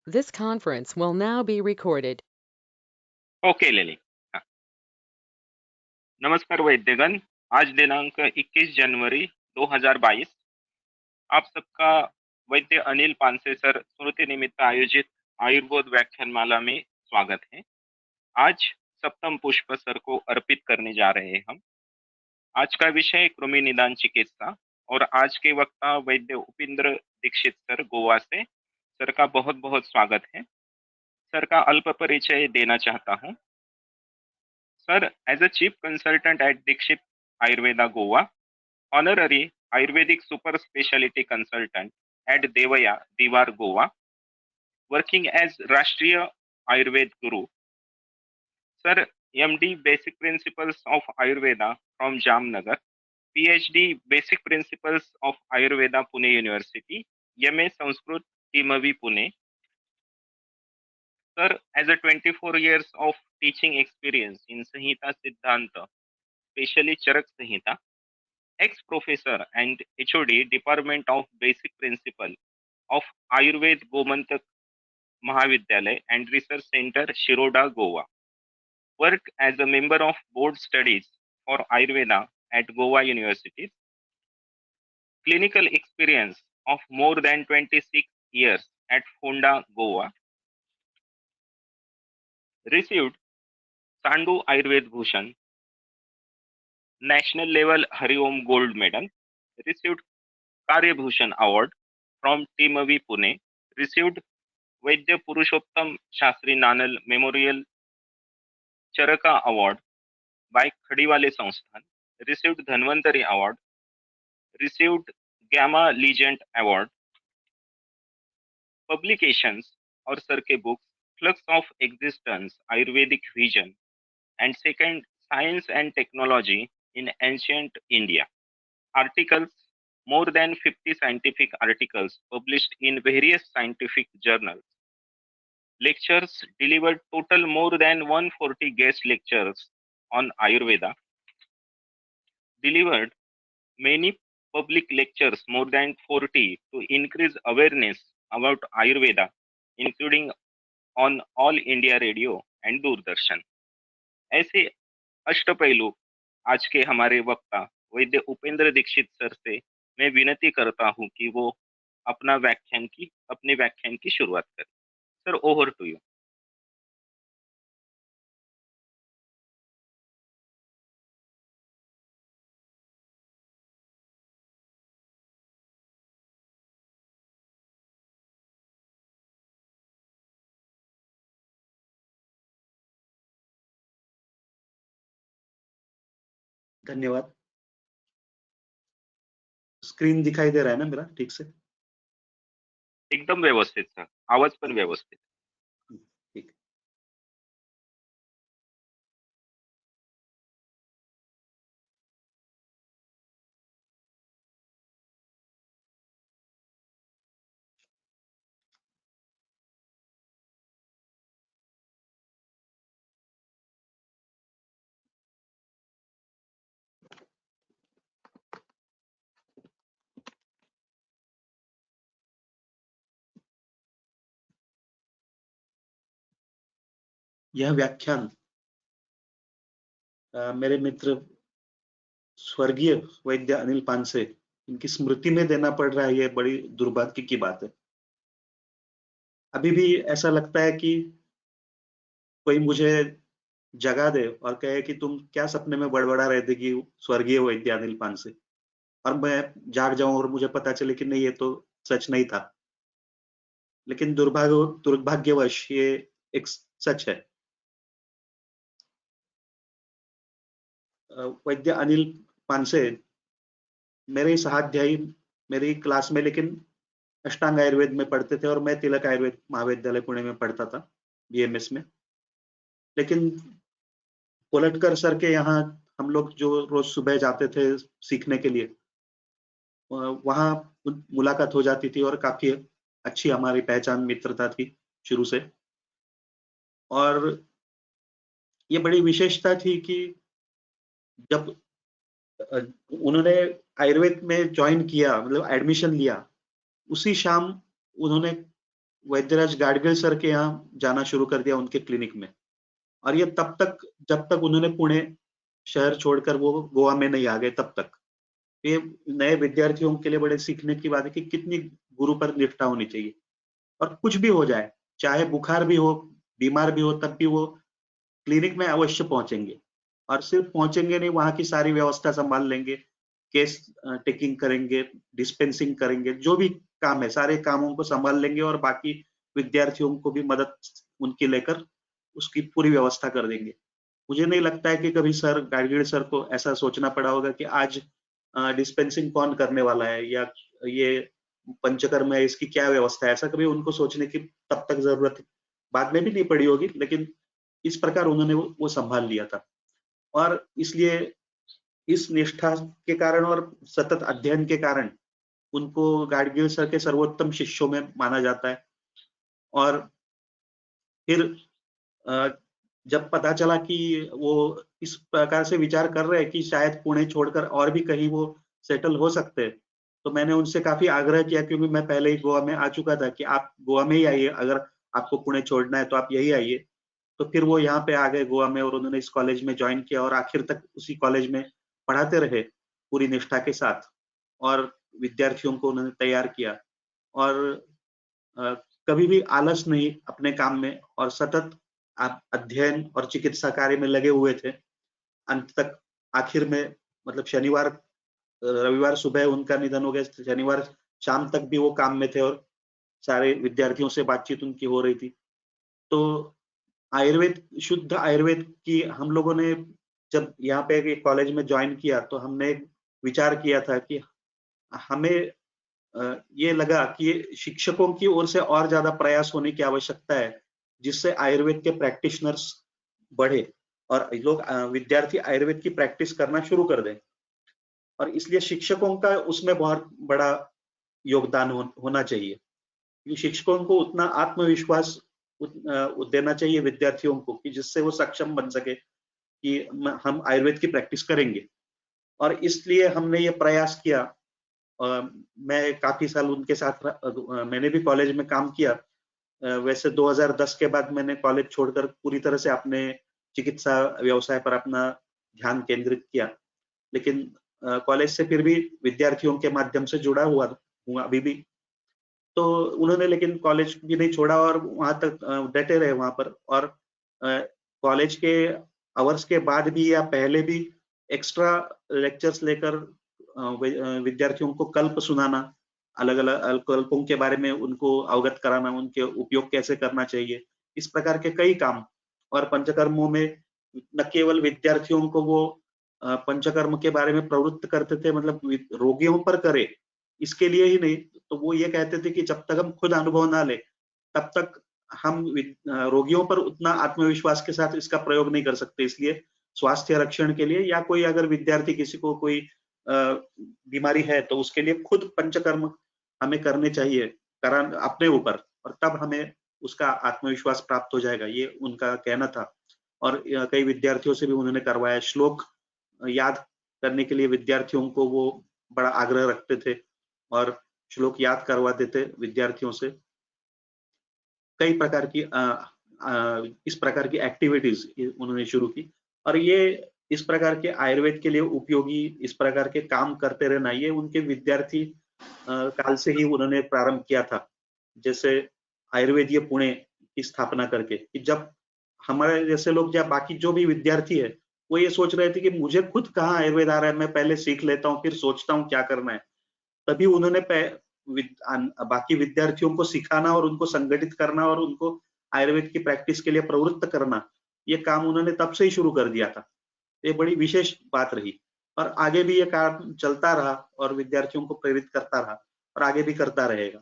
This conference will now be recorded. Okay लेली हाँ. नमस्कार वैद्यगण. आज दिनांक 21 जनवरी 2022. आप सबका वैद्य अनिल पानसे सर स्मृति निमित्त आयोजित आयुर्वेद व्याख्यानमाला में स्वागत है. आज सप्तम पुष्प सर को अर्पित करने जा रहे हैं हम. आज का विषय कृमि निदान चिकित्सा और आज के वक्ता वैद्य उपेंद्र दीक्षित सर गोवा से. सर का बहुत बहुत स्वागत है. सर का अल्प परिचय देना चाहता हूँ. Sir, as a chief consultant at Dikshit Ayurveda Goa, honorary Ayurvedic super specialty consultant at Devaya Diwar Goa, working as Rashtriya Ayurved Guru. Sir, MD Basic Principles of Ayurveda from Jamnagar, PhD Basic Principles of Ayurveda Pune University, MA Sanskrit Timavi Pune. Sir, has a 24 years of teaching experience in Sanhita Siddhanta, especially Charak Sanhita. Ex-professor and HOD Department of Basic Principle of Ayurved Gomantak Mahavidyalay and Research Center Shiroda, Goa. Work as a member of Board Studies for Ayurveda at Goa University. Clinical experience of more than 26 years at Fonda, Goa. Received Sandu Ayurved Bhushan, National Level Hari Om Gold Medal. Received Karya Bhushan Award from Timavi, Pune. Received Vaidya Purushottam Shastri Nanal memorial Charaka award by Khadiwale Sansthan. Received Dhanvantari award. Received gamma legend award. Publications और sir के books flux of existence Ayurvedic vision and second science and technology in ancient India. Articles more than 50 scientific articles published in various scientific journals. Lectures delivered total more than 140 guest lectures on Ayurveda. Delivered many public lectures, more than 40, to increase awareness about Ayurveda, including on All India Radio and Doordarshan. ऐसे अष्टपहलु आज के हमारे वक्ता वैद्य Upendra Dixit sir से मैं विनती करता हूं कि वो अपने व्याख्यान की शुरुआत करें. Sir, over to you. धन्यवाद. स्क्रीन दिखाई दे रहा है ना मेरा ठीक से? एकदम व्यवस्थित सर, आवाज पण व्यवस्थित. ठीक. यह व्याख्यान मेरे मित्र स्वर्गीय वैद्य अनिल पानसे इनकी स्मृति में देना पड़ रहा है. ये बड़ी दुर्भाग्य की बात है. अभी भी ऐसा लगता है कि कोई मुझे जगा दे और कहे कि तुम क्या सपने में बड़बड़ा रहे थे कि स्वर्गीय वैद्य अनिल पानसे, और मैं जाग जाऊं और मुझे पता चले कि नहीं, ये तो सच नहीं था. लेकिन दुर्भाग्यवश ये एक सच है. वैद्य अनिल पानसे मेरे सहाध्यायी मेरी क्लास में, लेकिन अष्टांग आयुर्वेद में पढ़ते थे और मैं तिलक आयुर्वेद महाविद्यालय पुणे में पढ़ता था, बीएमएस में. लेकिन कोलटकर सर के यहाँ हम लोग जो रोज सुबह जाते थे सीखने के लिए, वहाँ मुलाकात हो जाती थी और काफी अच्छी हमारी पहचान मित्रता थी शुरू से. और ये बड़ी विशेषता थी कि जब उन्होंने आयुर्वेद में ज्वाइन किया, मतलब एडमिशन लिया, उसी शाम उन्होंने वैद्यराज गाडगिल सर के यहाँ जाना शुरू कर दिया उनके क्लिनिक में। और ये तब तक जब तक उन्होंने पुणे शहर छोड़कर वो गोवा में नहीं आ गए तब तक। ये नए विद्यार्थियों के लिए बड़े सीखने की बात है कि कितनी गुरु पर निष्ठा होनी चाहिए। और कुछ भी हो जाए, चाहे बुखार भी हो, बीमार भी हो, तब भी वो क्लिनिक में अवश्य पहुंचेंगे। और सिर्फ पहुंचेंगे नहीं, वहां की सारी व्यवस्था संभाल लेंगे, केस टेकिंग करेंगे, डिस्पेंसिंग करेंगे, जो भी काम है सारे कामों को संभाल लेंगे और बाकी विद्यार्थियों को भी मदद उनकी लेकर उसकी पूरी व्यवस्था कर देंगे। मुझे नहीं लगता है कि कभी सर गाडगिल सर को ऐसा सोचना पड़ा होगा कि आज डिस्पेंसिंग कौन करने वाला है या ये पंचकर्म है इसकी क्या व्यवस्था है, ऐसा कभी उनको सोचने की तब तक जरूरत बाद में भी नहीं पड़ी होगी, लेकिन इस प्रकार उन्होंने वो संभाल लिया था। और इसलिए इस निष्ठा के कारण और सतत अध्ययन के कारण उनको गाडगिल सर के सर्वोत्तम शिष्यों में माना जाता है। और फिर अ, जब पता चला कि वो इस प्रकार से विचार कर रहे हैं कि शायद पुणे छोड़कर और भी कहीं वो सेटल हो सकते हैं, तो मैंने उनसे काफ़ी आग्रह किया, क्योंकि मैं पहले ही गोवा में आ चुका था, कि आप गोवा में ही आइए, अगर आपको पुणे छोड़ना है तो आप यही आइए। तो फिर वो यहाँ पे आ गए गोवा में और उन्होंने इस कॉलेज में जॉइन किया और आखिर तक उसी कॉलेज में पढ़ाते रहे पूरी निष्ठा के साथ और विद्यार्थियों को उन्होंने तैयार किया। और अ, कभी भी आलस नहीं अपने काम में और सतत अध्ययन और चिकित्सा कार्य में लगे हुए थे। अंत तक आखिर में मतलब रविवार सुबह उनका निधन हो गया, शनिवार शाम तक भी वो काम में थे और सारे विद्यार्थियों से बातचीत उनकी हो रही थी। तो शुद्ध आयुर्वेद की हम लोगों ने जब यहाँ पे कॉलेज में ज्वाइन किया, तो हमने विचार किया था कि हमें ये लगा कि ये शिक्षकों की ओर से और ज्यादा प्रयास होने की आवश्यकता है, जिससे आयुर्वेद के प्रैक्टिशनर्स बढ़े और लोग विद्यार्थी आयुर्वेद की प्रैक्टिस करना शुरू कर दें। और इसलिए शिक्षकों का उसमें बहुत बड़ा योगदान होना चाहिए, क्योंकि शिक्षकों को उतना आत्मविश्वास देना चाहिए विद्यार्थियों को कि जिससे वो सक्षम बन सके कि हम आयुर्वेद की प्रैक्टिस करेंगे। और इसलिए हमने ये प्रयास किया। मैं काफी साल उनके साथ मैंने भी कॉलेज में काम किया। वैसे 2010 के बाद मैंने कॉलेज छोड़कर पूरी तरह से अपने चिकित्सा व्यवसाय पर अपना ध्यान केंद्रित किया, लेकिन कॉलेज से फिर भी विद्यार्थियों के माध्यम से जुड़ा हुआ हूँ अभी भी। तो उन्होंने लेकिन कॉलेज भी नहीं छोड़ा और वहां तक डटे रहे वहां पर। और कॉलेज के आवर्स के बाद भी या पहले भी एक्स्ट्रा लेक्चर्स लेकर विद्यार्थियों को कल्प सुनाना, अलग अलग कल्पों के बारे में उनको अवगत कराना, उनके उपयोग कैसे करना चाहिए, इस प्रकार के कई काम। और पंचकर्मों में न केवल विद्यार्थियों को वो पंचकर्म के बारे में प्रवृत्त करते थे, मतलब रोगियों पर करे इसके लिए ही नहीं, तो वो ये कहते थे कि जब तक हम खुद अनुभव ना ले तब तक हम रोगियों पर उतना आत्मविश्वास के साथ इसका प्रयोग नहीं कर सकते। इसलिए स्वास्थ्य रक्षण के लिए या कोई अगर विद्यार्थी किसी को कोई बीमारी है तो उसके लिए खुद पंचकर्म हमें करने चाहिए, करा अपने ऊपर, और तब हमें उसका आत्मविश्वास प्राप्त हो जाएगा, ये उनका कहना था। और कई विद्यार्थियों से भी उन्होंने करवाया। श्लोक याद करने के लिए विद्यार्थियों को वो बड़ा आग्रह रखते थे और श्लोक याद करवाते थे विद्यार्थियों से। कई प्रकार की इस प्रकार की एक्टिविटीज उन्होंने शुरू की। और ये इस प्रकार के आयुर्वेद के लिए उपयोगी इस प्रकार के काम करते रहना, ये उनके विद्यार्थी काल से ही उन्होंने प्रारंभ किया था। जैसे आयुर्वेदीय पुणे की स्थापना करके, कि जब हमारे जैसे लोग या बाकी जो भी विद्यार्थी है वो ये सोच रहे थे कि मुझे खुद कहाँ आयुर्वेद आ रहा है, मैं पहले सीख लेता हूँ फिर सोचता हूँ क्या करना है। तभी उन्होंने बाकी विद्यार्थियों को सिखाना और उनको संगठित करना और उनको आयुर्वेद की प्रैक्टिस के लिए प्रवृत्त करना, ये काम उन्होंने तब से ही शुरू कर दिया था। ये बड़ी विशेष बात रही और आगे भी ये काम चलता रहा और विद्यार्थियों को प्रेरित करता रहा और आगे भी करता रहेगा।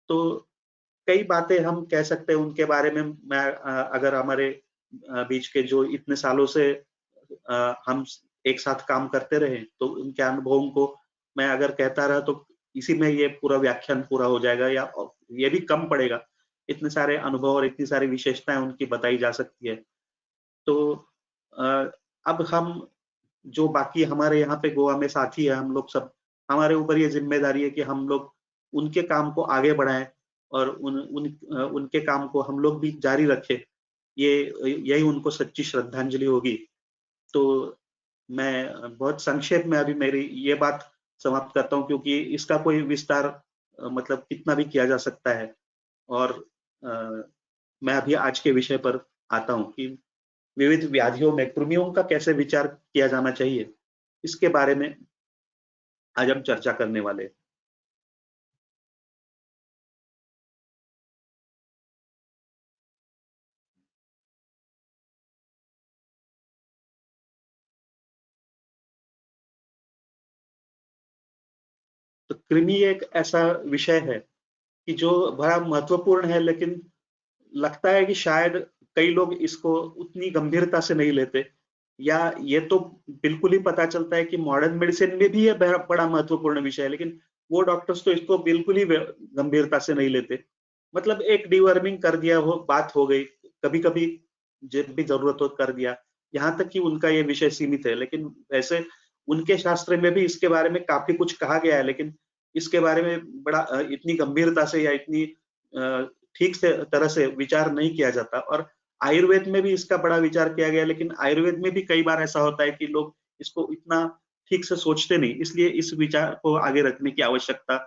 तो कई बातें हम कह सकते हैं उनके बारे में। मैं अगर हमारे बीच के जो इतने सालों से हम एक साथ काम करते रहे, तो उनके अनुभवों को मैं अगर कहता रहा तो इसी में ये पूरा व्याख्यान पूरा हो जाएगा या ये भी कम पड़ेगा। इतने सारे अनुभव और इतनी सारी विशेषताएं उनकी बताई जा सकती है। तो अब हम जो बाकी हमारे यहाँ पे गोवा में साथी है, हम लोग सब, हमारे ऊपर ये जिम्मेदारी है कि हम लोग उनके काम को आगे बढ़ाएं और उनके काम को हम लोग भी जारी रखें, यही उनको सच्ची श्रद्धांजलि होगी। तो मैं बहुत संक्षेप में अभी मेरी ये बात समाप्त करता हूँ, क्योंकि इसका कोई विस्तार मतलब कितना भी किया जा सकता है। और मैं अभी आज के विषय पर आता हूँ कि विविध व्याधियों में कृमियों का कैसे विचार किया जाना चाहिए, इसके बारे में आज हम चर्चा करने वाले हैं। तो कृमि एक ऐसा विषय है कि जो बड़ा महत्वपूर्ण है, लेकिन लगता है कि शायद कई लोग इसको उतनी गंभीरता से नहीं लेते, या ये तो बिल्कुल ही पता चलता है कि मॉडर्न मेडिसिन में भी ये बड़ा महत्वपूर्ण विषय है, लेकिन वो डॉक्टर्स तो इसको बिल्कुल ही गंभीरता से नहीं लेते। मतलब एक डिवर्मिंग कर दिया, हो बात हो गई, कभी कभी जब भी जरूरत हो कर दिया, यहाँ तक कि उनका ये विषय सीमित है। लेकिन वैसे उनके शास्त्र में भी इसके बारे में काफी कुछ कहा गया है, लेकिन इसके बारे में बड़ा इतनी गंभीरता से या इतनी ठीक से तरह से विचार नहीं किया जाता। और आयुर्वेद में भी इसका बड़ा विचार किया गया, लेकिन आयुर्वेद में भी कई बार ऐसा होता है कि लोग इसको इतना ठीक से सोचते नहीं, इसलिए इस विचार को आगे रखने की आवश्यकता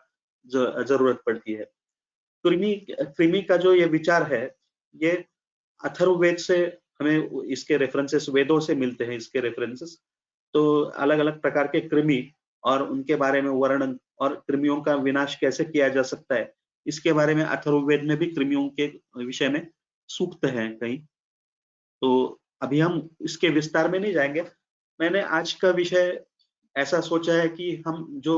जरूरत पड़ती है। कृमि कृमि का जो ये विचार है, ये अथर्ववेद से हमें इसके रेफरेंसेस वेदों से मिलते हैं। इसके रेफरेंसेस तो अलग अलग प्रकार के कृमि और उनके बारे में वर्णन, और कृमियों का विनाश कैसे किया जा सकता है, इसके बारे में अथर्ववेद में भी कृमियों के विषय में सूक्त हैं कहीं। तो अभी हम इसके विस्तार में नहीं जाएंगे। मैंने आज का विषय ऐसा सोचा है कि हम जो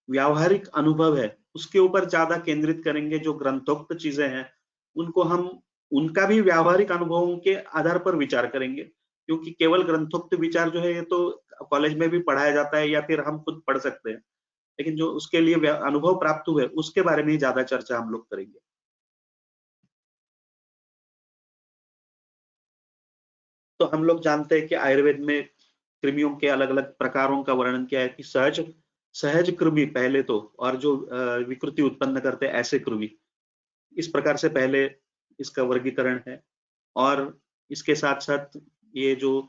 व्यावहारिक अनुभव है उसके ऊपर ज्यादा केंद्रित करेंगे। जो ग्रंथोक्त चीजें हैं उनको हम उनका भी व्यावहारिक अनुभवों के आधार पर विचार करेंगे, क्योंकि केवल ग्रंथोक्त विचार जो है ये तो कॉलेज में भी पढ़ाया जाता है या फिर हम खुद पढ़ सकते हैं, लेकिन जो उसके लिए अनुभव प्राप्त हुए उसके बारे में ही ज्यादा चर्चा हम लोग करेंगे। तो हम लोग जानते हैं कि आयुर्वेद में कृमियों के अलग अलग प्रकारों का वर्णन किया है कि सहज सहज कृमि पहले तो, और जो विकृति उत्पन्न करते हैं ऐसे कृमि, इस प्रकार से पहले इसका वर्गीकरण है। और इसके साथ साथ ये जो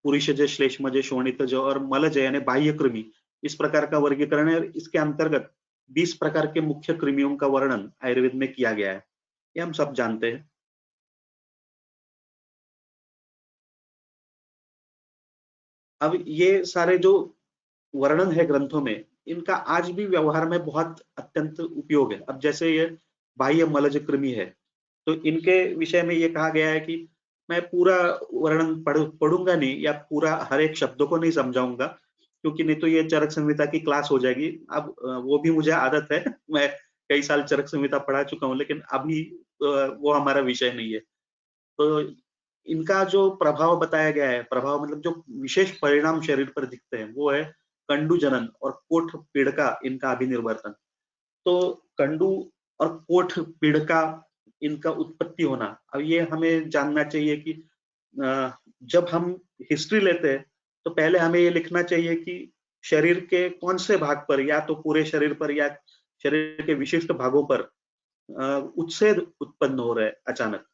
पुरुषज, श्लेष्मज, शोणितज और मलज यानी बाह्य कृमि, इस प्रकार का वर्गीकरण है। इसके अंतर्गत 20 प्रकार के मुख्य कृमियों का वर्णन आयुर्वेद में किया गया है, ये हम सब जानते हैं। अब ये सारे जो वर्णन है ग्रंथों में, इनका आज भी व्यवहार में बहुत अत्यंत उपयोग है। अब जैसे ये बाह्य मलज कृमि है, तो इनके विषय में ये कहा गया है कि मैं पूरा वर्णन पढ़ूंगा नहीं, या पूरा हर एक शब्दों को नहीं समझाऊंगा, क्योंकि नहीं तो ये चरक संहिता की क्लास हो जाएगी। अब वो भी मुझे आदत है, मैं कई साल चरक संहिता पढ़ा चुका हूँ, लेकिन अभी वो हमारा विषय नहीं है। तो इनका जो प्रभाव बताया गया है, प्रभाव मतलब जो विशेष परिणाम शरीर पर दिखते हैं, वो है कंडू जनन और कोठ पीड़का, इनका अभिनिर्वर्तन। तो कंडू और कोठ पीड़का, इनका उत्पत्ति होना, अब ये हमें जानना चाहिए कि जब हम हिस्ट्री लेते हैं तो पहले हमें ये लिखना चाहिए कि शरीर के कौन से भाग पर, या तो पूरे शरीर पर या शरीर के विशिष्ट भागों पर उत्सेद उत्पन्न हो रहा है अचानक।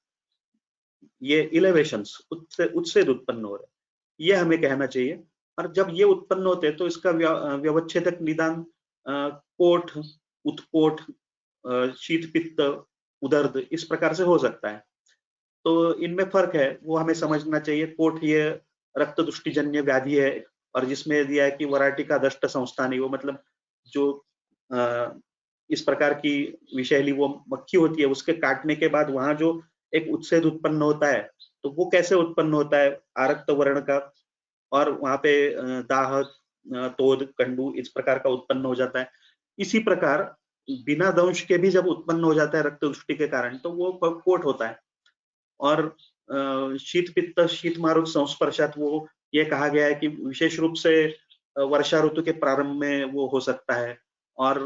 ये इलेवेशंस, उत्सेद उत्पन्न हो रहे हैं, ये हमें कहना चाहिए। और जब ये उत्पन्न होते हैं तो इसका व्यवच्छेदक निदान कोठ, उत्कोठ, शीत पित्त, उदर्द, इस प्रकार से हो सकता है। तो इनमें फर्क है, वो हमें समझना चाहिए। कोठ ये रक्त दुष्टिजन्य व्याधि है, और जिसमें दिया है कि वराटिका दष्ट संस्थानी, वो मतलब जो इस प्रकार की विषैली वो मक्खी होती है, उसके काटने के बाद वहां जो एक उत्सेद उत्पन्न होता है, तो वो कैसे उत्पन्न होता है, आरक्त वर्ण का, और वहां पे दाह, तोद, कंडू इस प्रकार का उत्पन्न हो जाता है। इसी प्रकार बिना दंश के भी जब उत्पन्न हो जाता है रक्त दुष्टि के कारण, तो वो कोट होता है। और शीत पित्त, शीत मारुत संस्पर्शात, वो ये कहा गया है कि विशेष रूप से वर्षा ऋतु के प्रारंभ में वो हो सकता है। और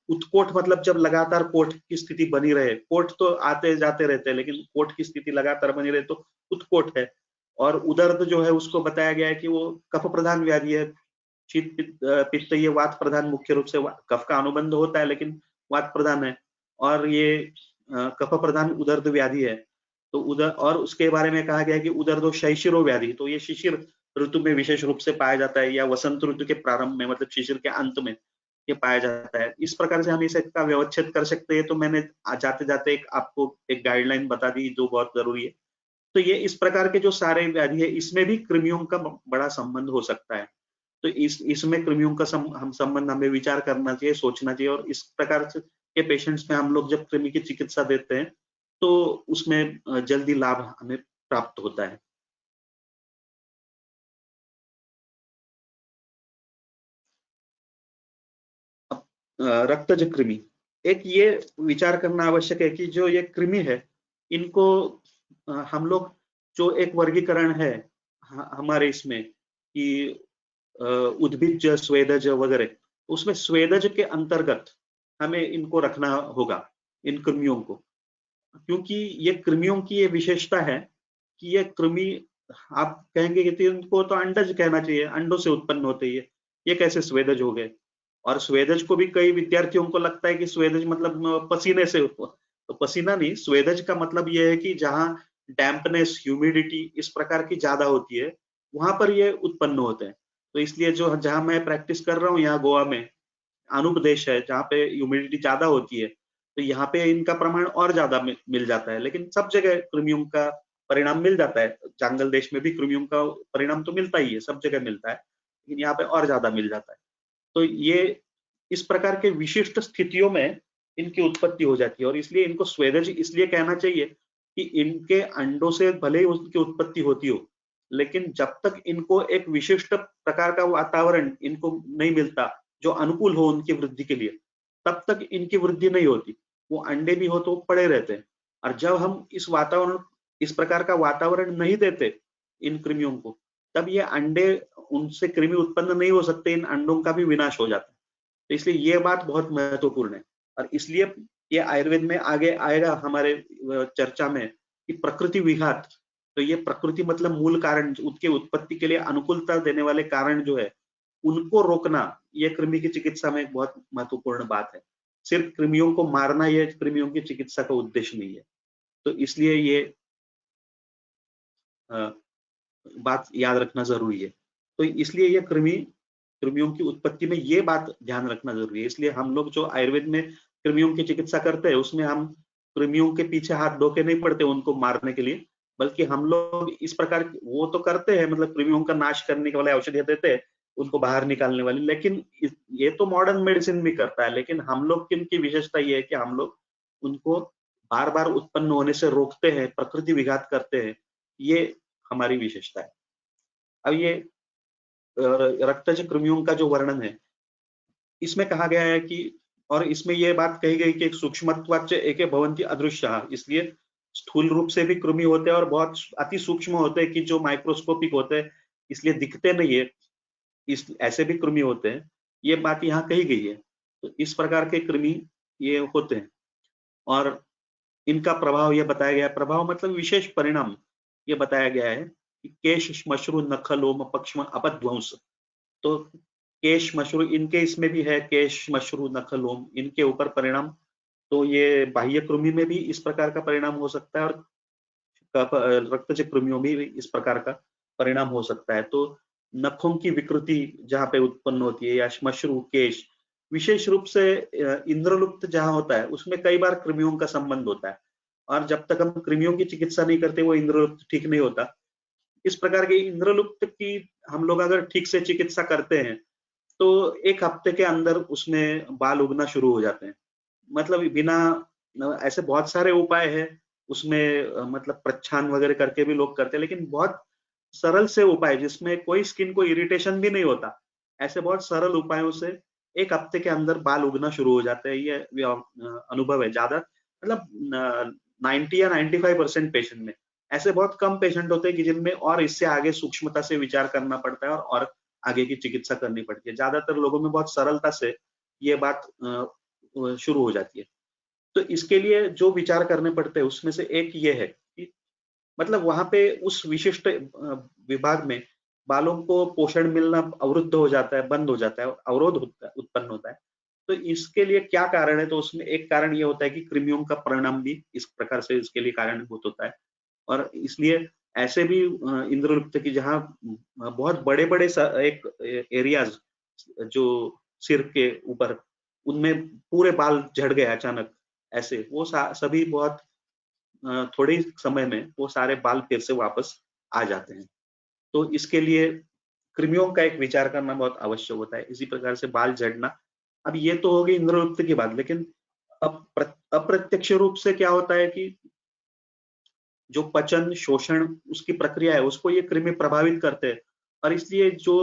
उत्कोट मतलब जब लगातार कोट की स्थिति बनी रहे, कोट तो आते जाते रहते हैं, लेकिन कोट की स्थिति लगातार बनी रहे तो उत्कोट है। और उदर्द जो है उसको बताया गया है कि वो कफ प्रधान व्याधि है। शीत पित्त ये वात प्रधान, मुख्य रूप से कफ का अनुबंध होता है, लेकिन वात प्रधान है और ये कफ प्रधान उदर व्याधि है। तो उदर, और उसके बारे में कहा गया है कि उदर शैशिरो व्याधि, तो ये शिशिर ऋतु में विशेष रूप से पाया जाता है या वसंत ऋतु के प्रारंभ में, मतलब शिशिर के अंत में ये पाया जाता है। इस प्रकार से हम इसे का व्यवच्छेद कर सकते हैं। तो मैंने जाते जाते एक आपको एक गाइडलाइन बता दी जो बहुत जरूरी है। तो ये इस प्रकार के जो सारे व्याधि है इसमें भी कृमियों का बड़ा संबंध हो सकता है। तो इसमें कृमियों का हम संबंध हमें विचार करना चाहिए, सोचना चाहिए, और इस प्रकार से के पेशेंट्स में हम लोग जब कृमि की चिकित्सा देते हैं तो उसमें जल्दी लाभ हमें प्राप्त होता है। रक्तज कृमि, एक ये विचार करना आवश्यक है कि जो ये कृमि है इनको हम लोग जो एक वर्गीकरण है हमारे इसमें कि उद्भिज स्वेदज वगैरह, उसमें स्वेदज के अंतर्गत हमें इनको रखना होगा, इन कृमियों को, क्योंकि ये कृमियों की ये विशेषता है कि ये कृमि, आप कहेंगे कि इनको तो अंडज कहना चाहिए, अंडों से उत्पन्न होते ही ये कैसे स्वेदज हो गए। और स्वेदज को भी कई विद्यार्थियों को लगता है कि स्वेदज मतलब पसीने से, तो पसीना नहीं, स्वेदज का मतलब ये है कि जहां डैम्पनेस, ह्यूमिडिटी इस प्रकार की ज्यादा होती है वहां पर ये उत्पन्न होते हैं। तो इसलिए जो जहां मैं प्रैक्टिस कर रहा हूँ यहाँ गोवा में, आनुप देश है जहाँ पे ह्यूमिडिटी ज्यादा होती है, तो यहाँ पे इनका प्रमाण और ज्यादा मिल जाता है। लेकिन सब जगह कृमियों का परिणाम मिल जाता है, जंगल देश में भी कृमियों का परिणाम तो मिलता ही है, सब जगह मिलता है, लेकिन यहाँ पे और ज्यादा मिल जाता है। तो ये इस प्रकार के विशिष्ट स्थितियों में इनकी उत्पत्ति हो जाती है, और इसलिए इनको स्वेदज इसलिए कहना चाहिए कि इनके अंडों से भले ही उसकी उत्पत्ति होती हो, लेकिन जब तक इनको एक विशिष्ट प्रकार का वातावरण इनको नहीं मिलता जो अनुकूल हो उनकी वृद्धि के लिए, तब तक इनकी वृद्धि नहीं होती। वो अंडे भी हो तो पड़े रहते हैं, और जब हम इस प्रकार का वातावरण नहीं देते इन कृमियों को, तब ये अंडे, उनसे कृमि उत्पन्न नहीं हो सकते, इन अंडों का भी विनाश हो जाता है। तो इसलिए ये बात बहुत महत्वपूर्ण है, और इसलिए ये आयुर्वेद में आगे आएगा हमारे चर्चा में कि प्रकृति विघात। तो ये प्रकृति मतलब मूल कारण, उसके उत्पत्ति के लिए अनुकूलता देने वाले कारण जो है उनको रोकना, ये कृमि की चिकित्सा में एक बहुत महत्वपूर्ण बात है। सिर्फ कृमियों को मारना ये कृमियों की चिकित्सा का उद्देश्य नहीं है। तो इसलिए ये बात याद रखना जरूरी है। तो इसलिए ये कृमियों की उत्पत्ति में ये बात ध्यान रखना जरूरी है। इसलिए हम लोग जो आयुर्वेद में कृमियों की चिकित्सा करते हैं उसमें हम कृमियों के पीछे हाथ धो के नहीं पड़ते उनको मारने के लिए, बल्कि हम लोग इस प्रकार वो तो करते हैं, मतलब कृमियों का नाश करने के वाले औषधियां देते हैं, उनको बाहर निकालने वाली, लेकिन ये तो मॉडर्न मेडिसिन भी करता है। लेकिन हम लोग की विशेषता ये है कि हम लोग उनको बार बार उत्पन्न होने से रोकते हैं, प्रकृति विघात करते हैं, ये हमारी विशेषता है। अब ये रक्तज कृमियों का जो वर्णन है इसमें कहा गया है कि, और इसमें ये बात कही गई कि एक सूक्ष्मत्वाच्च एके भवन्ति अदृश्य, इसलिए स्थूल रूप से भी कृमि होते हैं और बहुत अति सूक्ष्म होते हैं कि जो माइक्रोस्कोपिक होते हैं, इसलिए दिखते नहीं है, इस ऐसे भी कृमि होते हैं, ये बात यहाँ कही गई है। तो इस प्रकार के कृमि ये होते हैं, और इनका प्रभाव ये बताया गया है, प्रभाव मतलब विशेष परिणाम ये बताया गया है कि केश, श्मश्रु, नख, लोम, पक्ष्म, अपध्वंस। तो केश, श्मश्रु, इनके इसमें भी है, केश, श्मश्रु, नख, लोम, इनके ऊपर परिणाम। तो ये बाह्य कृमि में भी इस प्रकार का परिणाम हो सकता है, और रक्तज कृमियों में भी इस प्रकार का परिणाम हो सकता है। तो नखों की विकृति जहाँ पे उत्पन्न होती है, या श्मश्रु, केश, विशेष रूप से इंद्रलुप्त जहाँ होता है उसमें कई बार कृमियों का संबंध होता है, और जब तक हम कृमियों की चिकित्सा नहीं करते वो इंद्रलुप्त ठीक नहीं होता। इस प्रकार के इंद्रलुप्त की हम लोग अगर ठीक से चिकित्सा करते हैं तो 1 हफ्ते के अंदर उसमें बाल उगना शुरू हो जाते हैं। मतलब बिना ऐसे बहुत सारे उपाय हैं उसमें, मतलब प्रच्छान वगैरह करके भी लोग करते हैं, लेकिन बहुत सरल से उपाय जिसमें कोई स्किन को इरिटेशन भी नहीं होता, ऐसे बहुत सरल उपायों से 1 हफ्ते के अंदर बाल उगना शुरू हो जाते हैं। ये अनुभव है, ज्यादा मतलब 90 या 95% पेशेंट में। ऐसे बहुत कम पेशेंट होते हैं कि जिनमें और इससे आगे सूक्ष्मता से विचार करना पड़ता है और आगे की चिकित्सा करनी पड़ती है। ज्यादातर लोगों में बहुत सरलता से ये बात शुरू हो जाती है। तो इसके लिए जो विचार करने पड़ते हैं उसमें से एक ये है कि मतलब वहां पे उस विशिष्ट विभाग में बालों को पोषण मिलना अवरुद्ध हो जाता है, बंद हो जाता है, अवरोध होता है, उत्पन्न होता है। तो इसके लिए क्या कारण है? तो उसमें एक कारण ये होता है कि कृमियों का परिणाम भी इस प्रकार से इसके लिए कारणभूत होता है। और इसलिए ऐसे भी इंद्रलिप्त की जहाँ बहुत बड़े-बड़े एक एरियाज जो सिर के ऊपर, उनमें पूरे बाल झड़ गए अचानक, ऐसे वो सभी बहुत थोड़े ही समय में वो सारे बाल फिर से वापस आ जाते हैं। तो इसके लिए कृमियों का एक विचार करना बहुत आवश्यक होता है। इसी प्रकार से बाल झड़ना, अब ये तो हो गई इंद्रलिप्त की बात, लेकिन अप्रत्यक्ष रूप से क्या होता है कि जो पचन शोषण उसकी प्रक्रिया है उसको ये कृमि प्रभावित करते हैं। और इसलिए जो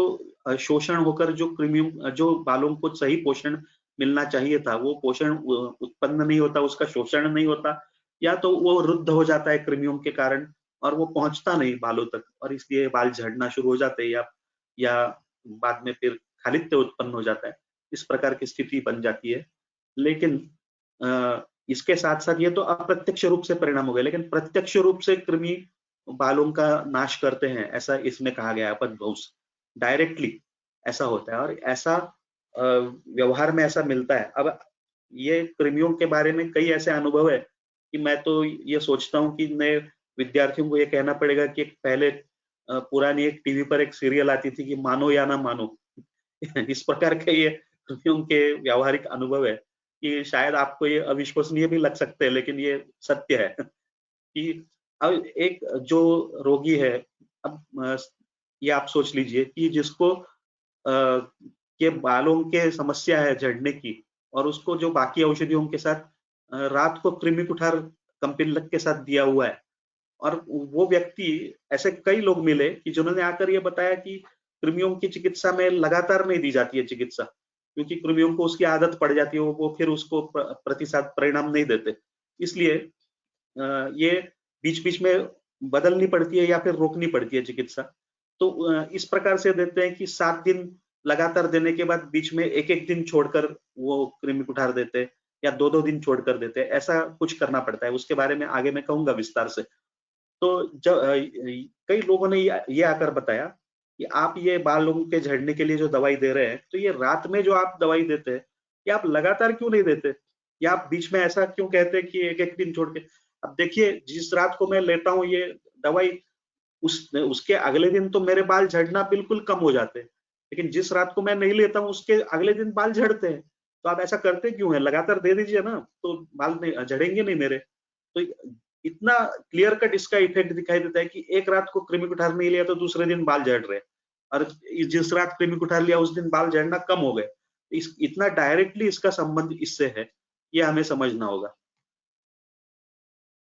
शोषण होकर जो कृमियों जो बालों को सही पोषण मिलना चाहिए था वो पोषण उत्पन्न नहीं होता, उसका शोषण नहीं होता, या तो वो रुद्ध हो जाता है कृमियों के कारण और वो पहुंचता नहीं बालों तक, और इसलिए बाल झड़ना शुरू हो जाते हैं या बाद में फिर खालित्य उत्पन्न हो जाता है। इस प्रकार की स्थिति बन जाती है। लेकिन इसके साथ साथ ये तो अप्रत्यक्ष रूप से परिणाम हो गए, लेकिन प्रत्यक्ष रूप से कृमि बालों का नाश करते हैं, ऐसा इसमें कहा गया है अपभ्रंश। डायरेक्टली ऐसा होता है और ऐसा व्यवहार में ऐसा मिलता है। अब ये कृमियों के बारे में कई ऐसे अनुभव है कि मैं तो ये सोचता हूँ कि नए विद्यार्थियों को ये कहना पड़ेगा कि पहले पुरानी एक टीवी पर एक सीरियल आती थी कि मानो या ना मानो। इस प्रकार के ये कृमियों के व्यावहारिक अनुभव है कि शायद आपको ये अविश्वसनीय भी लग सकते हैं, लेकिन ये सत्य है कि अब एक जो रोगी है, अब ये आप सोच लीजिए कि जिसको के बालों के समस्या है झड़ने की, और उसको जो बाकी औषधियों के साथ रात को कृमि कुठार कम्पिलक के साथ दिया हुआ है, और वो व्यक्ति, ऐसे कई लोग मिले कि जिन्होंने आकर ये बताया कि कृमियों की चिकित्सा में लगातार नहीं दी जाती है चिकित्सा, क्योंकि कृमियों को उसकी आदत पड़ जाती है, वो फिर उसको प्रतिसाद परिणाम नहीं देते। इसलिए ये बीच-बीच में बदलनी पड़ती है या फिर रोकनी पड़ती है चिकित्सा। तो इस प्रकार से देते हैं कि 7 दिन लगातार देने के बाद बीच में 1-1 दिन छोड़कर वो कृमि कुठार देते हैं या 2-2 दिन छोड़कर देते हैं। ऐसा कुछ करना पड़ता है। उसके बारे में आगे मैं कहूँगा विस्तार से। तो कई लोगों ने ये आकर बताया कि आप ये बालों के झड़ने के लिए जो दवाई दे रहे हैं, तो ये रात में जो आप दवाई देते हैं, ये आप लगातार क्यों नहीं देते? या आप बीच में ऐसा क्यों कहते हैं कि एक-एक दिन छोड़ के? अब देखिए, जिस रात को मैं लेता हूँ ये दवाई, उसके अगले दिन तो मेरे बाल झड़ना बिल्कुल कम हो जाते हैं। लेकिन जिस रात को मैं नहीं लेता हूँ उसके अगले दिन बाल झड़ते हैं। तो आप ऐसा करते क्यों हैं? लगातार दे दीजिए ना, तो बाल नहीं झड़ेंगे नहीं मेरे। तो इतना क्लियर कट इसका इफेक्ट दिखाई देता है कि एक रात को कृमि कुठार नहीं लिया तो दूसरे दिन बाल झड़ रहे हैं, और जिस रात कृमि कुठार लिया उस दिन बाल झड़ना कम हो गए। इस इतना डायरेक्टली इसका संबंध इससे है, ये हमें समझना होगा।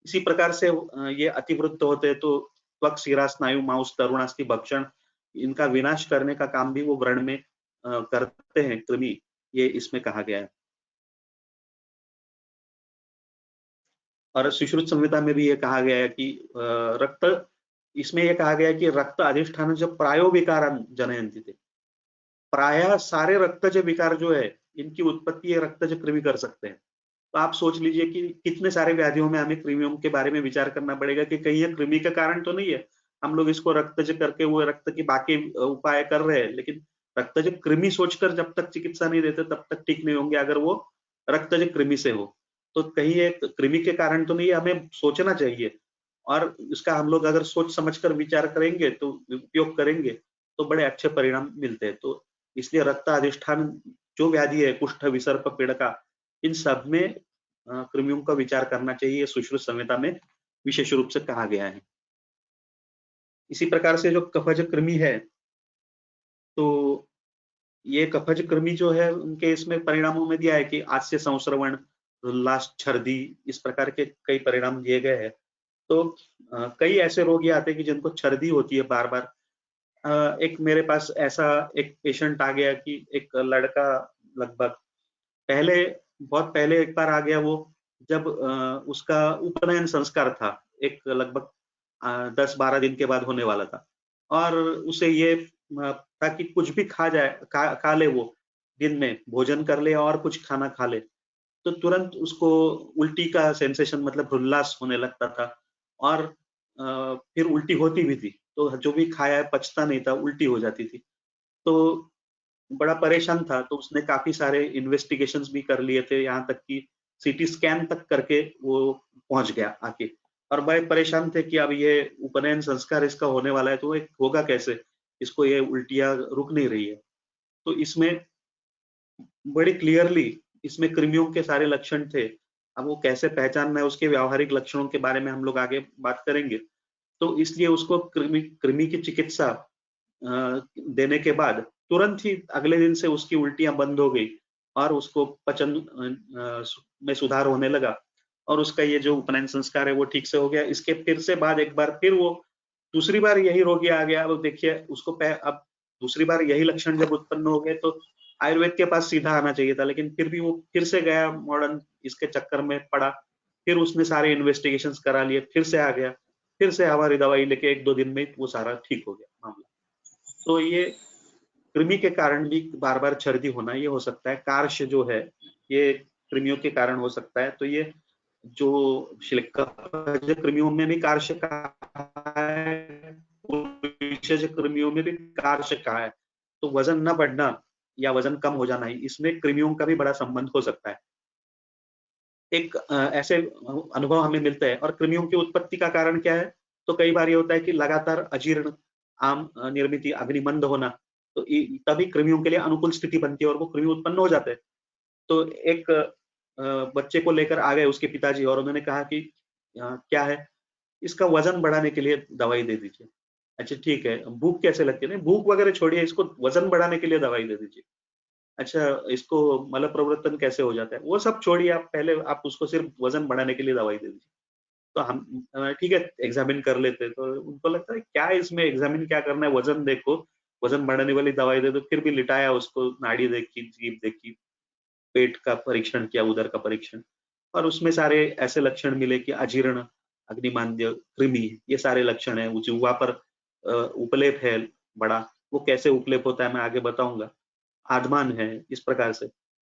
इसी प्रकार से ये अतिवृद्ध होते हैं तो त्वक, शिरा, स्नायु, मांस, तरुणास्थि, भक्षण, इनका विनाश करने का काम भी वो व्रण में करते हैं कृमि, ये इसमें कहा गया है। और सुश्रुत संहिता में भी ये कहा गया है कि रक्त, इसमें ये कहा गया है कि रक्त अधिष्ठान जब प्रायो विकारान जनयन्ति थे, प्रायः सारे रक्तज विकार जो है इनकी उत्पत्ति ये रक्तज कृमि कर सकते हैं। तो आप सोच लीजिए कि कितने सारे व्याधियों में हमें कृमियों के बारे में विचार करना पड़ेगा कि कहीं ये कृमि का कारण तो नहीं है। हम लोग इसको रक्तज करके वो रक्त की बाकी उपाय कर रहे हैं, लेकिन रक्तज कृमि सोचकर जब तक चिकित्सा नहीं देते तब तक ठीक नहीं होंगे अगर वो रक्तज कृमि से हो। तो कहीं ये कृमि के कारण तो नहीं है, हमें सोचना चाहिए। और इसका हम लोग अगर सोच समझकर विचार करेंगे तो उपयोग करेंगे तो बड़े अच्छे परिणाम मिलते हैं। तो इसलिए रक्त अधिष्ठान जो व्याधि है, कुष्ठ, विसर्प, पीड़का, इन सब में कृमियों का विचार करना चाहिए, सुश्रुत संहिता में विशेष रूप से कहा गया है। इसी प्रकार से जो कफज कृमि है, तो ये कफज कृमि जो है उनके इसमें परिणामों में दिया है कि आस्य संश्रवण, उल्लास, छर्दी, इस प्रकार के कई परिणाम दिए गए हैं। तो कई ऐसे रोगी आते हैं कि जिनको छर्दी होती है बार बार। एक मेरे पास ऐसा एक पेशेंट आ गया कि एक लड़का, लगभग पहले बहुत पहले एक बार आ गया वो, जब उसका उपनयन संस्कार था, एक लगभग 10-12 दिन के बाद होने वाला था, और उसे ये था कि कुछ भी खा जाए, खा ले, वो दिन में भोजन कर ले और कुछ खाना खा ले, तो तुरंत उसको उल्टी का सेंसेशन, मतलब उल्लास होने लगता था, और फिर उल्टी होती भी थी। तो जो भी खाया है पचता नहीं था, उल्टी हो जाती थी। तो बड़ा परेशान था, तो उसने काफी सारे इन्वेस्टिगेशंस भी कर लिए थे, यहाँ तक कि सीटी स्कैन तक करके वो पहुंच गया आके। और बड़े परेशान थे कि अब ये उपनयन संस्कार इसका होने वाला है, तो ये होगा कैसे, इसको ये उल्टियां रुक नहीं रही है। तो इसमें बड़ी क्लियरली इसमें कृमियों के सारे लक्षण थे। अब वो कैसे पहचानना है, उसके व्यावहारिक लक्षणों के बारे में हम लोग आगे बात करेंगे। तो इसलिए उसको कृमि कृमि की चिकित्सा देने के बाद तुरंत ही अगले दिन से उसकी उल्टियां बंद हो गई और उसको पचन में सुधार होने लगा और उसका ये जो उपनयन संस्कार है वो ठीक से हो गया। इसके फिर से बाद एक बार फिर वो दूसरी बार यही रोगी आ गया। अब देखिए उसको अब दूसरी बार यही लक्षण जब उत्पन्न हो गए तो आयुर्वेद के पास सीधा आना चाहिए था, लेकिन फिर भी वो फिर से गया, मॉडर्न इसके चक्कर में पड़ा। फिर उसने सारे इन्वेस्टिगेशंस करा लिए, फिर से आ गया, फिर से हमारी दवाई लेके 1-2 दिन में वो सारा ठीक हो गया मामला। तो ये कृमि के कारण भी बार बार छर्दी होना ये हो सकता है। कार्श जो है ये कृमियों के कारण हो सकता है। तो ये जो शिलिका कृमियों में भी कार्श कहा है, विशेष कृमियों में भी कार्श कहा है। तो वजन न बढ़ना या वजन कम हो जाना, इसमें कृमियों का भी बड़ा संबंध हो सकता है। एक ऐसे अनुभव हमें मिलते हैं। और कृमियों की उत्पत्ति का कारण क्या है, तो कई बार ये होता है कि लगातार अजीर्ण, आम निर्मित अग्निमंद होना, तो तभी कृमियों के लिए अनुकूल स्थिति बनती है और वो कृमि उत्पन्न हो जाते हैं। तो एक बच्चे को लेकर आ गए उसके पिताजी और उन्होंने कहा कि क्या है, इसका वजन बढ़ाने के लिए दवाई दे दीजिए। अच्छा ठीक है, भूख कैसे लगती है, नहीं भूख वगैरह छोड़िए, इसको वजन बढ़ाने के लिए दवाई दे दीजिए। अच्छा, इसको मल प्रवर्तन कैसे हो जाता है, वो सब छोड़िए, आप पहले आप उसको सिर्फ वजन बढ़ाने के लिए दवाई दे दीजिए। तो हम ठीक है एग्जामिन कर लेते हैं। तो उनको लगता है क्या इसमें एग्जामिन क्या करना है, वजन देखो, वजन बढ़ाने वाली दवाई दे दो। फिर भी लिटाया उसको, नाड़ी देखी, जीभ देखी, पेट का परीक्षण किया, उदर का परीक्षण, और उसमें सारे ऐसे लक्षण मिले कि अजीर्ण, अग्निमांद्य, कृमि, ये सारे लक्षण है। जिह्वा पर उपलेप है बड़ा, वो कैसे उपलेप होता है मैं आगे बताऊंगा, आदमान है, इस प्रकार से।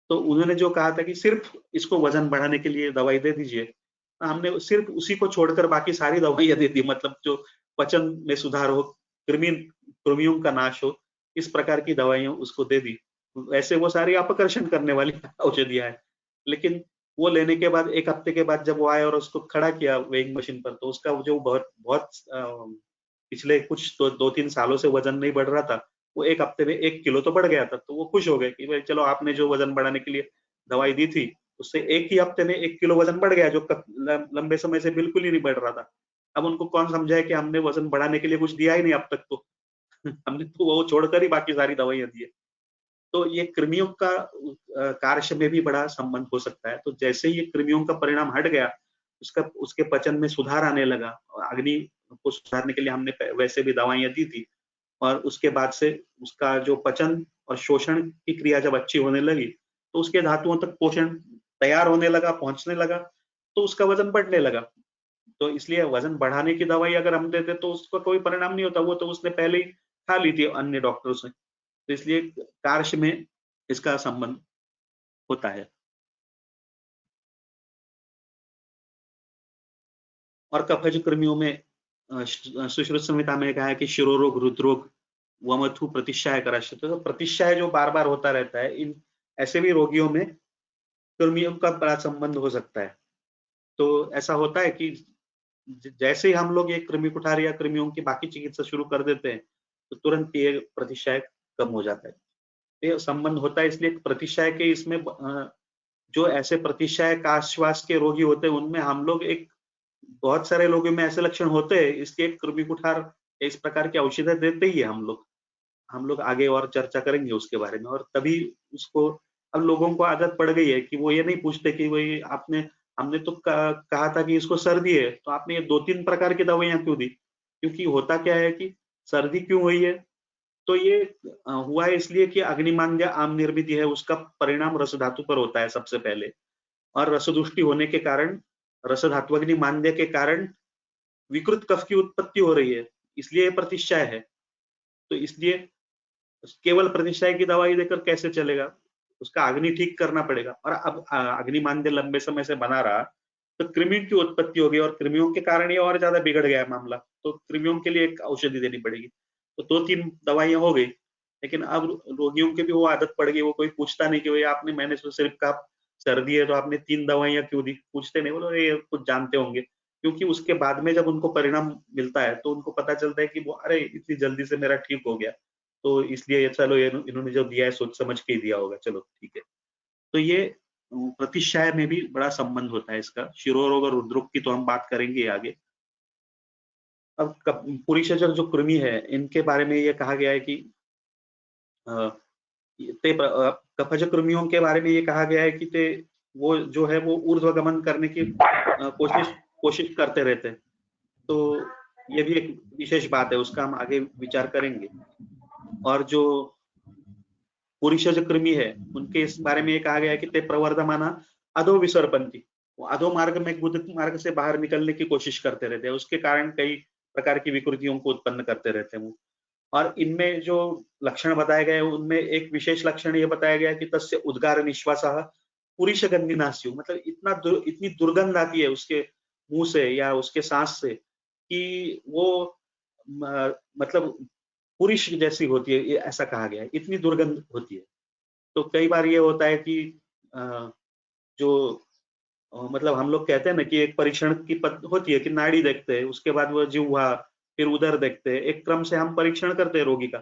तो उन्होंने जो कहा था कि सिर्फ इसको वजन बढ़ाने के लिए दवाई दे दीजिए, तो हमने सिर्फ उसी को छोड़कर बाकी सारी दवाइयां दे दी, मतलब जो पचन में सुधार हो, कृमियों का नाश हो, इस प्रकार की दवाइयां उसको दे दी। वैसे वो सारी अपकर्षण करने वाली औषधियां है, लेकिन वो लेने के बाद 1 हफ्ते के बाद जब वो आए और उसको खड़ा किया वेइंग मशीन पर, तो उसका जो बहुत बहुत पिछले कुछ 2-3 सालों से वजन नहीं बढ़ रहा था, वो 1 हफ्ते में 1 किलो तो बढ़ गया था। तो वो खुश हो गए कि भाई चलो आपने जो वजन बढ़ाने के लिए दवाई दी थी, उससे 1 ही हफ्ते में 1 किलो वजन बढ़ गया, जो लंबे समय से बिल्कुल ही नहीं बढ़ रहा था। अब उनको कौन समझाए कि हमने वजन बढ़ाने के लिए कुछ दिया ही नहीं अब तक तो। हमने तो वो छोड़कर ही बाकी सारी दवाइयां दी है। तो ये कृमियों का कार्य में भी बड़ा संबंध हो सकता है। तो जैसे ही ये कृमियों का परिणाम हट गया, उसके पचन में सुधार आने लगा, और अग्नि को सुधारने के लिए हमने वैसे भी दवाइयां दी थी, और उसके बाद से उसका जो पचन और शोषण की क्रिया जब अच्छी होने लगी, तो उसके धातुओं तक पोषण तैयार होने लगा, पहुंचने लगा, तो उसका वजन बढ़ने लगा। तो इसलिए वजन बढ़ाने की दवाई अगर हम देते तो उसका कोई परिणाम नहीं होता, वो तो उसने पहले ही खा ली थी अन्य डॉक्टरों से। तो इसलिए कार्य में इसका संबंध होता है। और कफज कृमियों में सुश्रुत संहिता में कहा है कि शिरोरोग, हृदरोग, वमथु प्रतिशाय कराश्य, तो प्रतिशाय जो बार बार होता रहता है, इन ऐसे भी रोगियों में कृमियों का बड़ा संबंध हो सकता है। तो ऐसा होता है कि जैसे ही हम लोग ये कृमि कुठार या कृमियों की बाकी चिकित्सा शुरू कर देते हैं, तो तुरंत ये प्रतिशाय कम हो जाता है। ये संबंध होता है, इसलिए प्रतिशाय के इसमें जो ऐसे प्रतिशाय का आश्वास के रोगी होते हैं, उनमें हम लोग एक बहुत सारे लोगों में ऐसे लक्षण होते हैं, इसके कृमि कुठार इस प्रकार की औषधि देते ही है हम लोग आगे और चर्चा करेंगे उसके बारे में। और तभी उसको, अब लोगों को आदत पड़ गई है कि वो ये नहीं पूछते कि भाई आपने, हमने तो कहा था कि इसको सर्दी है, तो आपने ये 2-3 प्रकार की दवाइयां क्यों दी। क्योंकि होता क्या है कि सर्दी क्यों हुई है, तो ये हुआ है इसलिए कि अग्निमांद्य आम निर्मित है, उसका परिणाम रस धातु पर होता है सबसे पहले, और रसदुष्टि होने के कारण, रस धात्वग्नि मांद्य के कारण विकृत कफ की उत्पत्ति हो रही है, इसलिए प्रतिशाय है। तो इसलिए केवल प्रतिशाय की दवाई देकर कैसे चलेगा, उसका अग्नि ठीक करना पड़ेगा। और अब अग्नि मांद्य लंबे समय से बना रहा, तो कृमियों की उत्पत्ति होगी, और कृमियों के कारण ये और ज्यादा बिगड़ गया मामला, तो कृमियों के लिए एक औषधि देनी पड़ेगी। तो 2-3 दवाइयां हो गई। लेकिन अब रोगियों की भी वो आदत पड़ गई, वो कोई पूछता नहीं कि भाई आपने, मैंने तो सिर्फ कहा सर्दी है तो आपने 3 दवाइयाँ क्यों दी? पूछते नहीं, बोले ये कुछ जानते होंगे। क्योंकि उसके बाद में जब उनको परिणाम मिलता है, तो उनको पता चलता है कि वो अरे! इतनी जल्दी से मेरा ठीक हो गया। तो इसलिए चलो ये इन्होंने जो दिया है सोच समझ के ही दिया होगा, चलो ठीक है। तो ये प्रतिशय में भी बड़ा संबंध होता है इसका। शिरोरोग और हृदरोग की तो हम बात करेंगे आगे। अब पुरीषजक जो कृमि है, इनके बारे में ये कहा गया है कि अ, कफज कृमियों के बारे में ये कहा गया है कि ते वो जो है वो ऊर्ध्वगमन करने की कोशिश कोशिश करते रहते हैं। तो ये भी एक विशेष बात है, उसका हम आगे विचार करेंगे। और जो पुरुषज कृमि है, उनके इस बारे में ये कहा गया है कि ते प्रवर्धमाना अधो विसर्पन्ति, वो अधो मार्ग में गुद मार्ग से बाहर निकलने की कोशिश करते रहते हैं, उसके कारण कई प्रकार की विकृतियों को उत्पन्न करते रहते हैं वो। और इनमें जो लक्षण बताए गए उनमें एक विशेष लक्षण ये बताया गया कि तस्य उद्गार निश्वासः पुरीशगंधिना स्युः, मतलब इतनी दुर्गंध आती है उसके मुंह से या उसके सांस से कि वो मतलब पुरुष जैसी होती है, ये ऐसा कहा गया है, इतनी दुर्गंध होती है। तो कई बार ये होता है कि जो मतलब हम लोग कहते हैं ना कि एक परीक्षण की होती है कि नाड़ी देखते हैं, उसके बाद वो जिह्वा, फिर उदर देखते हैं, एक क्रम से हम परीक्षण करते हैं रोगी का।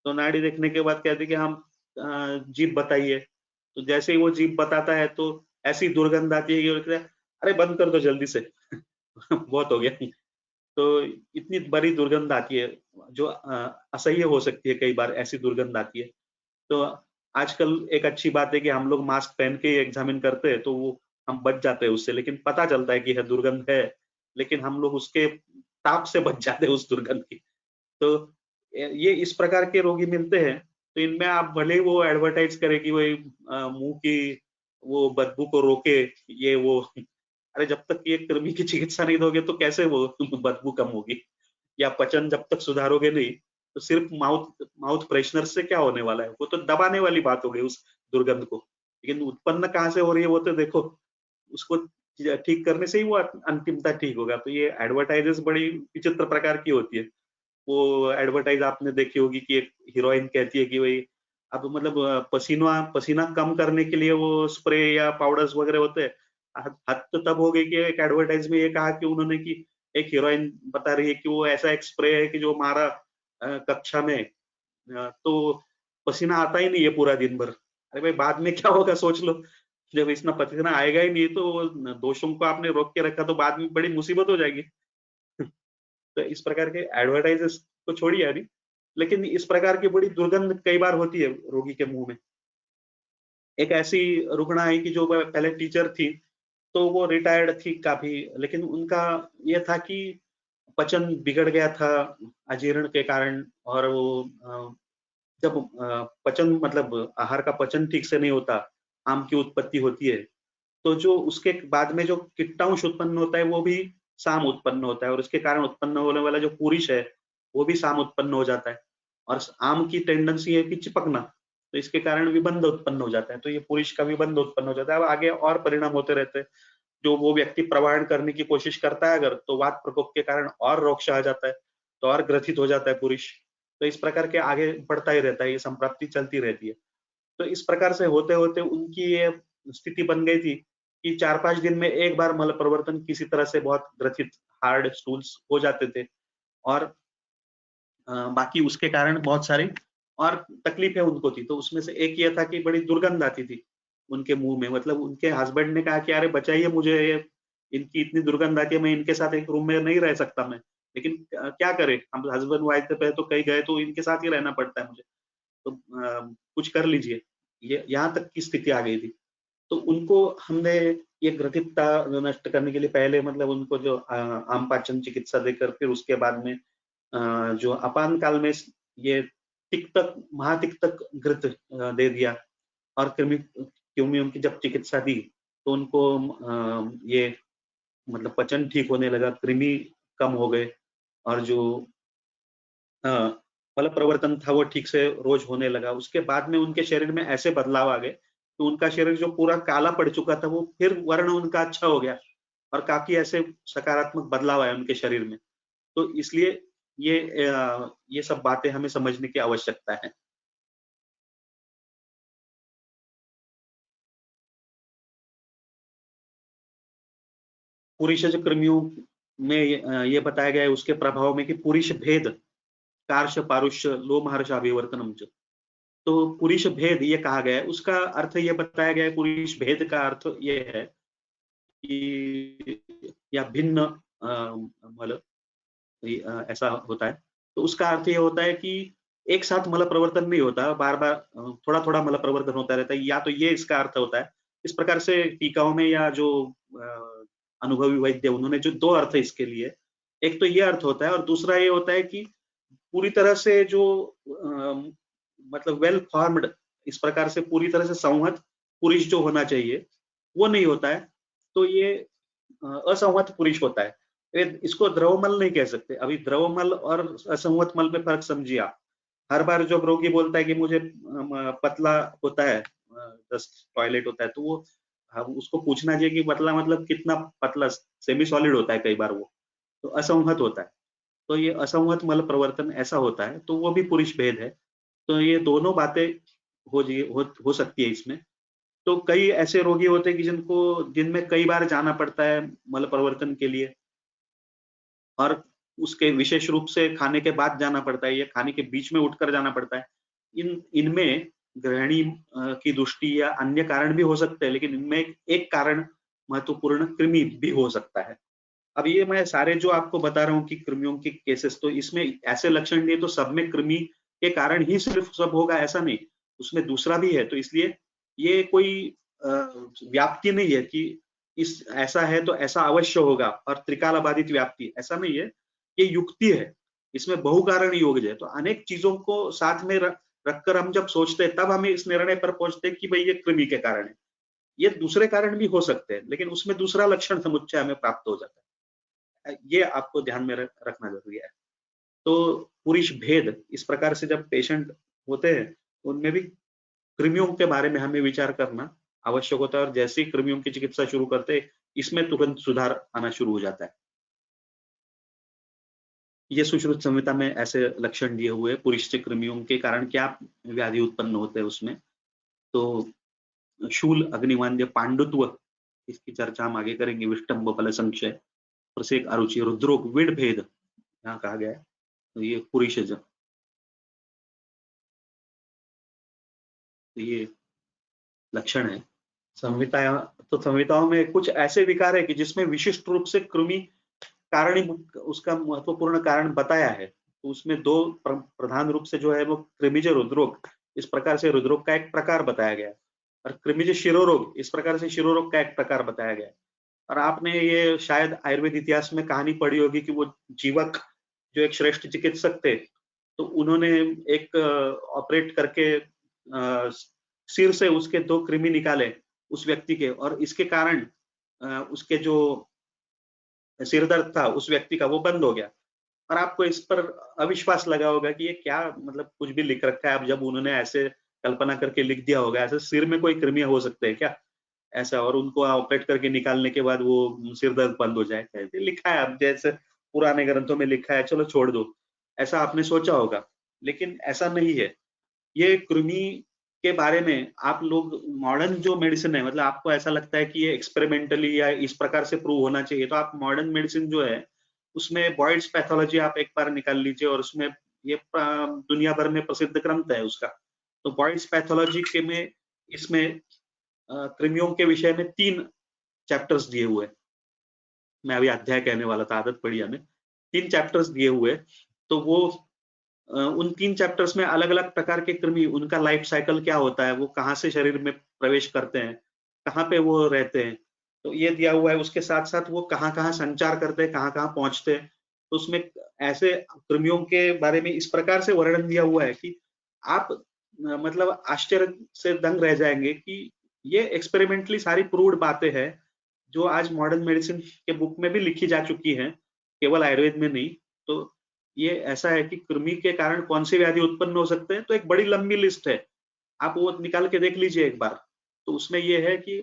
तो नाड़ी देखने के बाद कहते हैं कि हम जीभ बताइए, तो जैसे ही वो जीभ बताता है तो ऐसी दुर्गंध आती है कि वो कहता है, अरे बंद कर दो जल्दी से बहुत हो गया। तो इतनी बड़ी दुर्गंध आती है जो असह्य हो सकती है, कई बार ऐसी दुर्गंध आती है। तो आजकल एक अच्छी बात है कि हम लोग मास्क पहन के एग्जामिन करते हैं, तो वो हम बच जाते हैं उससे, लेकिन पता चलता है कि यह दुर्गंध है, लेकिन हम लोग उसके ताप से बच जाते हैं उस दुर्गंध की। तो ये इस प्रकार के रोगी मिलते हैं, तो इनमें आप भले ही वो एडवर्टाइज करें कि वही मुंह की वो बदबू को रोके, ये वो अरे जब तक ये कृमि की चिकित्सा नहीं दोगे तो कैसे वो बदबू कम होगी, या पचन जब तक सुधारोगे नहीं, तो सिर्फ माउथ माउथ फ्रेशनर से क्या होने वाला है, वो तो दबाने वाली बात हो गई उस दुर्गंध को। लेकिन उत्पन्न कहाँ से हो रही है वो तो देखो, उसको ठीक करने से ही वो अंतिमता ठीक होगा। तो ये एडवर्टाइजेस बड़ी विचित्र प्रकार की होती है। वो एडवर्टाइज आपने देखी होगी कि एक हीरोइन कहती है कि भाई अब मतलब पसीना पसीना कम करने के लिए वो स्प्रे या पाउडर्स वगैरह होते हैं। हद तो तब हो गई कि एक एडवर्टाइज में ये कहा कि उन्होंने कि एक हीरोइन बता रही है कि वो ऐसा एक स्प्रे है कि जो हमारा कक्षा में तो पसीना आता ही नहीं है पूरा दिन भर। अरे भाई बाद में क्या होगा सोच लो। जब इतना पसीना आएगा ही नहीं तो दोषों को आपने रोक के रखा तो बाद में बड़ी मुसीबत हो जाएगी। तो इस प्रकार के एडवर्टाइजेस को छोड़िए अभी, लेकिन इस प्रकार की बड़ी दुर्गंध कई बार होती है रोगी के मुंह में। एक ऐसी रुग्णा है कि जो पहले टीचर थी, तो वो रिटायर्ड थी काफी, लेकिन उनका ये था कि पचन बिगड़ गया था अजीर्ण के कारण, और वो जब पचन मतलब आहार का पचन ठीक से नहीं होता, आम की उत्पत्ति होती है, तो जो उसके बाद में जो कीटांश उत्पन्न होता है वो भी साम उत्पन्न होता है, और उसके कारण उत्पन्न होने वाला जो पुरुष है वो भी साम उत्पन्न हो जाता है। और आम की टेंडेंसी है कि चिपकना, तो इसके कारण विबंध उत्पन्न हो जाता है, तो ये पुरुष का विबंध उत्पन्न हो जाता है। अब आगे और परिणाम होते रहते हैं। जो वो व्यक्ति प्रवाहन करने की कोशिश करता है अगर, तो वात प्रकोप के कारण और रोगशः आ जाता है, तो और ग्रथित हो जाता है पुरुष। तो इस प्रकार के आगे बढ़ता ही रहता है, ये संप्राप्ति चलती रहती है। तो इस प्रकार से होते होते उनकी ये स्थिति बन गई थी कि 4-5 दिन में एक बार मल प्रवर्तन किसी तरह से बहुत ग्रथित हार्ड स्टूल्स हो जाते थे। और बाकी उसके कारण बहुत सारी और तकलीफें उनको थी। तो उसमें से एक ये था कि बड़ी दुर्गंध आती थी उनके मुंह में, मतलब उनके हस्बैंड ने कहा कि अरे बचाइए मुझे, इनकी इतनी दुर्गंध आती है, मैं इनके साथ एक रूम में नहीं रह सकता मैं। लेकिन क्या करें, हम हस्बैंड वाइफ पे तो कहीं गए तो इनके साथ ही रहना पड़ता है मुझे। तो कुछ कर लीजिए, ये यहाँ तक की स्थिति आ गई थी। तो उनको हमने ये ग्रथितता नष्ट करने के लिए पहले मतलब उनको जो आम पाचन चिकित्सा देकर, फिर उसके बाद में जो अपान काल में ये तिक्तक महातिक्तक घृत दे दिया। और कृमियों की जब चिकित्सा दी तो उनको ये मतलब पचन ठीक होने लगा, कृमि कम हो गए, और जो फल प्रवर्तन था वो ठीक से रोज होने लगा। उसके बाद में उनके शरीर में ऐसे बदलाव आ गए तो उनका शरीर जो पूरा काला पड़ चुका था वो फिर वर्ण उनका अच्छा हो गया, और काफी ऐसे सकारात्मक बदलाव आए उनके शरीर में। तो इसलिए ये सब बातें हमें समझने की आवश्यकता है। पुरुषज कृमियों में ये बताया गया है उसके प्रभाव में कि पुरुष भेद कार्श पारुष्य लोमहर्ष अभिवर्तनम च। तो पुरुष भेद ये कहा गया है, उसका अर्थ ये बताया गया है, पुरुष भेद का अर्थ ये है कि या भिन्न मतलब ऐसा होता है। तो उसका अर्थ ये होता है कि एक साथ मल प्रवर्तन नहीं होता, बार बार थोड़ा थोड़ा मल प्रवर्तन होता रहता है, या तो ये इसका अर्थ होता है। इस प्रकार से टीकाओं में या जो अनुभवी वैद्य उन्होंने जो दो अर्थ इसके लिए, एक तो ये अर्थ होता है और दूसरा ये होता है कि पूरी तरह से जो मतलब वेल फॉर्म्ड, इस प्रकार से पूरी तरह से संहत पुरुष जो होना चाहिए वो नहीं होता है, तो ये असंहत पुरुष होता है। इसको द्रवमल नहीं कह सकते। अभी द्रवमल और असंहत मल में फर्क समझिए आप। हर बार जब रोगी बोलता है कि मुझे पतला होता है, टॉयलेट होता है, तो वो हम उसको पूछना चाहिए कि पतला मतलब कितना पतला, सेमी सॉलिड होता है कई बार वो, तो असंहत होता है। तो ये असंहत मल प्रवर्तन ऐसा होता है, तो वो भी पुरुष भेद है। तो ये दोनों बातें हो सकती है इसमें। तो कई ऐसे रोगी होते हैं कि जिनको दिन में कई बार जाना पड़ता है मल प्रवर्तन के लिए, और उसके विशेष रूप से खाने के बाद जाना पड़ता है या खाने के बीच में उठकर जाना पड़ता है। इनमें गृहिणी की दृष्टि या अन्य कारण भी हो सकते हैं, लेकिन इनमें एक कारण महत्वपूर्ण कृमि भी हो सकता है। अब ये मैं सारे जो आपको बता रहा हूँ कि कृमियों के केसेस, तो इसमें ऐसे लक्षण नहीं है तो सब में कृमि के कारण ही सिर्फ सब होगा ऐसा नहीं, उसमें दूसरा भी है। तो इसलिए ये कोई व्याप्ति नहीं है कि इस ऐसा है तो ऐसा अवश्य होगा, और त्रिकाल बाधित व्याप्ति ऐसा नहीं है, ये युक्ति है। इसमें बहुकारण योग है। तो अनेक चीजों को साथ में रखकर हम जब सोचते हैं तब हमें इस निर्णय पर पहुंचते हैं कि भाई ये कृमि के कारण है। ये दूसरे कारण भी हो सकते हैं, लेकिन उसमें दूसरा लक्षण समुच्चय हमें प्राप्त हो जाता है। ये आपको ध्यान में रखना जरूरी है। तो पुरुष भेद इस प्रकार से जब पेशेंट होते हैं, उनमें भी कृमियों के बारे में हमें विचार करना आवश्यक होता है, और जैसे ही कृमियों की चिकित्सा शुरू करते हैं, इसमें तुरंत सुधार आना शुरू हो जाता है। ये सुश्रुत संहिता में ऐसे लक्षण दिए हुए पुरुष से कृमियों के कारण क्या व्याधि उत्पन्न होते हैं उसमें। तो शूल अग्निवान्य पांडुत्व, इसकी चर्चा हम आगे करेंगे। विष्टम्भ फल संक्षय, प्रसेक अरुचि, रुद्रोग, विड भेद यहाँ कहा गया है, तो ये पुरुषज। तो ये लक्षण है संहिता। तो संहिताओं में कुछ ऐसे विकार है कि जिसमें विशिष्ट रूप से कृमि कारण उसका महत्वपूर्ण कारण बताया है। तो उसमें दो प्रधान रूप से जो है वो कृमिज रुद्रोग, इस प्रकार से रुद्रोग का एक प्रकार बताया गया है, और कृमिज शिरोरोग, इस प्रकार से शिरोरोग का एक प्रकार बताया गया है। और आपने ये शायद आयुर्वेद इतिहास में कहानी पढ़ी होगी कि वो जीवक जो एक श्रेष्ठ चिकित्सक थे, तो उन्होंने एक ऑपरेट करके सिर से उसके दो कृमि निकाले उस व्यक्ति के, और इसके कारण उसके जो सिर दर्द था उस व्यक्ति का वो बंद हो गया। और आपको इस पर अविश्वास लगा होगा कि ये क्या, मतलब कुछ भी लिख रखा है। अब जब उन्होंने ऐसे कल्पना करके लिख दिया होगा, ऐसे सिर में कोई कृमि हो सकते हैं क्या ऐसा, और उनको ऑपरेट करके निकालने के बाद वो सिर दर्द बंद हो जाए, कैसे लिखा है। अब जैसे पुराने ग्रंथों में लिखा है, चलो छोड़ दो, ऐसा आपने सोचा होगा, लेकिन ऐसा नहीं है। ये कृमि के बारे में आप लोग मॉडर्न जो मेडिसिन है, मतलब आपको ऐसा लगता है कि ये एक्सपेरिमेंटली या इस प्रकार से प्रूव होना चाहिए, तो आप मॉडर्न मेडिसिन जो है उसमें बॉयड्स पैथोलॉजी आप एक बार निकाल लीजिए, और उसमें ये दुनिया भर में प्रसिद्ध ग्रंथ है उसका। तो बॉयड्स पैथोलॉजी के में इसमें कृमियों के विषय में 3 चैप्टर्स दिए हुए। मैं अभी अध्याय कहने वाला था, आदत पड़ी हमें। 3 चैप्टर्स दिए हुए, तो वो उन 3 चैप्टर्स में अलग अलग प्रकार के कृमि, उनका लाइफ साइकिल क्या होता है, वो कहाँ से शरीर में प्रवेश करते हैं, कहाँ पे वो रहते हैं, तो ये दिया हुआ है। उसके साथ साथ वो कहाँ कहाँ संचार करते हैं, कहाँ कहाँ पहुंचते हैं। तो उसमें ऐसे कृमियों के बारे में इस प्रकार से वर्णन दिया हुआ है कि आप मतलब आश्चर्य से दंग रह जाएंगे कि ये एक्सपेरिमेंटली सारी प्रूव्ड बातें हैं, जो आज मॉडर्न मेडिसिन के बुक में भी लिखी जा चुकी हैं, केवल आयुर्वेद में नहीं। तो ये ऐसा है कि कृमि के कारण कौन सी व्याधि उत्पन्न हो सकते हैं, तो एक बड़ी लंबी लिस्ट है, आप वो निकाल के देख लीजिए एक बार। तो उसमें ये है कि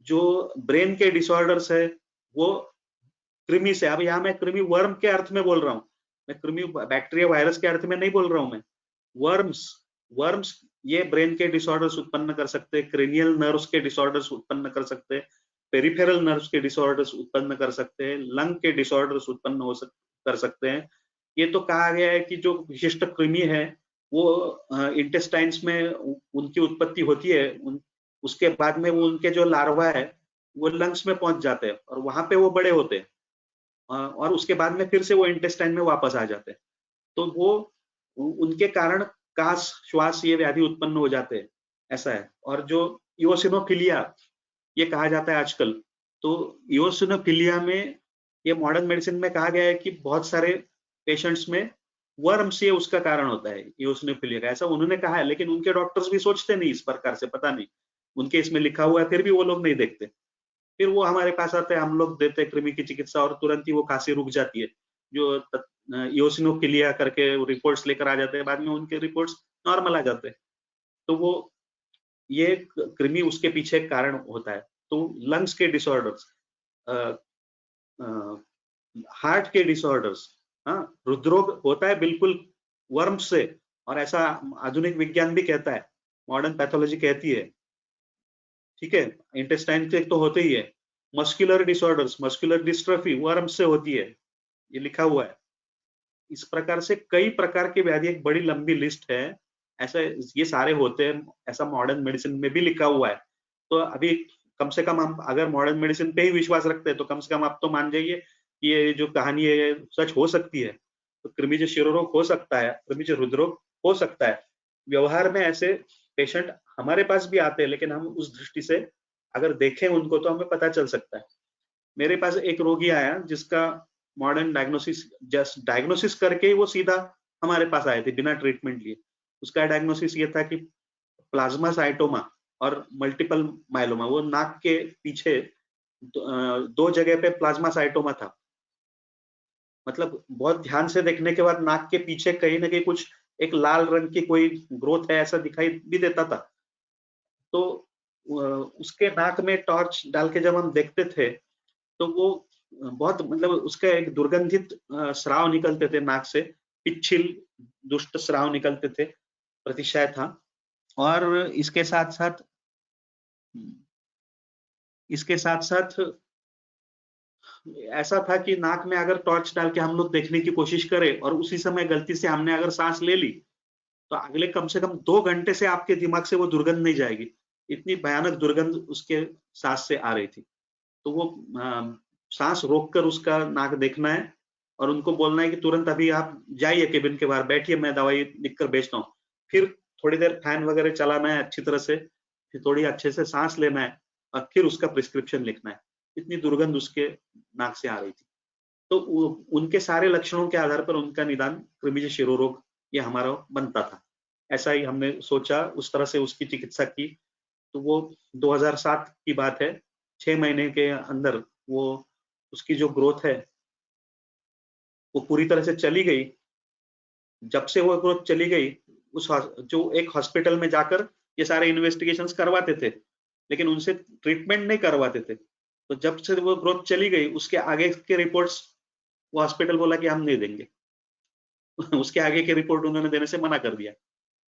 जो ब्रेन के डिसऑर्डर्स है वो कृमि से, अब यहाँ मैं कृमि वर्म के अर्थ में बोल रहा हूँ, मैं कृमि बैक्टीरिया वायरस के अर्थ में नहीं बोल रहा हूँ मैं। वर्म्स वर्म्स ये ब्रेन के डिसऑर्डर्स उत्पन्न कर सकते हैं, क्रेनियल नर्व्स के डिसऑर्डर्स उत्पन्न कर सकते हैं, पेरिफेरल नर्व्स के डिसऑर्डर्स उत्पन्न कर सकते हैं, लंग के डिसऑर्डर्स उत्पन्न कर सकते हैं। ये तो कहा गया है कि जो विशिष्ट कृमि है वो इंटेस्टाइन्स में उनकी उत्पत्ति होती है, उसके बाद में वो उनके जो लार्वा है वो लंग्स में पहुंच जाते हैं और वहां पे वो बड़े होते हैं, और उसके बाद में फिर से वो इंटेस्टाइन में वापस आ जाते हैं। तो वो उनके कारण कास श्वास ये व्याधि उत्पन्न हो जाते हैं, ऐसा है। और जो इओसिनोफिलिया ये कहा जाता है आजकल, तो इओसिनोफिलिया में ये मॉडर्न मेडिसिन में कहा गया है कि बहुत सारे पेशेंट्स में वर्म्स ये उसका कारण होता है, इओसिनोफिलिया का, ऐसा उन्होंने कहा है। लेकिन उनके डॉक्टर्स भी सोचते नहीं इस प्रकार से, पता नहीं उनके इसमें लिखा हुआ है, फिर भी वो लोग नहीं देखते। फिर वो हमारे पास आते हैं, हम लोग देते हैं कृमि की चिकित्सा और तुरंत ही वो खांसी रुक जाती है। जो इओसिनोफिलिया करके रिपोर्ट्स लेकर आ जाते हैं, बाद में उनके रिपोर्ट्स नॉर्मल आ जाते हैं। तो वो ये कृमि उसके पीछे कारण होता है। तो लंग्स के डिसऑर्डर्स, हार्ट के डिसऑर्डर्स, हाँ, हृदरोग होता है बिल्कुल वर्म्स से, और ऐसा आधुनिक विज्ञान भी कहता है, मॉडर्न पैथोलॉजी कहती है, ठीक है। इंटेस्टाइन से तो होते ही है। Muscular disorders, muscular dystrophy worms से होती है, ये लिखा हुआ है। इस प्रकार से कई प्रकार की व्याधि, एक बड़ी लंबी लिस्ट है, ऐसा ये सारे होते हैं, ऐसा मॉडर्न मेडिसिन में भी लिखा हुआ है। तो अभी कम से कम हम अगर मॉडर्न मेडिसिन पे ही विश्वास रखते हैं तो कम से कम आप तो मान जाइए कि ये जो कहानी है ये सच हो सकती है। तो कृमिज शिरोरोग हो सकता है, कृमिज हृदरोग हो सकता है। व्यवहार में ऐसे पेशेंट हमारे पास भी आते हैं, लेकिन हम उस दृष्टि से अगर देखें उनको तो हमें पता चल सकता है। मेरे पास एक रोगी आया जिसका मॉडर्न डायग्नोसिस, जस्ट डायग्नोसिस करके ही वो सीधा हमारे पास आए थे बिना ट्रीटमेंट लिए। उसका डायग्नोसिस ये था कि प्लाज्मा साइटोमा और मल्टीपल माइलोमा, वो नाक के पीछे दो जगह पे प्लाज्मा साइटोमा था। मतलब बहुत ध्यान से देखने के बाद नाक के पीछे कहीं ना कहीं कुछ एक लाल रंग की कोई ग्रोथ है ऐसा दिखाई भी देता था। तो उसके नाक में टॉर्च डाल के जब हम देखते थे तो वो बहुत, मतलब उसका एक दुर्गंधित स्राव निकलते थे नाक से, पिच्छिल दुष्ट स्राव निकलते थे, प्रतिशय था। और इसके साथ साथ ऐसा था कि नाक में अगर टॉर्च डाल के हम लोग देखने की कोशिश करें और उसी समय गलती से हमने अगर सांस ले ली तो अगले कम से कम 2 घंटे से आपके दिमाग से वो दुर्गंध नहीं जाएगी। इतनी भयानक दुर्गंध उसके सांस से आ रही थी। तो वो सांस रोककर उसका नाक देखना है और उनको बोलना है कि तुरंत अभी आप जाइए केबिन के बाहर बैठिए, मैं दवाई लिखकर भेजता हूँ। फिर थोड़ी देर फैन वगैरह चलाना है अच्छी तरह से, फिर थोड़ी अच्छे से सांस लेना है और फिर उसका प्रिस्क्रिप्शन लिखना है। इतनी दुर्गंध उसके नाक से आ रही थी। तो उनके सारे लक्षणों के आधार पर उनका निदान कृमिज शिरोरोग ये हमारा बनता था। ऐसा ही हमने सोचा, उस तरह से उसकी चिकित्सा की। तो वो 2007 की बात है, 6 महीने के अंदर वो उसकी जो ग्रोथ है वो पूरी तरह से चली गई। जब से वो ग्रोथ चली गई, जो एक हॉस्पिटल में जाकर ये सारे इन्वेस्टिगेशंस करवाते थे, लेकिन उनसे ट्रीटमेंट नहीं करवाते थे। तो जब से वो ग्रोथ चली गई, उसके आगे के रिपोर्ट्स वो हॉस्पिटल बोला कि हम नहीं देंगे। उसके आगे की रिपोर्ट उन्होंने देने से मना कर दिया।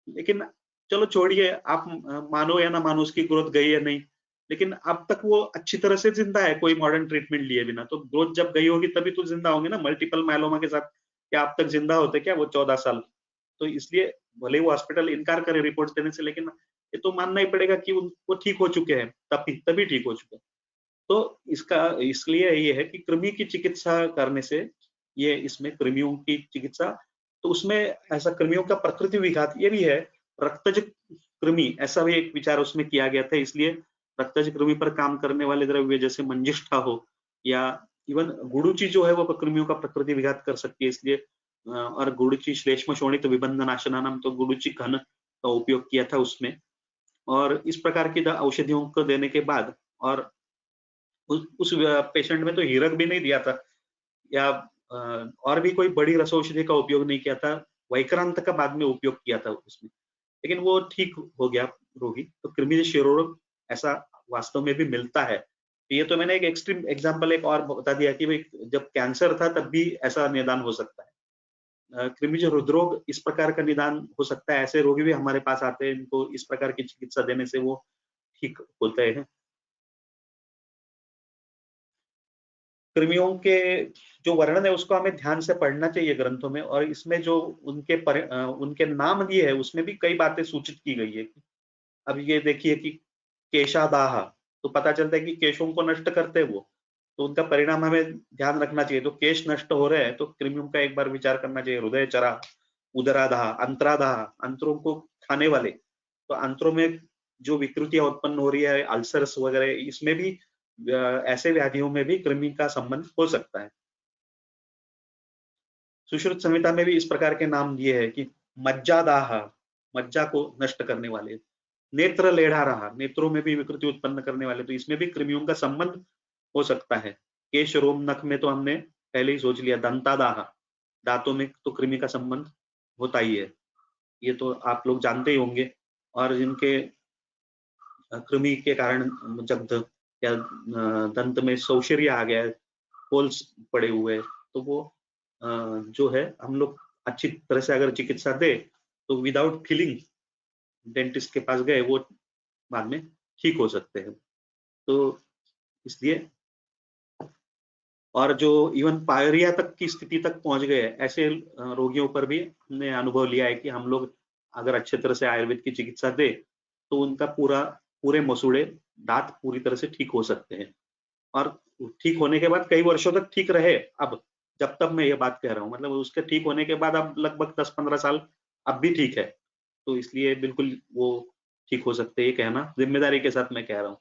लेकिन चलो छोड़िए, आप मानो या ना मानो उसकी ग्रोथ गई या नहीं, लेकिन अब तक वो अच्छी तरह से जिंदा है कोई मॉडर्न ट्रीटमेंट लिए बिना। तो ग्रोथ जब गई होगी तभी तो जिंदा होंगे ना। मल्टीपल माइलोमा के साथ क्या अब तक जिंदा होते क्या वो 14 साल? तो इसलिए भले वो हॉस्पिटल इनकार करे रिपोर्ट देने से, लेकिन ये तो मानना ही पड़ेगा कि वो ठीक हो चुके हैं, तभी ठीक हो चुके हैं। तो इसका इसलिए ये है कि कृमि की चिकित्सा करने से, ये इसमें कृमियों की चिकित्सा, तो उसमें ऐसा कृमियों का प्रकृति विघात ये भी है। रक्तज कृमि ऐसा भी एक विचार उसमें किया गया था, इसलिए रक्तज कृमि पर काम करने वाले द्रव्य जैसे मंजिष्ठा हो या इवन गुड़ुचि जो है वो कृमियों का प्रकृति विघात कर सकती है, इसलिए और गुड़ुचि श्लेष्म शोणित विबंधनाशनानाम, तो गुड़ुचि घन का उपयोग किया था उसमें। और इस प्रकार की औषधियों को देने के बाद, और उस पेशेंट में तो हीरक भी नहीं दिया था या और भी कोई बड़ी रसौषधि का उपयोग नहीं किया था, वैक्रांत का बाद में उपयोग किया था उसमें, लेकिन वो ठीक हो गया रोगी। तो कृमिज शिरोरोग ऐसा वास्तव में भी मिलता है। तो ये तो मैंने एक एक्सट्रीम एग्जांपल एक और बता दिया कि भाई जब कैंसर था तब भी ऐसा निदान हो सकता है। कृमिज हृदरोग इस प्रकार का निदान हो सकता है। ऐसे रोगी भी हमारे पास आते हैं, इनको इस प्रकार की चिकित्सा देने से वो ठीक होते हैं। कृमियों के जो वर्णन है उसको हमें ध्यान से पढ़ना चाहिए ग्रंथों में, और इसमें जो उनके नाम दिए है उसमें भी कई बातें सूचित की गई है। अब ये देखिए कि केशादाह, तो पता चलता है कि केशों को नष्ट करते हैं वो, तो उनका परिणाम हमें ध्यान रखना चाहिए। तो केश नष्ट हो रहे हैं तो कृमियों का एक बार विचार करना चाहिए। हृदय चरा, उदरादाह, अंतरादाह, अंतरों को खाने वाले, तो अंतरों में जो विकृतियां उत्पन्न हो रही है, अल्सर्स वगैरह, इसमें भी ऐसे व्याधियों में भी कृमि का संबंध हो सकता है। सुश्रुत संहिता में भी इस प्रकार के नाम दिए हैं कि मज्जादाह, मज्जा को नष्ट करने वाले, नेत्र लेढ़ाराह, नेत्रों में भी विकृति उत्पन्न करने वाले, तो इसमें भी कृमियों का संबंध हो सकता है। केश, रोम, नख में तो हमने पहले ही सोच लिया। दंतादाह, दांतों में तो कृमि का संबंध होता ही है, ये तो आप लोग जानते ही होंगे। और जिनके कृमि के कारण जब या दंत में सौशर्य आ गया है, होल्स पड़े हुए, तो वो जो है हम लोग अच्छी तरह से अगर चिकित्सा दे तो विदाउट फीलिंग डेंटिस्ट के पास गए, वो बाद में ठीक हो सकते हैं। तो इसलिए, और जो इवन पायरिया तक की स्थिति तक पहुंच गए ऐसे रोगियों पर भी हमने अनुभव लिया है कि हम लोग अगर अच्छे तरह से आयुर्वेद की चिकित्सा दे तो उनका पूरे मसूड़े, दांत पूरी तरह से ठीक हो सकते हैं। और ठीक होने के बाद कई वर्षों तक ठीक रहे, अब जब तक मैं ये बात कह रहा हूँ, मतलब उसके ठीक होने के बाद अब लगभग 10-15 साल अब भी ठीक है, तो इसलिए बिल्कुल वो ठीक हो सकते हैं, ये कहना जिम्मेदारी के साथ मैं कह रहा हूँ।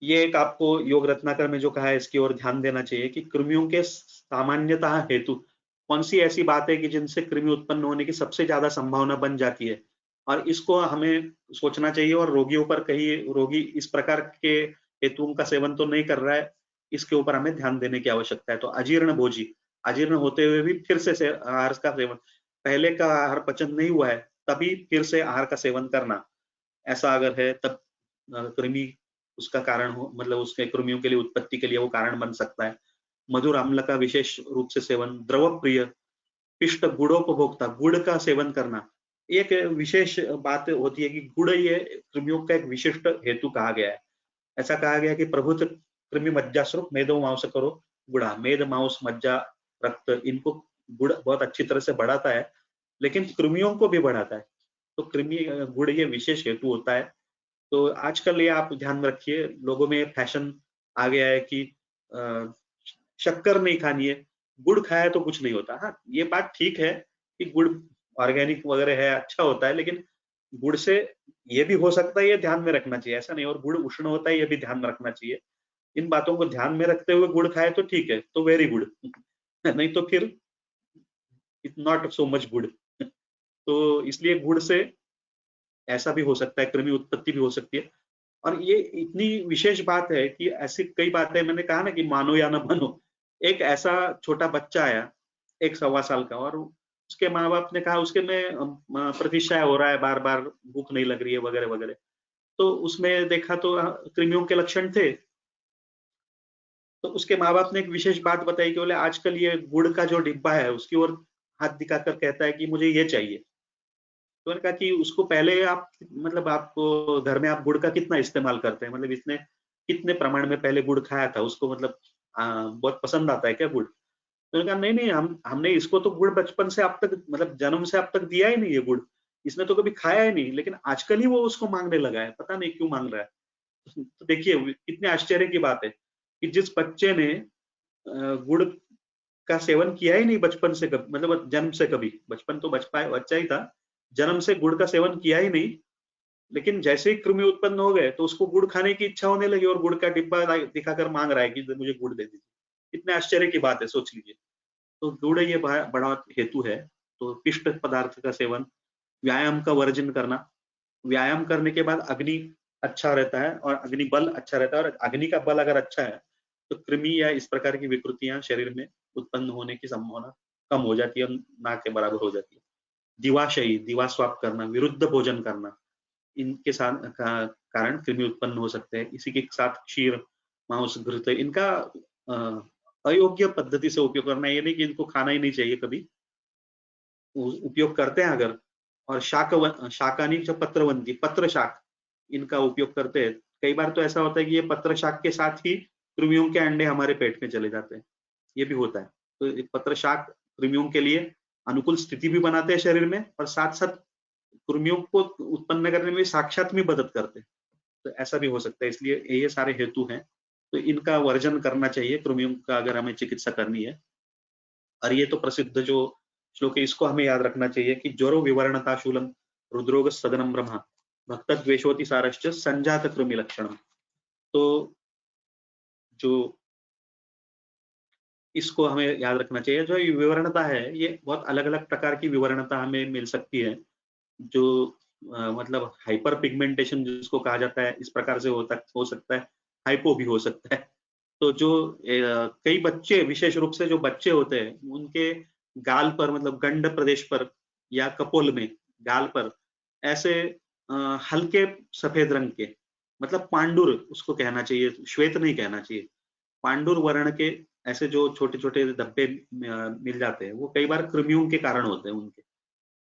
ये एक आपको योग रत्नाकर में जो कहा है इसकी ओर ध्यान देना चाहिए कि कृमियों के सामान्यतः हेतु कौन सी ऐसी बात है कि जिनसे कृमि उत्पन्न होने की सबसे ज्यादा संभावना बन जाती है, और इसको हमें सोचना चाहिए। और रोगियों पर कहीं रोगी इस प्रकार के हेतुओं का सेवन तो नहीं कर रहा है, इसके ऊपर हमें ध्यान देने की आवश्यकता है। तो अजीर्ण भोजी, अजीर्ण होते हुए भी फिर से आहार का सेवन, पहले का आहार पचन नहीं हुआ है तभी फिर से आहार का सेवन करना, ऐसा अगर है तब कृमि उसका कारण हो, मतलब उसके कृमियों के लिए उत्पत्ति के लिए वो कारण बन सकता है। मधुर अम्ल का विशेष रूप से सेवन, द्रव प्रिय, पिष्ट, गुड़ोपभोक्ता, गुड़ का सेवन करना, एक विशेष बात होती है कि गुड़ ये कृमियों का एक विशिष्ट हेतु कहा गया है। ऐसा कहा गया है कि प्रभुत कृमि मज्जास्वरूप मेदो मांस करो गुड़ा, मेद, मांस, मज्जा, रक्त, इनको गुड़ बहुत अच्छी तरह से बढ़ाता है, लेकिन कृमियों को भी बढ़ाता है। तो कृमि गुड़ ये विशेष हेतु होता है। तो आजकल ये आप ध्यान में रखिए, लोगों में फैशन आ गया है कि शक्कर नहीं खानी है, गुड़ खाया तो कुछ नहीं होता। हाँ, ये बात ठीक है कि गुड़ ऑर्गेनिक वगैरह है, अच्छा होता है, लेकिन गुड़ से ये भी हो सकता है, ये ध्यान में रखना चाहिए, ऐसा नहीं। और गुड़ उष्ण होता है, ये भी ध्यान में रखना चाहिए। इन बातों को ध्यान में रखते हुए गुड़ खाए तो ठीक है, तो वेरी गुड नहीं तो फिर it's not so much good तो इसलिए गुड़ से ऐसा भी हो सकता है, कृमि उत्पत्ति भी हो सकती है। और ये इतनी विशेष बात है कि ऐसी कई बातें, मैंने कहा ना कि मानो या ना मानो, एक ऐसा छोटा बच्चा आया 1-1.25 साल का, और उसके माँ बाप ने कहा उसके में प्रतिशय हो रहा है, बार बार भूख नहीं लग रही है वगैरह वगैरह, तो उसमें देखा तो कृमियों के लक्षण थे। तो उसके माँ बाप ने एक विशेष बात बताई कि बोले आजकल ये गुड़ का जो डिब्बा है उसकी ओर हाथ दिखाकर कहता है कि मुझे ये चाहिए। तो मैंने कहा कि उसको पहले आप, मतलब आपको घर में आप गुड़ का कितना इस्तेमाल करते हैं, मतलब इसने कितने प्रमाण में पहले गुड़ खाया था, उसको मतलब बहुत पसंद आता है क्या गुड़? तो मैंने कहा नहीं नहीं, हमने इसको तो गुड़ बचपन से अब तक, मतलब जन्म से अब तक दिया ही नहीं है गुड़, इसने तो कभी खाया ही नहीं, लेकिन आजकल ही वो उसको मांगने लगा है, पता नहीं क्यों मांग रहा है। तो देखिए कितने आश्चर्य की बात है कि जिस बच्चे ने गुड़ का सेवन किया ही नहीं बचपन से, कभी मतलब जन्म से, कभी बचपन तो बच्चा ही था, जन्म से गुड़ का सेवन किया ही नहीं, लेकिन जैसे ही कृमि उत्पन्न हो गए तो उसको गुड़ खाने की इच्छा होने लगी और गुड़ का डिब्बा दिखाकर मांग रहा है कि मुझे गुड़ दे दीजिए। कितने आश्चर्य की बात है, सोच लीजिए। तो गुड़ ये बड़ा हेतु है। तो पिष्ट पदार्थ का सेवन, व्यायाम का वर्जन करना, व्यायाम करने के बाद अग्नि अच्छा रहता है और अग्नि बल अच्छा रहता है, और अग्नि का बल अगर अच्छा है तो कृमि या इस प्रकार की विकृतियां शरीर में उत्पन्न होने की संभावना कम हो जाती है, ना के बराबर हो जाती है। दिवाशयी, दिवा स्वाप करना, विरुद्ध भोजन करना, इनके साथ कारण कृमि उत्पन्न हो सकते हैं। इसी के साथ क्षीर, मांस, घृत, इनका अयोग्य पद्धति से उपयोग करना, ये नहीं कि इनको खाना ही नहीं चाहिए, कभी उपयोग करते हैं अगर, और शाकानी जो पत्रवंती, पत्र शाक, इनका उपयोग करते हैं कई बार तो ऐसा होता है कि ये पत्र शाक के साथ ही कृमियों के अंडे हमारे पेट में चले जाते हैं, ये भी होता है। तो एक पत्र शाक कृमियों के लिए अनुकूल स्थिति भी बनाते हैं शरीर में, और साथ साथ कृमियों को उत्पन्न करने में साक्षात में मदद करते हैं। तो ऐसा भी हो सकता है, इसलिए ये सारे हेतु हैं। तो इनका वर्जन करना चाहिए कृमियों का, अगर हमें चिकित्सा करनी है। और ये तो प्रसिद्ध जो श्लोक है, इसको हमें याद रखना चाहिए कि ज्वरो विवरणता शूलम रुद्रोग सदनम ब्रह्म भक्त द्वेषोति सारश्च संजात कृमि लक्षणम। तो जो इसको हमें याद रखना चाहिए, जो विवरणता है ये बहुत अलग अलग प्रकार की विवरणता हमें मिल सकती है। जो मतलब हाइपर पिगमेंटेशन जिसको कहा जाता है, इस प्रकार से हो सकता है। हाइपो भी हो सकता है। तो जो कई बच्चे, विशेष रूप से जो बच्चे होते हैं, उनके गाल पर, मतलब गंड प्रदेश पर या कपोल में, गाल पर ऐसे हल्के सफेद रंग के, मतलब पांडुर उसको कहना चाहिए, श्वेत नहीं कहना चाहिए, पांडुर वर्ण के ऐसे जो छोटे छोटे धब्बे मिल जाते हैं, वो कई बार कृमियों के कारण होते हैं उनके।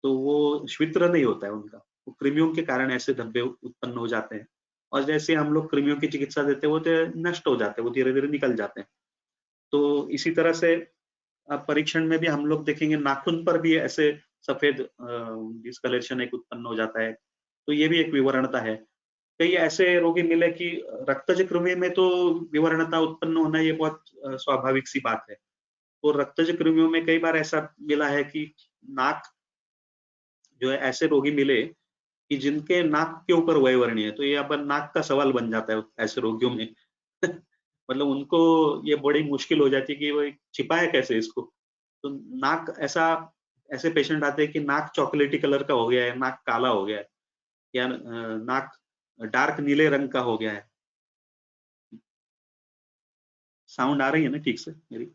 तो वो श्वित्र नहीं होता है उनका, वो कृमियों के कारण ऐसे धब्बे उत्पन्न हो जाते हैं। और जैसे हम लोग कृमियों की चिकित्सा देते हैं, वो तो नष्ट हो जाते हैं, वो धीरे धीरे निकल जाते हैं। तो इसी तरह से परीक्षण में भी हम लोग देखेंगे नाखून पर भी ऐसे सफेद डिस्कलरेशन एक उत्पन्न हो जाता है। तो ये भी एक विवरणता है। कई ऐसे रोगी मिले कि रक्तज कृमि में तो विवरणता उत्पन्न होना ये बहुत स्वाभाविक सी बात है। तो रक्तज कृमियों में कई बार ऐसा मिला है कि नाक जो है, ऐसे रोगी मिले कि जिनके नाक के ऊपर वयवर्णी है। तो ये अब नाक का सवाल बन जाता है ऐसे रोगियों में। मतलब उनको ये बड़ी मुश्किल हो जाती है कि वो छिपाए कैसे इसको। तो नाक ऐसा, ऐसे पेशेंट आते हैं कि नाक चॉकलेटी कलर का हो गया है, नाक काला हो गया है, या नाक डार्क नीले रंग का हो गया है। साउंड आ रही है ना ठीक से मेरी?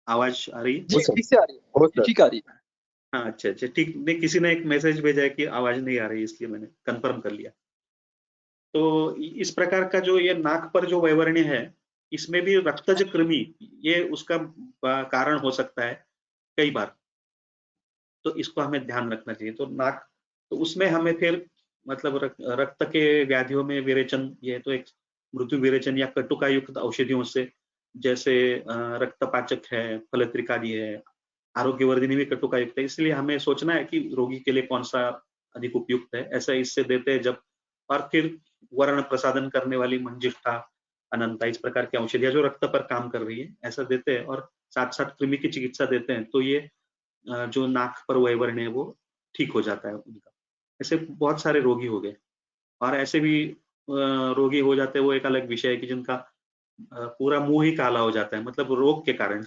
आवाज आ रही है? जी ठीक से आ रही है, हो सर। ठीक आ रही है। हाँ, अच्छा अच्छा, ठीक। नहीं, किसी ने एक मैसेज भेजा है कि आवाज नहीं आ रही, इसलिए मैंने कंफर्म कर लिया। तो इस प्रकार का जो ये नाक पर जो वैवर्ण्य है, इसमें भी रक्तज कृमि ये उसका कारण हो सकता है कई बार। तो इसको हमें ध्यान रखना चाहिए। तो नाक, तो उसमें हमें फिर मतलब रक्त के व्याधियों में विरेचन, ये तो एक मृत्यु विरेचन या कटुका युक्त औषधियों से, जैसे रक्तपाचक है, फलत्रिकादि है, आरोग्यवर्धिनी भी कटुका युक्त है। इसलिए हमें सोचना है कि रोगी के लिए कौन सा अधिक उपयुक्त है, ऐसा इससे देते हैं जब। और फिर वर्ण प्रसादन करने वाली मंजिष्ठा, अनंता, इस प्रकार की औषधियां जो रक्त पर काम कर रही है, ऐसा देते हैं। और साथ साथ कृमि की चिकित्सा देते हैं। तो ये जो नाक पर वैवर्ण्य है वो ठीक हो जाता है उनका। ऐसे बहुत सारे रोगी हो गए। और ऐसे भी रोगी हो जाते हैं, वो एक अलग विषय है कि जिनका पूरा मुंह ही काला हो जाता है, मतलब रोग के कारण,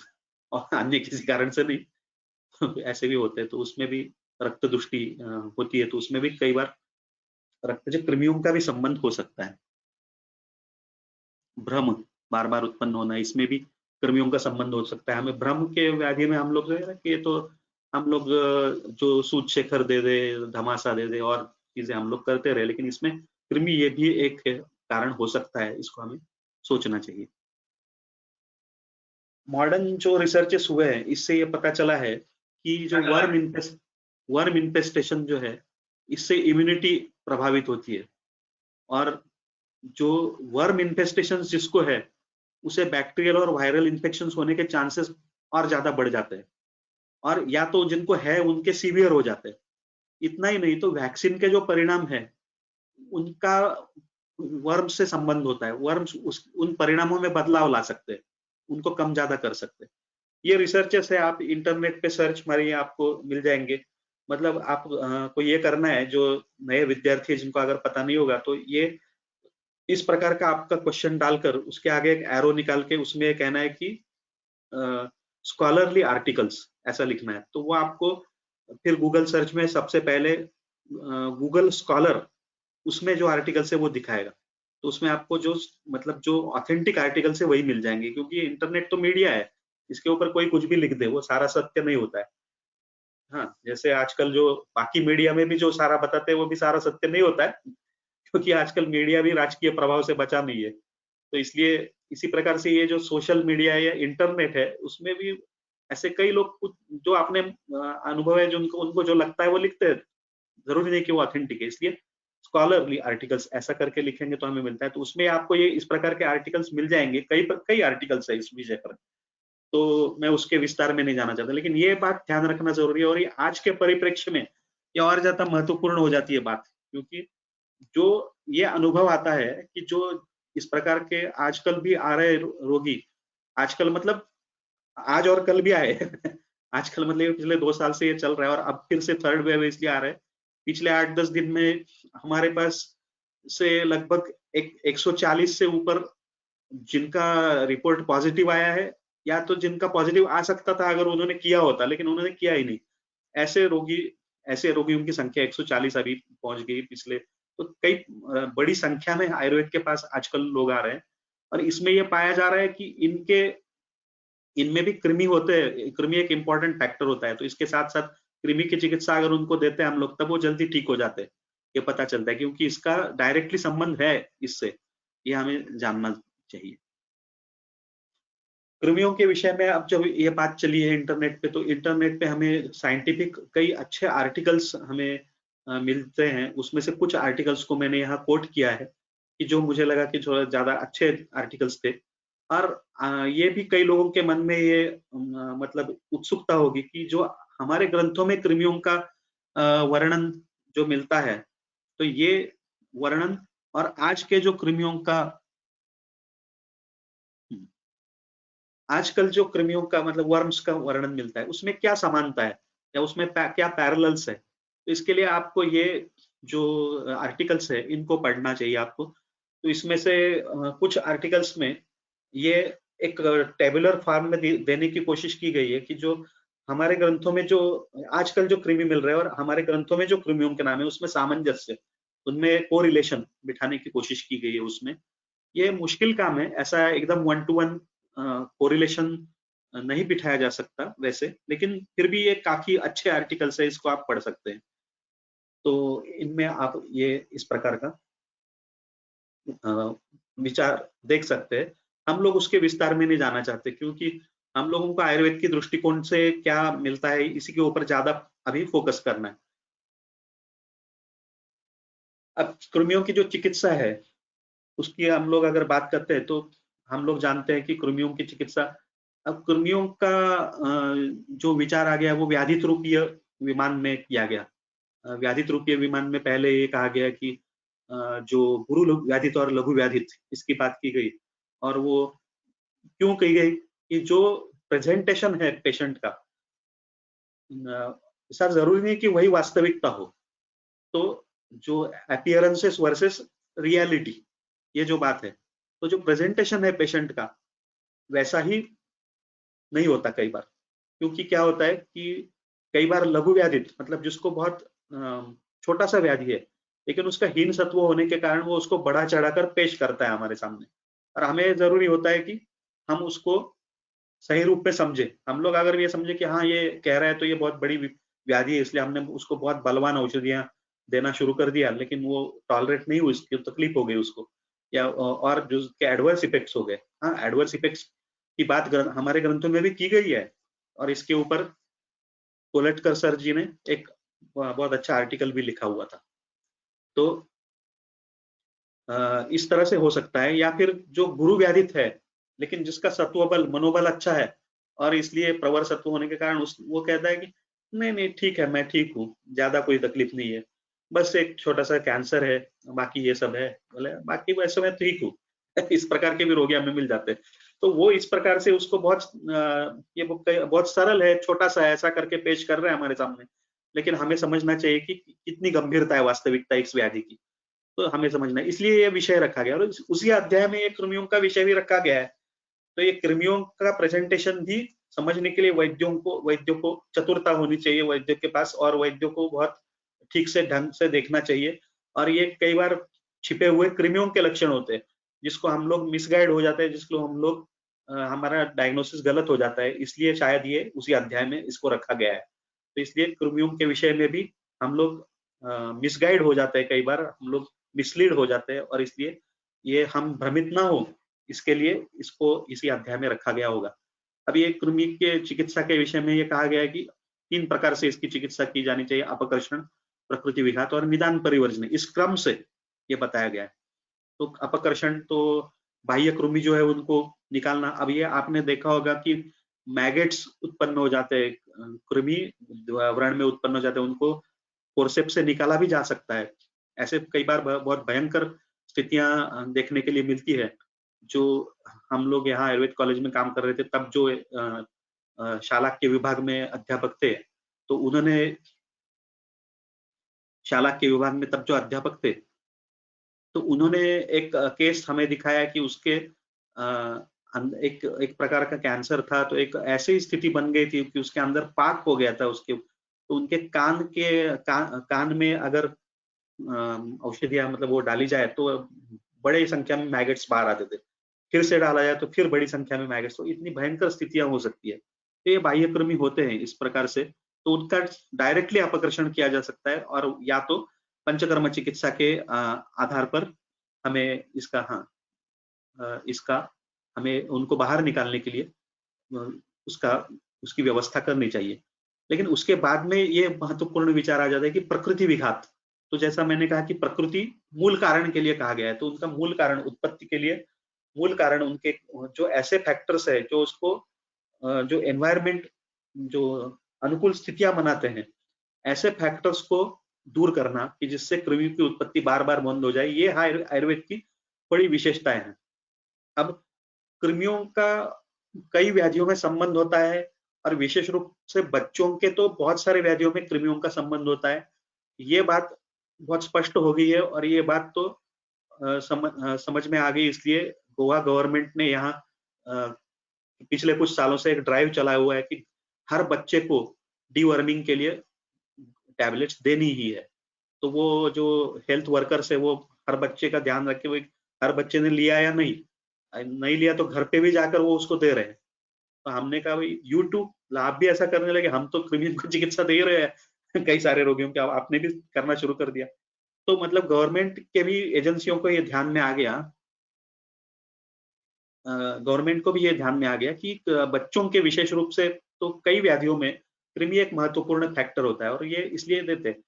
और अन्य किसी कारण से नहीं। ऐसे भी होते हैं। तो उसमें भी रक्त दृष्टि होती है। तो उसमें भी कई बार रक्तज कृमियों का भी संबंध हो सकता है। भ्रम बार बार उत्पन्न होना, इसमें भी कृमियों का संबंध हो सकता है। हमें भ्रम के व्याधि में हम लोग जो है ना, कि ये तो हम लोग जो सूद शेखर दे दे, धमासा दे दे, और चीजें हम लोग करते रहे, लेकिन इसमें कृमि ये भी एक कारण हो सकता है। इसको हमें सोचना चाहिए। मॉडर्न जो रिसर्चेस हुए हैं, इससे ये पता चला है कि जो वर्म इन्फेस्टेशन जो है, इससे इम्यूनिटी प्रभावित होती है। और जो वर्म इन्फेस्टेशन जिसको है, उसे बैक्टीरियल और वायरल इन्फेक्शन होने के चांसेस और ज्यादा बढ़ जाते हैं। और या तो जिनको है उनके सीवियर हो जाते हैं। इतना ही नहीं, तो वैक्सीन के जो परिणाम है, उनका वर्म से संबंध होता है। वर्म्स उन परिणामों में बदलाव ला सकते हैं, उनको कम ज्यादा कर सकते हैं। ये रिसर्चेस है, आप इंटरनेट पे सर्च मारिए, आपको मिल जाएंगे। मतलब आप को ये करना है, जो नए विद्यार्थी जिनको अगर पता नहीं होगा, तो ये इस प्रकार का आपका क्वेश्चन डालकर उसके आगे एक एरो निकाल के उसमें ये कहना है कि स्कॉलरली आर्टिकल्स, ऐसा लिखना है। तो वो आपको फिर गूगल सर्च में सबसे पहले गूगल स्कॉलर, उसमें जो आर्टिकल्स है वो दिखाएगा। तो उसमें आपको जो मतलब जो ऑथेंटिक आर्टिकल्स है वही मिल जाएंगे, क्योंकि इंटरनेट तो मीडिया है, इसके ऊपर कोई कुछ भी लिख दे, वो सारा सत्य नहीं होता है। हाँ, जैसे आजकल जो बाकी मीडिया में भी जो सारा बताते हैं, वो भी सारा सत्य नहीं होता है, क्योंकि आजकल मीडिया भी राजकीय प्रभाव से बचा नहीं है। तो इसलिए इसी प्रकार से ये जो सोशल मीडिया या इंटरनेट है, उसमें भी ऐसे कई लोग कुछ जो अपने अनुभव है, जो उनको जो लगता है वो लिखते हैं, जरूरी नहीं कि वो ऑथेंटिक है। इसलिए स्कॉलरली आर्टिकल्स ऐसा करके लिखेंगे तो हमें मिलता है, तो उसमें आपको ये इस प्रकार के आर्टिकल्स मिल जाएंगे, कई आर्टिकल्स है इस विषय पर, तो मैं उसके विस्तार में नहीं जाना चाहता, लेकिन ये बात ध्यान रखना जरूरी है, और ये आज के परिप्रेक्ष्य में ये और ज्यादा महत्वपूर्ण हो जाती है बात, क्योंकि जो ये अनुभव आता है कि जो इस प्रकार के आजकल भी आ रहे रोगी, आजकल मतलब आज और कल भी आए आजकल मतलब ये पिछले 2 साल से ये चल रहा है, और अब फिर से थर्ड वेव इसलिए आ रहा है। पिछले 8-10 दिन में हमारे पास से लगभग 140 से ऊपर जिनका रिपोर्ट पॉजिटिव आया है, या तो जिनका पॉजिटिव आ सकता था अगर उन्होंने किया होता, लेकिन उन्होंने किया ही नहीं। ऐसे रोगी ऐसे रोगियों की संख्या 140 अभी पहुंच गई पिछले, तो कई बड़ी संख्या में आयुर्वेद के पास आजकल लोग आ रहे हैं, और इसमें ये पाया जा रहा है कि इनमें भी कृमि होते हैं, कृमि एक इम्पोर्टेंट फैक्टर होता है, तो इसके साथ साथ कृमि की चिकित्सा अगर उनको देते हैं हम लोग, तब वो जल्दी ठीक हो जाते हैं, ये पता चलता है, क्योंकि इसका डायरेक्टली संबंध है इससे, ये हमें जानना चाहिए। कृमियों के विषय में अब जब ये बात चली है इंटरनेट पे, तो इंटरनेट पे हमें साइंटिफिक कई अच्छे आर्टिकल्स हमें मिलते हैं, उसमें से कुछ आर्टिकल्स को मैंने यहाँ कोट किया है कि जो मुझे लगा कि थोड़ा ज्यादा अच्छे आर्टिकल्स थे, और ये भी कई लोगों के मन में ये मतलब उत्सुकता होगी कि जो हमारे ग्रंथों में कृमियों का वर्णन जो मिलता है, तो ये वर्णन और आज के जो कृमियों का आजकल जो कृमियों का मतलब वर्म्स का वर्णन मिलता है, उसमें क्या समानता है या उसमें क्या पैरेलल्स है, तो इसके लिए आपको ये जो आर्टिकल्स है इनको पढ़ना चाहिए आपको। तो इसमें से कुछ आर्टिकल्स में ये एक टेबुलर फॉर्म में देने की कोशिश की गई है कि जो हमारे ग्रंथों में जो आजकल जो कृमि मिल रहे हैं और हमारे ग्रंथों में जो कृमियों के नाम है उसमें सामंजस्य, उनमें कोरिलेशन बिठाने की कोशिश की गई है। उसमें ये मुश्किल काम है, ऐसा एकदम 1 to 1 कोरिलेशन नहीं बिठाया जा सकता वैसे, लेकिन फिर भी ये काफी अच्छे आर्टिकल्स है, इसको आप पढ़ सकते हैं। तो इनमें आप ये इस प्रकार का विचार देख सकते हैं। हम लोग उसके विस्तार में नहीं जाना चाहते, क्योंकि हम लोगों को आयुर्वेद की दृष्टिकोण से क्या मिलता है इसी के ऊपर ज्यादा अभी फोकस करना है। अब कृमियों की जो चिकित्सा है उसकी हम लोग अगर बात करते हैं, तो हम लोग जानते हैं कि कृमियों की चिकित्सा, अब कृमियों का जो विचार आ गया वो व्याधित रूपीय विमान में किया गया। व्याधित रूपीय विमान में पहले ये कहा गया कि जो गुरु व्याधित और लघु व्याधित इसकी बात की गई, और वो क्यों कही गई कि जो प्रेजेंटेशन है पेशेंट का, ऐसा जरूरी नहीं कि वही वास्तविकता हो, तो जो अपीयरेंसेस वर्सेस रियलिटी, ये जो बात है, तो जो प्रेजेंटेशन है पेशेंट का वैसा ही नहीं होता कई बार, क्योंकि क्या होता है कि कई बार लघु व्याधित मतलब जिसको बहुत छोटा सा व्याधि है, लेकिन उसका हीन सत्व होने के कारण वो उसको बढ़ा चढ़ाकर पेश करता है हमारे सामने, और हमें जरूरी होता है कि हम उसको सही रूप में समझे। हम लोग अगर ये समझे कि हाँ ये कह रहा है तो ये बहुत बड़ी व्याधि है, इसलिए हमने उसको बहुत बलवान औषधियां देना शुरू कर दिया, लेकिन वो टॉलरेट नहीं हुई, उसकी तकलीफ हो गई उसको, या और जो उसके एडवर्स इफेक्ट्स हो गए। हाँ, एडवर्स इफेक्ट्स की बात हमारे ग्रंथों में भी की गई है, और इसके ऊपर कोलेटकर सर जी ने एक बहुत अच्छा आर्टिकल भी लिखा हुआ था। तो इस तरह से हो सकता है, या फिर जो गुरु व्याधित है लेकिन जिसका सत्व बल मनोबल अच्छा है, और इसलिए प्रवर सत्व होने के कारण वो कहता है कि नहीं नहीं ठीक है, मैं ठीक हूँ, ज्यादा कोई तकलीफ नहीं है, बस एक छोटा सा कैंसर है, बाकी ये सब है, बोले बाकी वैसे मैं ठीक हूँ इस प्रकार के भी रोगी हमें मिल जाते हैं। तो वो इस प्रकार से उसको बहुत ये बहुत सरल है, छोटा सा ऐसा करके पेश कर रहे हैं हमारे सामने, लेकिन हमें समझना चाहिए कि कितनी गंभीरता है वास्तविकता इस व्याधि की, तो हमें समझना है, इसलिए ये विषय रखा गया, और उसी अध्याय में ये कृमियों का विषय भी रखा गया है। तो ये कृमियों का प्रेजेंटेशन भी समझने के लिए वैद्यों को चतुरता होनी चाहिए वैद्यों के पास, और वैद्यों को बहुत ठीक से ढंग से देखना चाहिए। और ये कई बार छिपे हुए कृमियों के लक्षण होते हैं, जिसको हम लोग मिसगाइड हो जाते हैं, जिसको हम लोग हमारा डायग्नोसिस गलत हो जाता है, इसलिए शायद ये उसी अध्याय में इसको रखा गया है। तो इसलिए कृमियों के विषय में भी हम लोग मिसगाइड हो जाते हैं, कई बार हम लोग मिसलीड हो जाते हैं, और इसलिए ये हम भ्रमित ना हो इसके लिए इसको इसी अध्याय में रखा गया होगा। अब ये कृमि के चिकित्सा के विषय में ये कहा गया है कि 3 प्रकार से इसकी चिकित्सा की जानी चाहिए: अपकर्षण, प्रकृति विघात और निदान परिवर्जन, इस क्रम से ये बताया गया है। तो अपकर्षण तो बाह्य कृमि जो है उनको निकालना। अब ये आपने देखा होगा कि मैगेट्स उत्पन्न हो जाते हैं, कृमि व्रण में उत्पन्न हो जाते हैं, उनको फोर्सेप्स से निकाला भी जा सकता है। ऐसे कई बार बहुत भयंकर स्थितियां देखने के लिए मिलती है। जो हम लोग यहाँ आयुर्वेद कॉलेज में काम कर रहे थे तब जो शालाक्य विभाग में अध्यापक थे, तो उन्होंने शालाक्य विभाग में तब जो अध्यापक थे तो उन्होंने एक केस हमें दिखाया कि उसके एक प्रकार का कैंसर था, तो एक ऐसी स्थिति बन गई थी कि उसके अंदर पाक हो गया था उसके, तो उनके कान में अगर औषधियां मतलब वो डाली जाए तो बड़ी संख्या में मैगेट्स बाहर आते थे, फिर से डाला जाए तो फिर बड़ी संख्या में मैगेट्स, तो इतनी भयंकर स्थितियां हो सकती है। तो ये बाह्य कृमि होते हैं इस प्रकार से, तो उनका डायरेक्टली अपकर्षण किया जा सकता है, और या तो पंचकर्म चिकित्सा के आधार पर हमें इसका हमें उनको बाहर निकालने के लिए उसकी व्यवस्था करनी चाहिए। लेकिन उसके बाद में ये महत्वपूर्ण विचार आ जाता है कि प्रकृति विघात, तो जैसा मैंने कहा कि प्रकृति मूल कारण के लिए कहा गया है, तो उनका मूल कारण उत्पत्ति के लिए मूल कारण उनके जो ऐसे फैक्टर्स है जो उसको जो एनवायरमेंट जो अनुकूल स्थितियां बनाते हैं, ऐसे फैक्टर्स को दूर करना कि जिससे कृमि की उत्पत्ति बार बार बंद हो जाए, ये आयुर्वेद की बड़ी विशेषताएं हैं। अब कृमियों का कई व्याधियों में संबंध होता है, और विशेष रूप से बच्चों के तो बहुत सारे व्याधियों में कृमियों का संबंध होता है। ये बात बहुत स्पष्ट हो गई है, और ये बात तो समझ में आ गई, इसलिए गोवा गवर्नमेंट ने यहाँ पिछले कुछ सालों से एक ड्राइव चलाया हुआ है कि हर बच्चे को डीवर्मिंग के लिए टैबलेट्स देनी ही है। तो वो जो हेल्थ वर्कर्स है वो हर बच्चे का ध्यान रखे, वो हर बच्चे ने लिया या नहीं लिया तो घर पे भी जाकर वो उसको दे रहे हैं। तो हमने कहा भाई यूट्यूब आप भी ऐसा करने लगे, हम तो कृमि को चिकित्सा दे रहे हैं कई सारे रोगियों के, आपने भी करना शुरू कर दिया। तो मतलब गवर्नमेंट के भी एजेंसियों को ये ध्यान में आ गया, गवर्नमेंट को भी ये ध्यान में आ गया कि बच्चों के विशेष रूप से तो कई व्याधियों में कृमि एक महत्वपूर्ण फैक्टर होता है, और ये इसलिए देते हैं।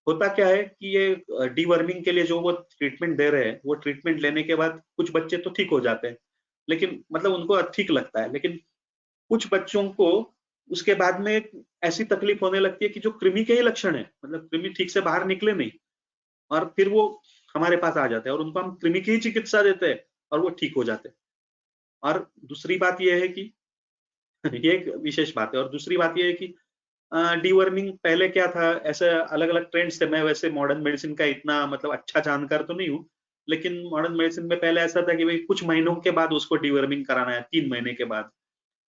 होता क्या है कि ये डीवर्मिंग के लिए जो वो ट्रीटमेंट दे रहे हैं, वो ट्रीटमेंट लेने के बाद कुछ बच्चे तो ठीक हो जाते हैं, लेकिन मतलब उनको ठीक लगता है, लेकिन कुछ बच्चों को उसके बाद में ऐसी तकलीफ होने लगती है कि जो कृमि के ही लक्षण है, मतलब कृमि ठीक से बाहर निकले नहीं, और फिर वो हमारे पास आ जाते हैं और उनको हम कृमि की ही चिकित्सा देते हैं और वो ठीक हो जाते हैं। और दूसरी बात यह है कि ये एक विशेष बात है, और दूसरी बात यह है कि डीवर्मिंग पहले क्या था, ऐसे अलग अलग ट्रेंड्स थे। मैं वैसे मॉडर्न मेडिसिन का इतना मतलब अच्छा जानकार तो नहीं हूँ, लेकिन मॉडर्न मेडिसिन में पहले ऐसा था कि भाई कुछ महीनों के बाद उसको डीवर्मिंग कराना है, 3 महीने के बाद।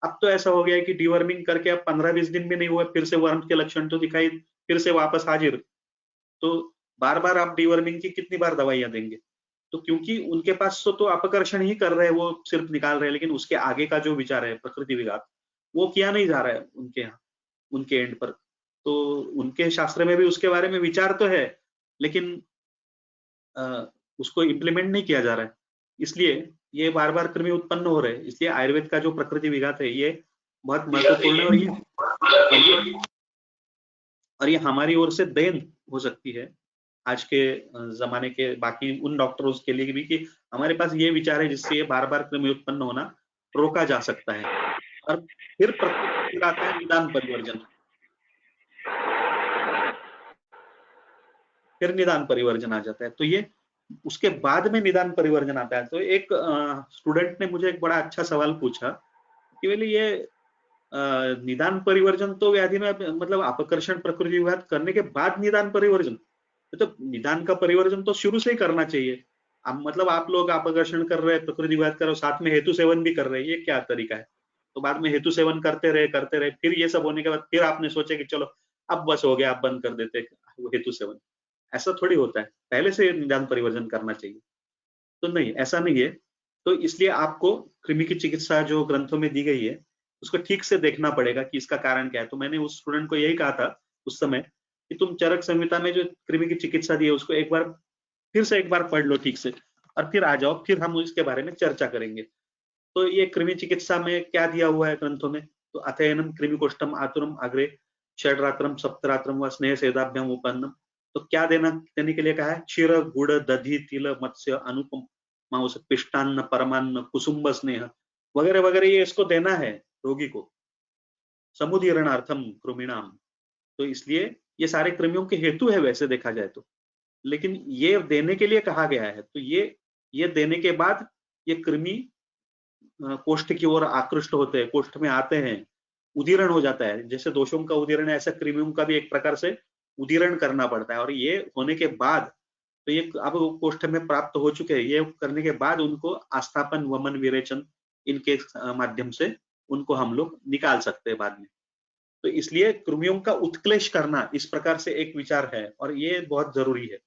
अब तो ऐसा हो गया है कि डीवर्मिंग करके अब 15-20 दिन भी नहीं हुआ, फिर से वर्म के लक्षण तो दिखाई, फिर से वापस हाजिर। तो बार बार आप डीवर्मिंग की कितनी बार दवाइयां देंगे? तो क्योंकि उनके पास तो अपकर्षण ही कर रहे हैं, वो सिर्फ निकाल रहे हैं, लेकिन उसके आगे का जो विचार है प्रकृति विघात, वो किया नहीं जा रहा है उनके यहाँ, उनके एंड पर। तो उनके शास्त्र में भी उसके बारे में विचार तो है, लेकिन उसको इम्प्लीमेंट नहीं किया जा रहा है, इसलिए ये बार बार कृमि उत्पन्न हो रहे हैं। इसलिए आयुर्वेद का जो प्रकृति विघात है ये बहुत महत्वपूर्ण है, और ये हमारी ओर से देन हो सकती है आज के जमाने के बाकी उन डॉक्टरों के लिए भी, कि हमारे पास ये विचार है जिससे ये बार बार कृमि उत्पन्न होना रोका जा सकता है। और फिर प्रकृति आता है निदान परिवर्जन, फिर निदान परिवर्जन आ जाता है। तो ये उसके बाद में निदान परिवर्जन आता है। तो एक स्टूडेंट ने मुझे एक बड़ा अच्छा सवाल पूछा कि बोले ये निदान परिवर्जन तो व्याधि में मतलब अपकर्षण प्रकृति विघात करने के बाद निदान परिवर्जन, तो निदान का परिवर्जन तो शुरू से ही करना चाहिए। अब मतलब आप लोग अपकर्षण कर रहे हैं, प्रकृति विघात कर रहे हो, साथ में हेतु सेवन भी कर रहे हैं, ये क्या तरीका है? तो बाद में हेतु सेवन करते रहे, फिर ये सब होने के बाद फिर आपने सोचा कि चलो अब बस हो गया, अब बंद कर देते हेतु सेवन। ऐसा थोड़ी होता है, पहले से निदान परिवर्जन करना चाहिए। तो नहीं, ऐसा नहीं है। तो इसलिए आपको कृमि की चिकित्सा जो ग्रंथों में दी गई है उसको ठीक से देखना पड़ेगा कि इसका कारण क्या है। तो मैंने उस स्टूडेंट को यही कहा था उस समय कि तुम चरक संहिता में जो कृमि की चिकित्सा दी है उसको फिर से एक बार पढ़ लो ठीक से, और फिर आ जाओ, फिर हम इसके बारे में चर्चा करेंगे। तो ये कृमि चिकित्सा में क्या दिया हुआ है ग्रंथों में, तो अथयनम कृमि कोष्ठम आतुरम अग्रे षड्रात्रम सप्तरात्रम व स्नेह सेदाभ्याम उपन्नम तो क्या देने के लिए कहा है? क्षीर गुड़ दधि तिल मत्स्य अनुपम मांस पिष्टान्न परमान्न कुसुम्ब स्नेह वगैरह वगैरह, ये इसको देना है रोगी को, समुदीरणार्थम कृमिणाम। तो इसलिए ये सारे कृमियों के हेतु है वैसे देखा जाए तो, लेकिन ये देने के लिए कहा गया है। तो ये देने के बाद ये कृमि कोष्ठ की ओर आकृष्ट होते हैं, कोष्ठ में आते हैं, उदीरण हो जाता है। जैसे दोषों का उदीरण है, ऐसा कृमियों का भी एक प्रकार से उदीरण करना पड़ता है। और ये होने के बाद तो ये अब कोष्ठ में प्राप्त हो चुके हैं, ये करने के बाद उनको आस्थापन वमन विरेचन इनके माध्यम से उनको हम लोग निकाल सकते हैं बाद में। तो इसलिए कृमियों का उत्क्लेश करना इस प्रकार से एक विचार है और ये बहुत जरूरी है,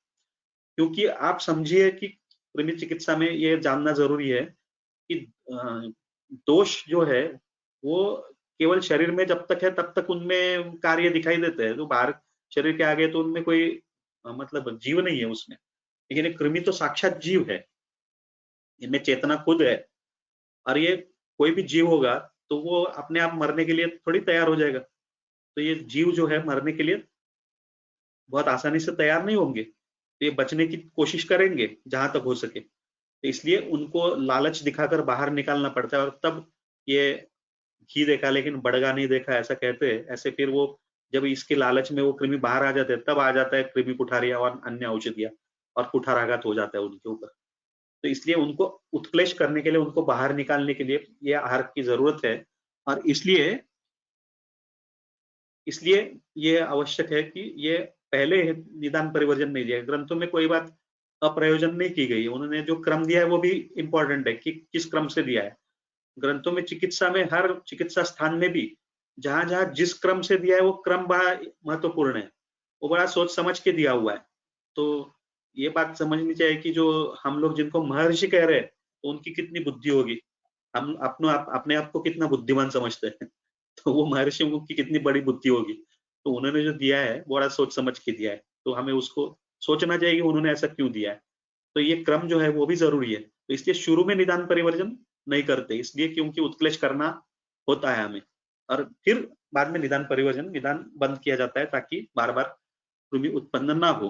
क्योंकि आप समझिए कि कृमि चिकित्सा में ये जानना जरूरी है कि दोष जो है वो केवल शरीर में जब तक है तब तक उनमें कार्य दिखाई देते हैं, तो बाहर शरीर के आगे तो उनमें कोई मतलब जीव नहीं है उसमें। लेकिन कृमि तो साक्षात जीव है, इनमें चेतना खुद है। और ये कोई भी जीव होगा तो वो अपने आप मरने के लिए थोड़ी तैयार हो जाएगा। तो ये जीव जो है मरने के लिए बहुत आसानी से तैयार नहीं होंगे, तो ये बचने की कोशिश करेंगे जहां तक हो सके। तो इसलिए उनको लालच दिखाकर बाहर निकालना पड़ता है। और तब ये घी देखा लेकिन बड़गा नहीं देखा ऐसा कहते हैं, ऐसे फिर वो जब इसके लालच में वो कृमि बाहर आ जाते हैं तब आ जाता है कृमि कुठारिया और अन्य औषधियां और कुठाराघात हो जाता है उनके ऊपर। तो इसलिए उनको उत्क्लेश करने के लिए, उनको बाहर निकालने के लिए ये आहार की जरूरत है। और इसलिए इसलिए ये आवश्यक है कि ये पहले निदान परिवर्जन नहीं दिया। ग्रंथों में कोई बात अप्रयोजन नहीं की गई है, उन्होंने जो क्रम दिया है वो भी इंपॉर्टेंट है कि किस क्रम से दिया है। ग्रंथों में चिकित्सा में हर चिकित्सा स्थान में भी जहां जहां जिस क्रम से दिया है वो क्रम बड़ा महत्वपूर्ण है, वो बड़ा सोच समझ के दिया हुआ है। तो ये बात समझनी चाहिए कि जो हम लोग जिनको महर्षि कह रहे हैं तो उनकी कितनी बुद्धि होगी, हम अपने आप को कितना बुद्धिमान समझते हैं तो वो महर्षियों की कितनी बड़ी बुद्धि होगी। तो उन्होंने जो दिया है बड़ा सोच समझ के दिया है, तो हमें उसको सोचना चाहिए कि उन्होंने ऐसा क्यों दिया है। तो ये क्रम जो है वो भी जरूरी है। तो इसलिए शुरू में निदान परिवर्जन नहीं करते, इसलिए क्योंकि उत्क्लेश करना होता है हमें, और फिर बाद में निदान बंद किया जाता है ताकि बार बार कृमि उत्पन्न ना हो।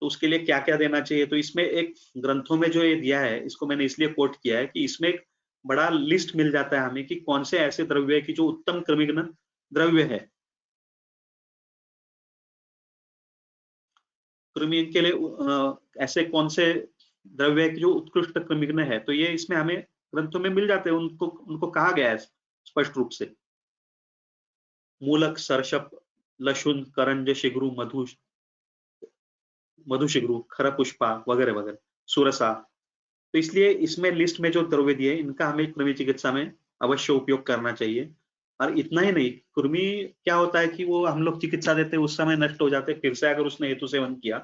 तो उसके लिए क्या क्या देना चाहिए, तो इसमें एक ग्रंथों में जो ये दिया है इसको मैंने इसलिए कोट किया है कि इसमें एक बड़ा लिस्ट मिल जाता है हमें कि कौन से ऐसे द्रव्य है कि जो उत्तम कृमिघ्न द्रव्य है कृमि के लिए। ऐसे कौन से द्रव्य है कि जो उत्कृष्ट कृमिघ्न है, तो ये इसमें हमें ग्रंथों में मिल जाते हैं। उनको उनको कहा गया है स्पष्ट रूप से, मूलक सर्षप लशुन करंज शिग्रु मधुशिग्रु खरपुष्पा वगैरह वगैरह सुरसा। तो इसलिए इसमें लिस्ट में जो द्रव्य दिए इनका हमें कृमि चिकित्सा में अवश्य उपयोग करना चाहिए। और इतना ही नहीं, कृमि क्या होता है कि वो हम लोग चिकित्सा देते हैं उस समय नष्ट हो जाते हैं, फिर से अगर उसने हेतु सेवन किया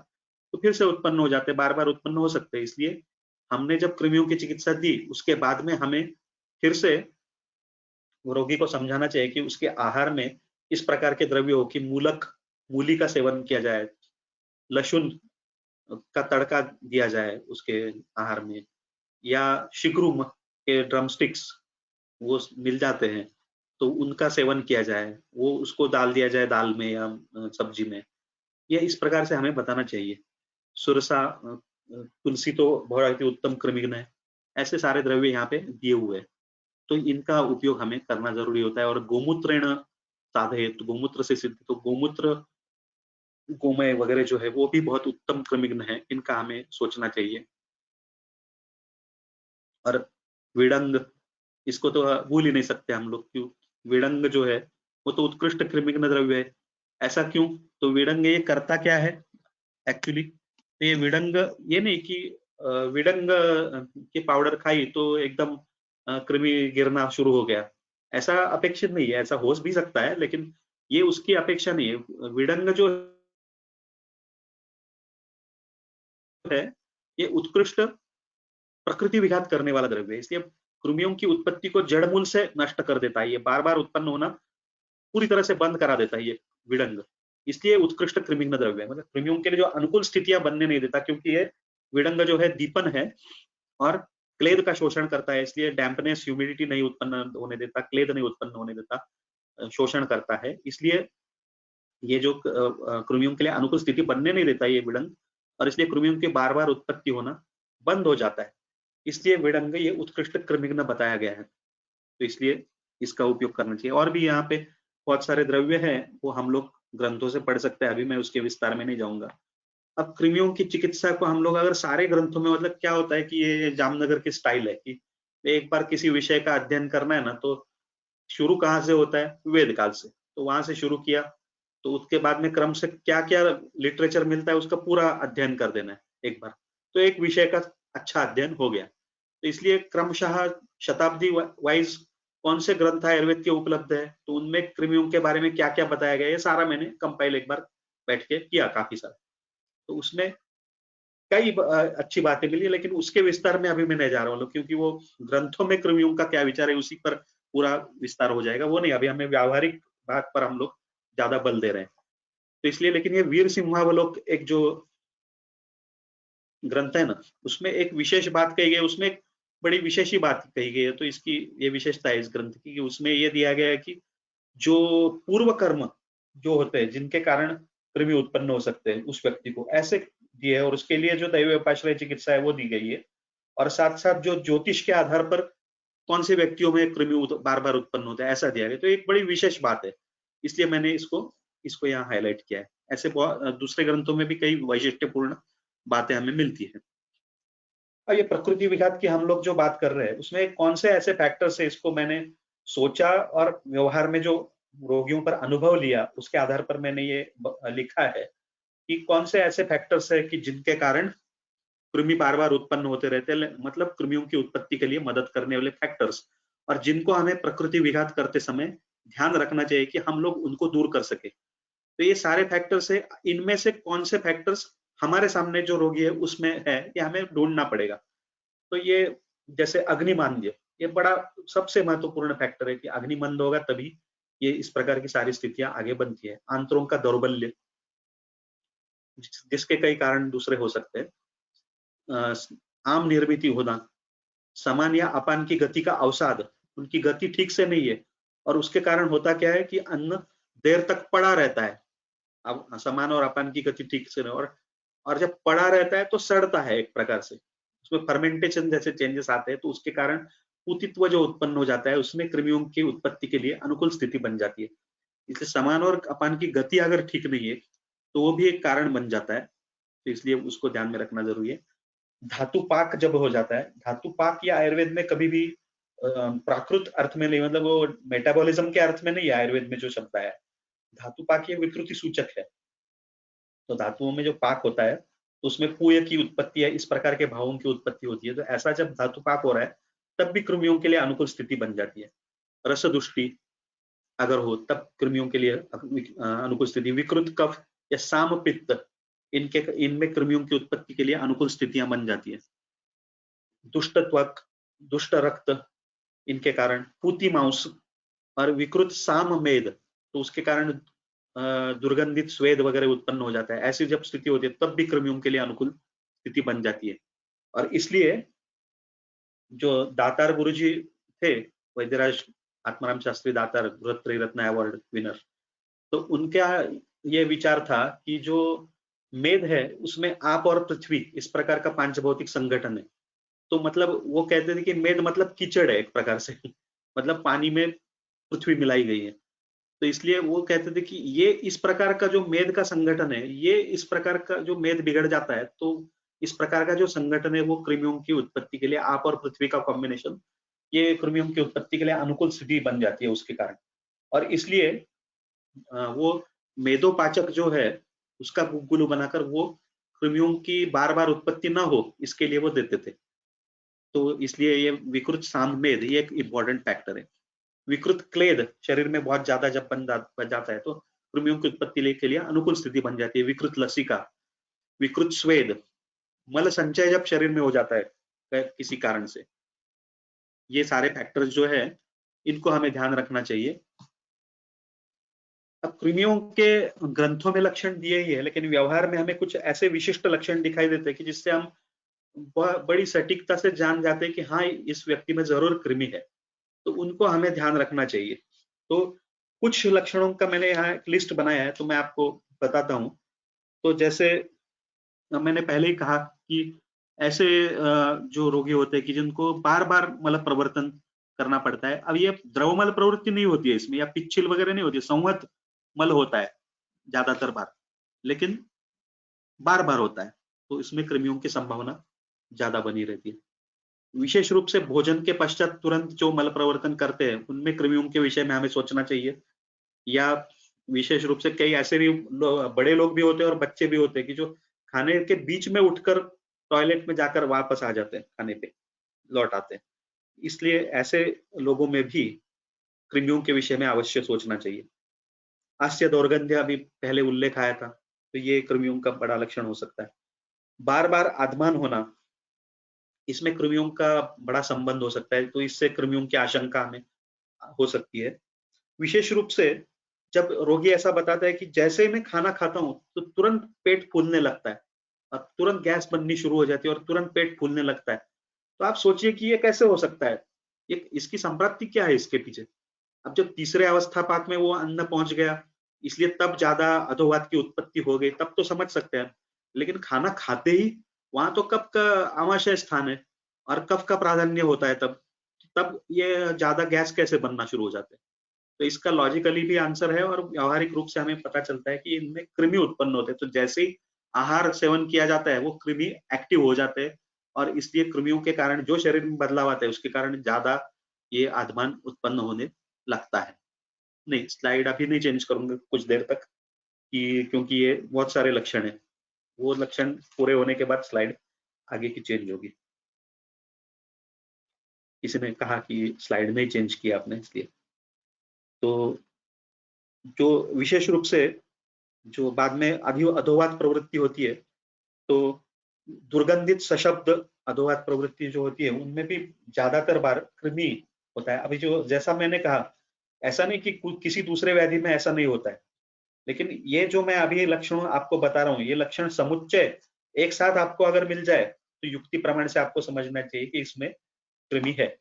तो फिर से उत्पन्न हो जाते, बार बार उत्पन्न हो सकते हैं। इसलिए हमने जब कृमियों की चिकित्सा दी उसके बाद में हमें फिर से रोगी को समझाना चाहिए कि उसके आहार में इस प्रकार के द्रव्य हो कि मूली का सेवन किया जाए, लहसुन का तड़का दिया जाए उसके आहार में, या शिग्रू के ड्रमस्टिक्स वो मिल जाते हैं तो उनका सेवन किया जाए, वो उसको डाल दिया जाए दाल में या सब्जी में। ये इस प्रकार से हमें बताना चाहिए। सुरसा तुलसी तो बहुत ही उत्तम कृमिघ्न है। ऐसे सारे द्रव्य यहाँ पे दिए हुए हैं, तो इनका उपयोग हमें करना जरूरी होता है। और गोमूत्रेण साधयेत, गोमूत्र से सिद्ध, तो गोमूत्र गोमय वगैरह जो है वो भी बहुत उत्तम कृमिघ्न है, इनका हमें सोचना चाहिए। और विडंग, इसको तो भूल ही नहीं सकते हम लोग, क्यों विडंग जो है वो तो उत्कृष्ट कृमिघ्न द्रव्य है। ऐसा क्यों, तो विडंग ये करता क्या है एक्चुअली, तो ये विडंग ये नहीं कि विडंग की पाउडर खाई तो एकदम कृमि गिरना शुरू हो गया, ऐसा अपेक्षित नहीं है। ऐसा हो भी सकता है लेकिन ये उसकी अपेक्षा नहीं है। विडंग जो है ये उत्कृष्ट प्रकृति विघात करने वाला द्रव्य है, इसलिए कृमियों की उत्पत्ति को जड़मूल से नष्ट कर देता है। ये बार बार उत्पन्न होना पूरी तरह से बंद करा देता है ये विडंग, इसलिए उत्कृष्ट कृमिघ्न द्रव्य है। मतलब कृमियों के लिए जो अनुकूल स्थितियां बनने नहीं देता, क्योंकि ये विडंग जो है दीपन है और क्लेद का शोषण करता है, इसलिए डैम्पनेस ह्यूमिडिटी नहीं उत्पन्न होने देता, क्लेद नहीं उत्पन्न होने देता, शोषण करता है। इसलिए ये जो कृमियों के लिए अनुकूल स्थिति बनने नहीं देता ये विडंग, और इसलिए कृमियों की बार बार उत्पत्ति होना बंद हो जाता है। इसलिए विडंग ये उत्कृष्ट कृमिघ्न बताया गया है, तो इसलिए इसका उपयोग करना चाहिए। और भी यहाँ पे बहुत सारे द्रव्य हैं, वो हम लोग ग्रंथों से पढ़ सकते हैं, अभी मैं उसके विस्तार में नहीं जाऊंगा। अब कृमियों की चिकित्सा को हम लोग अगर सारे ग्रंथों में, मतलब क्या होता है कि ये जामनगर की स्टाइल है कि एक बार किसी विषय का अध्ययन करना है ना, तो शुरू कहाँ से होता है, वेद काल से, तो वहां से शुरू किया, तो उसके बाद में क्रम से क्या क्या लिटरेचर मिलता है उसका पूरा अध्ययन कर देना है एक बार, तो एक विषय का अच्छा अध्ययन हो गया। तो इसलिए क्रमशः शताब्दी वाइज कौन से ग्रंथ आयुर्वेद के उपलब्ध है, तो उनमें कृमियों के बारे में क्या क्या बताया गया, ये सारा मैंने कंपाइल एक बार बैठ के किया काफी सारा, तो उसमें कई अच्छी बातें मिली, लेकिन उसके विस्तार में अभी मैं नहीं जा रहा हूँ, क्योंकि वो ग्रंथों में कृमियों का क्या विचार है उसी पर पूरा विस्तार हो जाएगा, वो नहीं, अभी हमें व्यावहारिक बात पर हम लोग ज्यादा बल दे रहे हैं, तो इसलिए। लेकिन ये वीर सिंहावलोक एक जो ग्रंथ है ना, उसमें एक विशेष बात कही गई, उसमें एक बड़ी विशेष ही बात कही गई है, तो इसकी ये विशेषता है इस ग्रंथ की कि उसमें ये दिया गया है कि जो पूर्व कर्म जो होते हैं जिनके कारण कृमि उत्पन्न हो सकते हैं उस व्यक्ति को ऐसे दिए है, और उसके लिए जो दैवीय उपाश्रय चिकित्सा है वो दी गई है, और साथ साथ जो ज्योतिष के आधार पर कौन से व्यक्तियों में कृमि बार बार उत्पन्न होता है ऐसा दिया गया, तो एक बड़ी विशेष बात है, इसलिए मैंने इसको यहाँ हाईलाइट किया है। ऐसे दूसरे ग्रंथों में भी कई वैशिष्ट्यपूर्ण बातें हमें मिलती है। और ये प्रकृति विघात की हम लोग जो बात कर रहे हैं उसमें कौन से ऐसे फैक्टर्स है, इसको मैंने सोचा और व्यवहार में जो रोगियों पर अनुभव लिया उसके आधार पर मैंने ये लिखा है कि कौन से ऐसे फैक्टर्स है कि जिनके कारण कृमि बार बार उत्पन्न होते रहते हैं, मतलब कृमियों की उत्पत्ति के लिए मदद करने वाले फैक्टर्स, और जिनको हमें प्रकृति विघात करते समय ध्यान रखना चाहिए कि हम लोग उनको दूर कर सके। तो ये सारे फैक्टर्स है, इनमें से कौन से फैक्टर्स हमारे सामने जो रोगी है उसमें है, ये हमें ढूंढना पड़ेगा। तो ये जैसे अग्निमांद्य, ये बड़ा सबसे महत्वपूर्ण फैक्टर है कि अग्निमंद होगा तभी ये इस प्रकार की सारी स्थितियां आगे बनती है। आंतरों का दौर्बल्य, जिसके कई कारण दूसरे हो सकते हैं, आम निर्मित होना, समान या अपान की गति का अवसाद, उनकी गति ठीक से नहीं है, और उसके कारण होता क्या है कि अन्न देर तक पड़ा रहता है। अब समान और अपान की गति ठीक से नहीं, और जब पड़ा रहता है तो सड़ता है एक प्रकार से, उसमें फर्मेंटेशन जैसे चेंजेस आते हैं, तो उसके कारण कुतित्व जो उत्पन्न हो जाता है उसमें कृमियों की उत्पत्ति के लिए अनुकूल स्थिति बन जाती है। इसलिए समान और अपान की गति अगर ठीक नहीं है तो वो भी एक कारण बन जाता है, तो इसलिए उसको ध्यान में रखना जरूरी है। धातु पाक जब हो जाता है, धातु पाक या आयुर्वेद में कभी भी प्राकृत अर्थ में नहीं, मतलब वो मेटाबॉलिज्म के अर्थ में नहीं है आयुर्वेद में जो शब्द आया है, धातु पाक ये विकृति सूचक है। तो धातुओं में जो पाक होता है तो उसमें पूय की उत्पत्ति है, इस प्रकार के भावों की उत्पत्ति होती है, तो ऐसा जब धातु पाक हो रहा है तब भी कृमियों के लिए अनुकूल स्थिति बन जाती है। रसदुष्टि अगर हो तब कृमियों के लिए अनुकूल स्थिति, विकृत कफ या साम पित्त, इनमें कृमियों की उत्पत्ति के लिए अनुकूल स्थितियां बन जाती है। दुष्ट त्वक, दुष्ट रक्त, इनके कारण पूती मांस और विकृत साम मेद, तो उसके कारण दुर्गंधित स्वेद वगैरह उत्पन्न हो जाता है। ऐसी जब स्थिति होती है तब भी कृमियों के लिए अनुकूल स्थिति बन जाती है। और इसलिए जो दातार गुरुजी थे, वैद्यराज आत्माराम शास्त्री दातार, बृहत त्रिरत्न अवार्ड विनर, तो उनका ये विचार था कि जो मेद है उसमें आप और पृथ्वी इस प्रकार का पांचभौतिक संगठन है, तो मतलब वो कहते थे कि मेद मतलब कीचड़ है एक प्रकार से मतलब पानी में पृथ्वी मिलाई गई है, तो इसलिए वो कहते थे कि ये इस प्रकार का जो मेद का संगठन है, ये इस प्रकार का जो मेद बिगड़ जाता है, तो इस प्रकार का जो संगठन है वो कृमियों की उत्पत्ति के लिए, आप और पृथ्वी का कॉम्बिनेशन, ये कृमियों की उत्पत्ति के लिए अनुकूल स्थिति बन जाती है उसके कारण। और इसलिए वो मेदोपाचक जो है उसका गुग्गुलू बनाकर वो कृमियों की बार बार उत्पत्ति ना हो इसके लिए वो देते थे। तो इसलिए ये विकृत सांमेद ये एक इंपॉर्टेंट फैक्टर है। विकृत क्लेद शरीर में बहुत ज्यादा जब बन जाता है तो कृमियों की उत्पत्ति के लिए अनुकूल स्थिति बन जाती है। विकृत लसिका, विकृत स्वेद, मल संचय जब शरीर में हो जाता है किसी कारण से, ये सारे फैक्टर्स जो है इनको हमें ध्यान रखना चाहिए। अब कृमियों के ग्रंथों में लक्षण दिए ही है, लेकिन व्यवहार में हमें कुछ ऐसे विशिष्ट लक्षण दिखाई देते हैं कि जिससे हम बड़ी सटीकता से जान जाते हैं कि हाँ इस व्यक्ति में जरूर कृमि है, तो उनको हमें ध्यान रखना चाहिए। तो कुछ लक्षणों का मैंने यहाँ एक लिस्ट बनाया है, तो मैं आपको बताता हूँ। तो जैसे मैंने पहले ही कहा कि ऐसे जो रोगी होते हैं कि जिनको बार-बार मल प्रवर्तन करना पड़ता है। अब ये द्रवमल प्रवृत्ति नहीं होती है इसमें, या पिच्छिल वगैरह नहीं होती है, संवहत मल होता है ज्यादातर बार, लेकिन बार-बार होता है, तो इसमें कृमियों की संभावना ज्यादा बनी रहती है। विशेष रूप से भोजन के पश्चात तुरंत जो मल प्रवर्तन करते हैं, उनमें कृमियों के विषय में हमें सोचना चाहिए। या विशेष रूप से कई ऐसे भी बड़े लोग भी होते हैं और बच्चे भी होते हैं कि जो खाने के बीच में उठकर टॉयलेट में जाकर वापस आ जाते हैं, खाने पे लौट आते हैं। इसलिए ऐसे लोगों में भी कृमियों के विषय में अवश्य सोचना चाहिए। हास्य दौर्गंध्य अभी पहले उल्लेख आया था, तो ये कृमियों का बड़ा लक्षण हो सकता है। बार-बार आधमान होना, इसमें कृमियों का बड़ा संबंध हो सकता है, तो इससे कृमियों की आशंका हमें हो सकती है। विशेष रूप से जब रोगी ऐसा बताता है कि जैसे ही मैं खाना खाता हूँ तो तुरंत पेट फूलने लगता है, और तुरंत गैस बननी शुरू हो जाती है और तुरंत पेट फूलने लगता है, तो आप सोचिए कि ये कैसे हो सकता है, ये इसकी संप्राप्ति क्या है इसके पीछे। अब जब तीसरे अवस्था पाक में वो अन्न पहुंच गया, इसलिए तब ज्यादा अधोवात की उत्पत्ति हो गई, तब तो समझ सकते हैं। लेकिन खाना खाते ही वहां तो कफ का आमाशय स्थान है और कफ का प्राधान्य होता है, तब ये ज्यादा गैस कैसे बनना शुरू हो जाते हैं। तो इसका लॉजिकली भी आंसर है, और व्यावहारिक रूप से हमें पता चलता है कि इनमें कृमि उत्पन्न होते हैं। तो जैसे ही आहार सेवन किया जाता है, वो कृमि एक्टिव हो जाते हैं, और इसलिए कृमियों के कारण जो शरीर में बदलाव आते हैं, उसके कारण ज्यादा ये आधमान उत्पन्न होने लगता है। नहीं, स्लाइड अभी नहीं चेंज करूंगा कुछ देर तक, कि क्योंकि ये बहुत सारे लक्षण है, वो लक्षण पूरे होने के बाद स्लाइड आगे की चेंज होगी। किसी ने कहा कि स्लाइड नहीं चेंज किया आपने, इसलिए। तो जो विशेष रूप से जो बाद में अधोवात प्रवृत्ति होती है, तो दुर्गंधित सशब्द अधोवात प्रवृत्ति जो होती है, उनमें भी ज्यादातर बार कृमि होता है। अभी जो जैसा मैंने कहा, ऐसा नहीं कि किसी दूसरे व्याधि में ऐसा नहीं होता है, लेकिन ये जो मैं अभी लक्षण आपको बता रहा हूँ, ये लक्षण समुच्चय एक साथ आपको अगर मिल जाए, तो युक्ति प्रमाण से आपको समझना चाहिए कि इसमें कृमि है।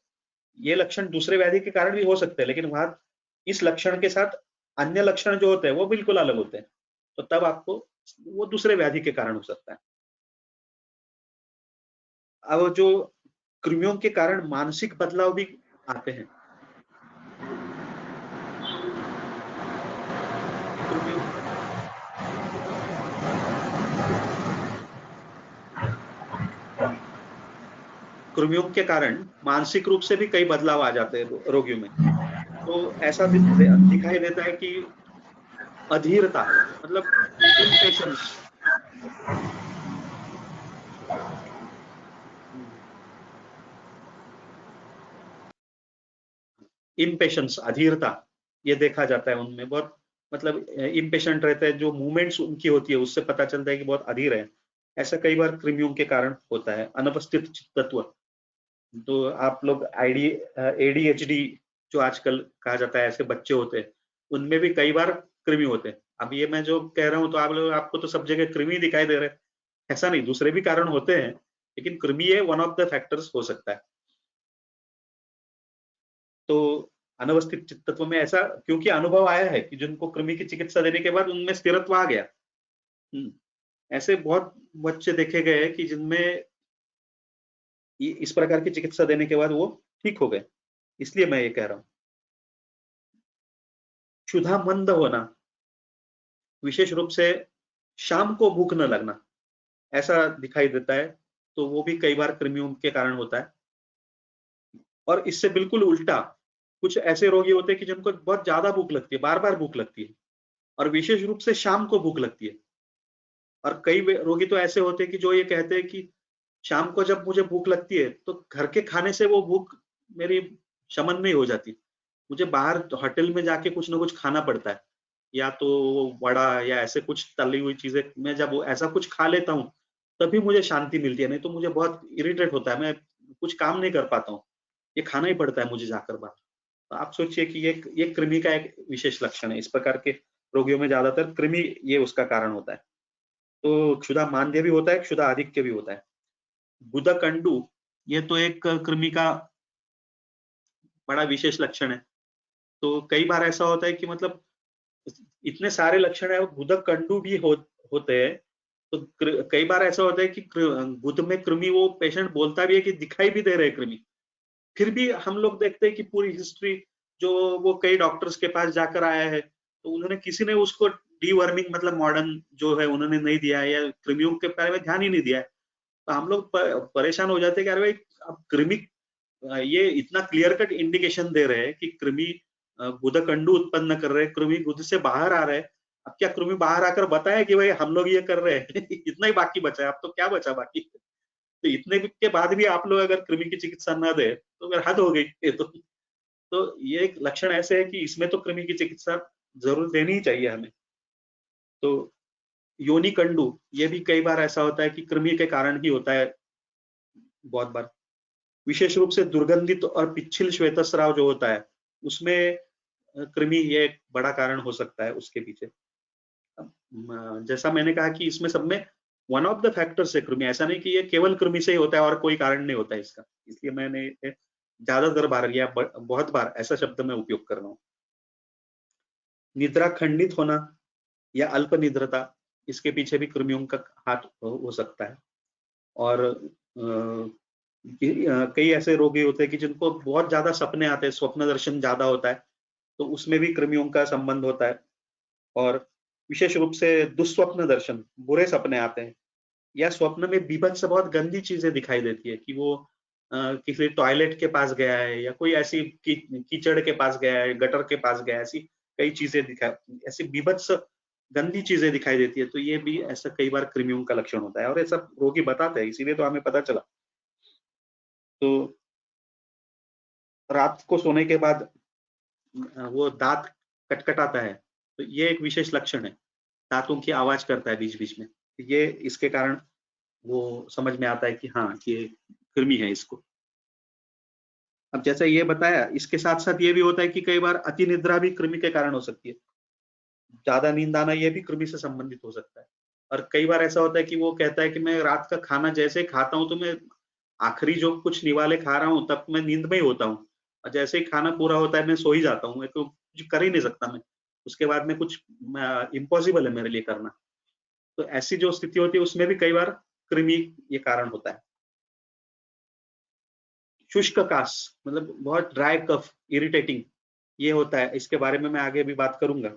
ये लक्षण दूसरे व्याधि के कारण भी हो सकते हैं, लेकिन वहां इस लक्षण के साथ अन्य लक्षण जो होते हैं वो बिल्कुल अलग होते हैं, तो तब आपको वो दूसरे व्याधि के कारण हो सकता है। अब जो कृमियों के कारण मानसिक बदलाव भी आते हैं। कृमियों कृमियों के कारण मानसिक रूप से भी कई बदलाव आ जाते हैं रोगियों में। तो ऐसा दिखाई देता है कि अधीरता, मतलब इम्पेशंस, अधीरता, ये देखा जाता है उनमें। बहुत मतलब इम्पेशेंट रहते हैं, जो मूवमेंट्स उनकी होती है उससे पता चलता है कि बहुत अधीर है। ऐसा कई बार कृमियों के कारण होता है। अनुपस्थित चित्तत्व, तो आप लोग एडीएचडी जो आजकल कहा जाता है, ऐसे बच्चे होते हैं, उनमें भी कई बार कृमि होते हैं। अब ये मैं जो कह रहा हूँ, तो आप लोग, आपको तो सब जगह कृमि दिखाई दे रहे हैं, ऐसा नहीं, दूसरे भी कारण होते हैं, लेकिन कृमि ये वन ऑफ द फैक्टर्स हो सकता है। तो अनवस्थित चित्तत्व में ऐसा क्योंकि अनुभव आया है कि जिनको कृमि की चिकित्सा देने के बाद उनमें स्थिरत्व आ गया। ऐसे बहुत बच्चे देखे गए हैं कि जिनमें इस प्रकार की चिकित्सा देने के बाद वो ठीक हो गए, इसलिए मैं ये कह रहा हूँ। क्षुधा मंद होना, विशेष रूप से शाम को भूख न लगना, ऐसा दिखाई देता है, तो वो भी कई बार कृमियों के कारण होता है। और इससे बिल्कुल उल्टा, कुछ ऐसे रोगी होते हैं कि जिनको बहुत ज्यादा भूख लगती है, बार बार भूख लगती है, और विशेष रूप से शाम को भूख लगती है। और कई रोगी तो ऐसे होते हैं कि जो ये कहते हैं कि शाम को जब मुझे भूख लगती है, तो घर के खाने से वो भूख मेरी शमन नहीं हो जाती, मुझे बाहर होटल में जाके कुछ ना कुछ खाना पड़ता है, या तो वड़ा या ऐसे कुछ तली हुई चीजें, मैं जब वो ऐसा कुछ खा लेता हूँ तभी मुझे शांति मिलती है, नहीं तो मुझे बहुत इरिटेट होता है, मैं कुछ काम नहीं कर पाता हूँ, ये खाना ही पड़ता है मुझे जाकर बाहर। तो आप सोचिए कि ये कृमि का एक विशेष लक्षण है। इस प्रकार के रोगियों में ज्यादातर कृमि ये उसका कारण होता है। तो क्षुधा मांद्य भी होता है, क्षुधा आधिक्य भी होता है। गुदकंडू, ये तो एक कृमि का बड़ा विशेष लक्षण है। तो कई बार ऐसा होता है कि मतलब इतने सारे लक्षण है, गुदक कंडू भी होते हैं, तो कई बार ऐसा होता है कि गुद में कृमि, वो पेशेंट बोलता भी है कि दिखाई भी दे रहे कृमि, फिर भी हम लोग देखते हैं कि पूरी हिस्ट्री जो वो कई डॉक्टर्स के पास जाकर आया है, तो उन्होंने किसी ने उसको डीवर्मिंग मतलब मॉडर्न जो है उन्होंने नहीं दिया है, या कृमियों के बारे में ध्यान ही नहीं दिया है। तो हम लोग परेशान हो जाते हैं कि अरे भाई, अब कृमि ये इतना क्लियर कट इंडिकेशन दे रहे हैं कि कृमि गुदकंडू उत्पन्न कर रहे हैं, कृमि गुद से बाहर आ रहे हैं। अब क्या कृमि बाहर आकर बताए कि भाई हम लोग ये कर रहे हैं इतना ही बाकी बचा है, अब तो क्या बचा बाकी। तो इतने के बाद भी आप लोग अगर कृमि की चिकित्सा न दे तो फिर हद हो गई ये तो ये एक लक्षण ऐसे है कि इसमें तो कृमि की चिकित्सा जरूर देनी ही चाहिए हमें। तो योनि कंडू, ये भी कई बार ऐसा होता है कि कृमि के कारण ही होता है बहुत बार। विशेष रूप से दुर्गंधित और पिच्छिल श्वेतस्राव जो होता है, उसमें कृमि ये एक बड़ा कारण हो सकता है उसके पीछे। जैसा मैंने कहा कि इसमें सब में वन ऑफ द फैक्टर्स है कृमि, ऐसा नहीं कि ये केवल कृमि से ही होता है और कोई कारण नहीं होता है इसका, इसलिए मैंने ज्यादातर बार या बहुत बार ऐसा शब्द मैं उपयोग कर रहा हूँ। निद्रा खंडित होना या अल्प निद्रता, इसके पीछे भी कृमियों का हाथ हो सकता है। और कई ऐसे रोगी होते हैं कि जिनको बहुत ज्यादा सपने आते हैं, स्वप्न दर्शन ज्यादा होता है, तो उसमें भी कृमियों का संबंध होता है। और विशेष रूप से दुस्वप्न दर्शन, बुरे सपने आते हैं, या स्वप्न में बीभत्स बहुत गंदी चीजें दिखाई देती है कि वो किसी टॉयलेट के पास गया है, या कोई ऐसी कीचड़ के पास गया है, गटर के पास गया है, ऐसी कई चीजें ऐसी बीभत्स गंदी चीजें दिखाई देती है, तो ये भी ऐसा कई बार कृमियों का लक्षण होता है और ऐसा रोगी बताते हैं, इसीलिए तो हमें पता चला। तो रात को सोने के बाद वो दांत कटकटाता है, तो ये एक विशेष लक्षण है, दांतों की आवाज करता है बीच बीच में, ये इसके कारण वो समझ में आता है कि हाँ, ये कृमि है इसको। अब जैसे ये बताया, इसके साथ साथ ये भी होता है कि कई बार अति निद्रा भी कृमि के कारण हो सकती है, ज्यादा नींद आना ये भी कृमि से संबंधित हो सकता है। और कई बार ऐसा होता है कि वो कहता है कि मैं रात का खाना जैसे ही खाता हूँ तो मैं आखिरी जो कुछ निवाले खा रहा हूँ तब मैं नींद में ही होता हूँ, और जैसे ही खाना पूरा होता है मैं सो ही जाता हूँ, मैं तो कुछ कर ही नहीं सकता, मैं उसके बाद में कुछ इम्पॉसिबल है मेरे लिए करना। तो ऐसी जो स्थिति होती है उसमें भी कई बार कृमि ये कारण होता है। शुष्क काश, मतलब बहुत ड्राई कफ, इरिटेटिंग, ये होता है, इसके बारे में मैं आगे भी बात करूंगा।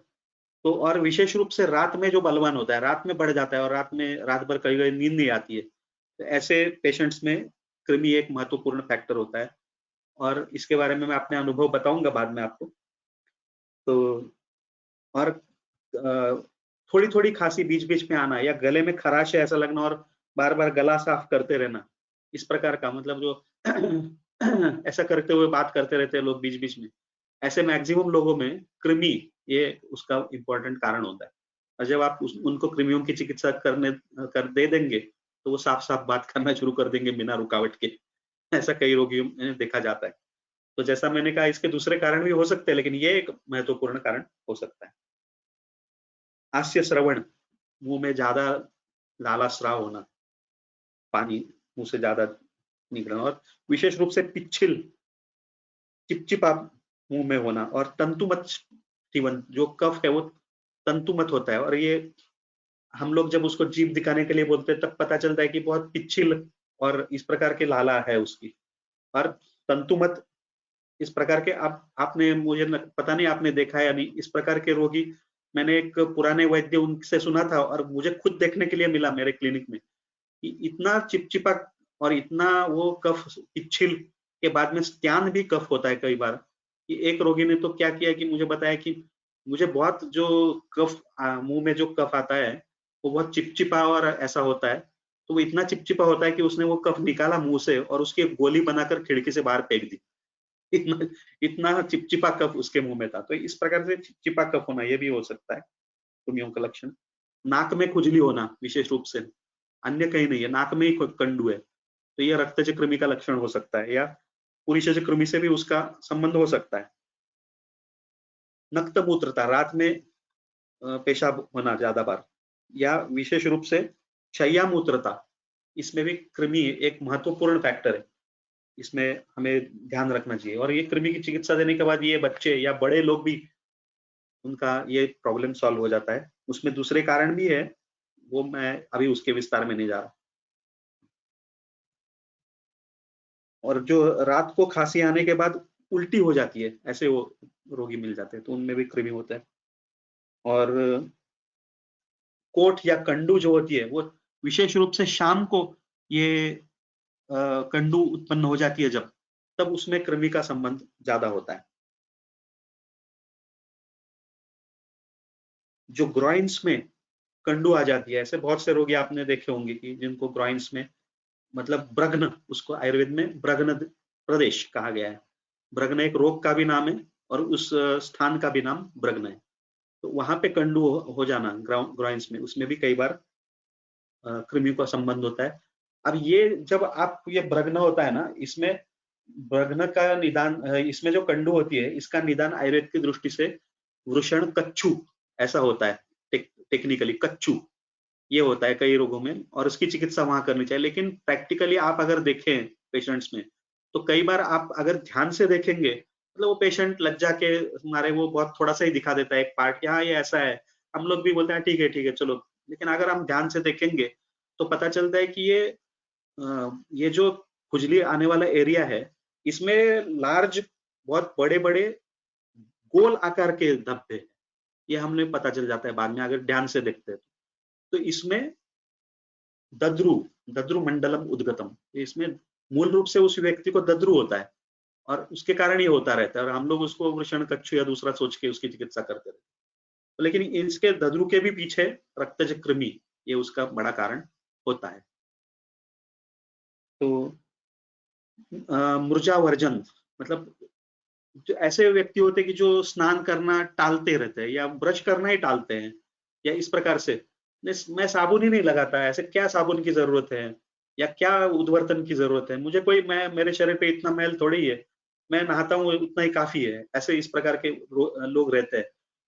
तो और विशेष रूप से रात में जो बलवान होता है, रात में बढ़ जाता है और रात में रात भर कई कई नींद नहीं आती है, तो ऐसे पेशेंट्स में कृमि एक महत्वपूर्ण फैक्टर होता है, और इसके बारे में मैं अपने अनुभव बताऊंगा बाद में आपको। तो और थोड़ी थोड़ी खांसी बीच बीच में आना, या गले में खराश है ऐसा लगना, और बार बार गला साफ करते रहना, इस प्रकार का, मतलब जो ऐसा करते हुए बात करते रहते हैं लोग बीच बीच में, ऐसे मैक्सिमम लोगों में कृमि ये उसका इम्पोर्टेंट कारण होता है। और जब आप उनको कृमियों की चिकित्सा कर दे देंगे, तो वो साफ साफ बात करना शुरू कर देंगे बिना रुकावट के, ऐसा कई रोगियों में देखा जाता है। तो जैसा मैंने कहा, इसके दूसरे कारण भी हो सकते हैं, लेकिन ये एक महत्वपूर्ण कारण हो सकता है। हास्य श्रवण, मुंह में ज्यादा लाला स्राव होना, पानी मुंह से ज्यादा निकलना, और विशेष रूप से पिच्छिल, चिपचिपा मुंह में होना, और तंतुमत जीवन, जो कफ है वो तंतुमत होता है, और ये हम लोग जब उसको जीभ दिखाने के लिए बोलते हैं तब पता चलता है कि बहुत पिच्छिल और इस प्रकार के लाला है उसकी। और तंतुमत इस प्रकार के, आपने मुझे पता नहीं आपने देखा है या नहीं, इस प्रकार के रोगी मैंने एक पुराने वैद्य उनसे सुना था, और मुझे खुद देखने के लिए मिला मेरे क्लिनिक में, कि इतना चिपचिपा और इतना वो कफ पिच्छिल के बाद में स्त्यान भी कफ होता है कई बार। कि एक रोगी ने तो क्या किया कि मुझे बताया कि मुझे बहुत जो कफ मुंह में जो कफ आता है वो बहुत चिपचिपा और ऐसा होता है, तो वो इतना चिपचिपा होता है कि उसने वो कफ निकाला मुंह से और उसकी एक गोली बनाकर खिड़की से बाहर फेंक दी। इतना इतना चिपचिपा कफ उसके मुंह में था। तो इस प्रकार से चिपचिपा कफ होना ये भी हो सकता है कृमियों का लक्षण। नाक में खुजली होना विशेष रूप से, अन्य कहीं नहीं है, नाक में ही कंडू है, तो यह रक्तज कृमि का लक्षण हो सकता है, या पुरीशज कृमि से भी उसका संबंध हो सकता है। नक्त मूत्रता, रात में पेशाब होना ज्यादा बार, या विशेष रूप से शय्या मूत्रता, इसमें भी कृमि एक महत्वपूर्ण फैक्टर है। इसमें हमें ध्यान रखना चाहिए। और ये कृमि की चिकित्सा देने के बाद ये बच्चे या बड़े लोग भी, उनका ये प्रॉब्लम सॉल्व हो जाता है। उसमें दूसरे कारण भी है, वो मैं अभी उसके विस्तार में नहीं जा रहा। और जो रात को खांसी आने के बाद उल्टी हो जाती है, ऐसे वो रोगी मिल जाते हैं, तो उनमें भी कृमि होता है। और कोठ या कंडू जो होती है, वो विशेष रूप से शाम को ये कंडू उत्पन्न हो जाती है जब, तब उसमें कृमि का संबंध ज्यादा होता है। जो ग्रॉइन्स में कंडू आ जाती है, ऐसे बहुत से रोगी आपने देखे होंगे कि जिनको ग्रॉइन्स में, मतलब ब्रग्न, उसको आयुर्वेद में ब्रग्न प्रदेश कहा गया है। ब्रग्न एक रोग का भी नाम है और उस स्थान का भी नाम ब्रग्न है। तो वहां पे कंडू हो जाना ग्रॉइन्स में, उसमें भी कई बार कृमि का संबंध होता है। अब ये जब आप ये ब्रग्न होता है ना, इसमें ब्रग्न का निदान, इसमें जो कंडू होती है, इसका निदान आयुर्वेद की दृष्टि से वृषण कच्छू ऐसा होता है। टेक्निकली कच्छू ये होता है कई रोगों में, और उसकी चिकित्सा वहां करनी चाहिए। लेकिन प्रैक्टिकली आप अगर देखें पेशेंट्स में, तो कई बार आप अगर ध्यान से देखेंगे, मतलब वो पेशेंट लज्जा के मारे वो बहुत थोड़ा सा ही दिखा देता है एक पार्ट, यहाँ ये ऐसा है, हम लोग भी बोलते हैं ठीक है चलो। लेकिन अगर हम ध्यान से देखेंगे तो पता चलता है कि ये जो खुजली आने वाला एरिया है, इसमें लार्ज, बहुत बड़े बड़े गोल आकार के धब्बे हैं। ये हमने पता चल जाता है बाद में अगर ध्यान से देखते हैं। तो इसमें दद्रु दद्रु मंडलम उद्गतम, इसमें मूल रूप से उस व्यक्ति को दद्रु होता है और उसके कारण ये होता रहता है, और हम लोग उसको वृषण कच्छू या दूसरा सोच के उसकी चिकित्सा करते रहते हैं। तो लेकिन इसके दद्रु के भी पीछे रक्तज कृमि, ये उसका बड़ा कारण होता है। तो मूर्जावर्जन, मतलब जो ऐसे व्यक्ति होते हैं कि जो स्नान करना टालते रहते हैं या ब्रश करना ही टालते हैं, या इस प्रकार से मैं साबुन ही नहीं लगाता, ऐसे क्या साबुन की जरूरत है या क्या उद्वर्तन की जरूरत है, मुझे कोई, मैं मेरे शरीर पे इतना मैल थोड़ी है, मैं नहाता हूँ उतना ही काफी है, ऐसे इस प्रकार के लोग रहते हैं।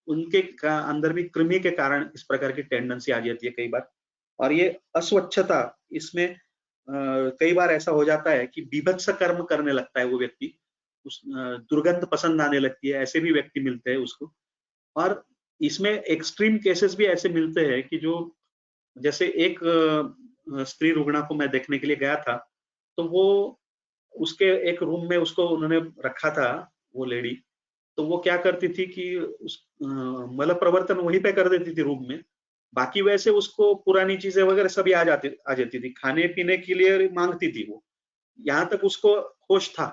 उनके अंदर भी कृमि के कारण इस प्रकार की टेंडेंसी आ जाती है कई बार। और ये अस्वच्छता, इसमें कई बार ऐसा हो जाता है कि बीभत्स कर्म करने लगता है वो व्यक्ति, उस दुर्गंध पसंद आने लगती है, ऐसे भी व्यक्ति मिलते हैं उसको। और इसमें एक्सट्रीम केसेस भी ऐसे मिलते हैं कि जो, जैसे एक स्त्री रुग्णा को मैं देखने के लिए गया था, तो वो उसके एक रूम में उसको उन्होंने रखा था, वो लेडी, तो वो क्या करती थी कि उस मल प्रवर्तन वहीं पे कर देती थी रूम में। बाकी वैसे उसको पुरानी चीजें वगैरह सभी आ जाती थी, खाने पीने के लिए मांगती थी वो, यहाँ तक उसको होश था,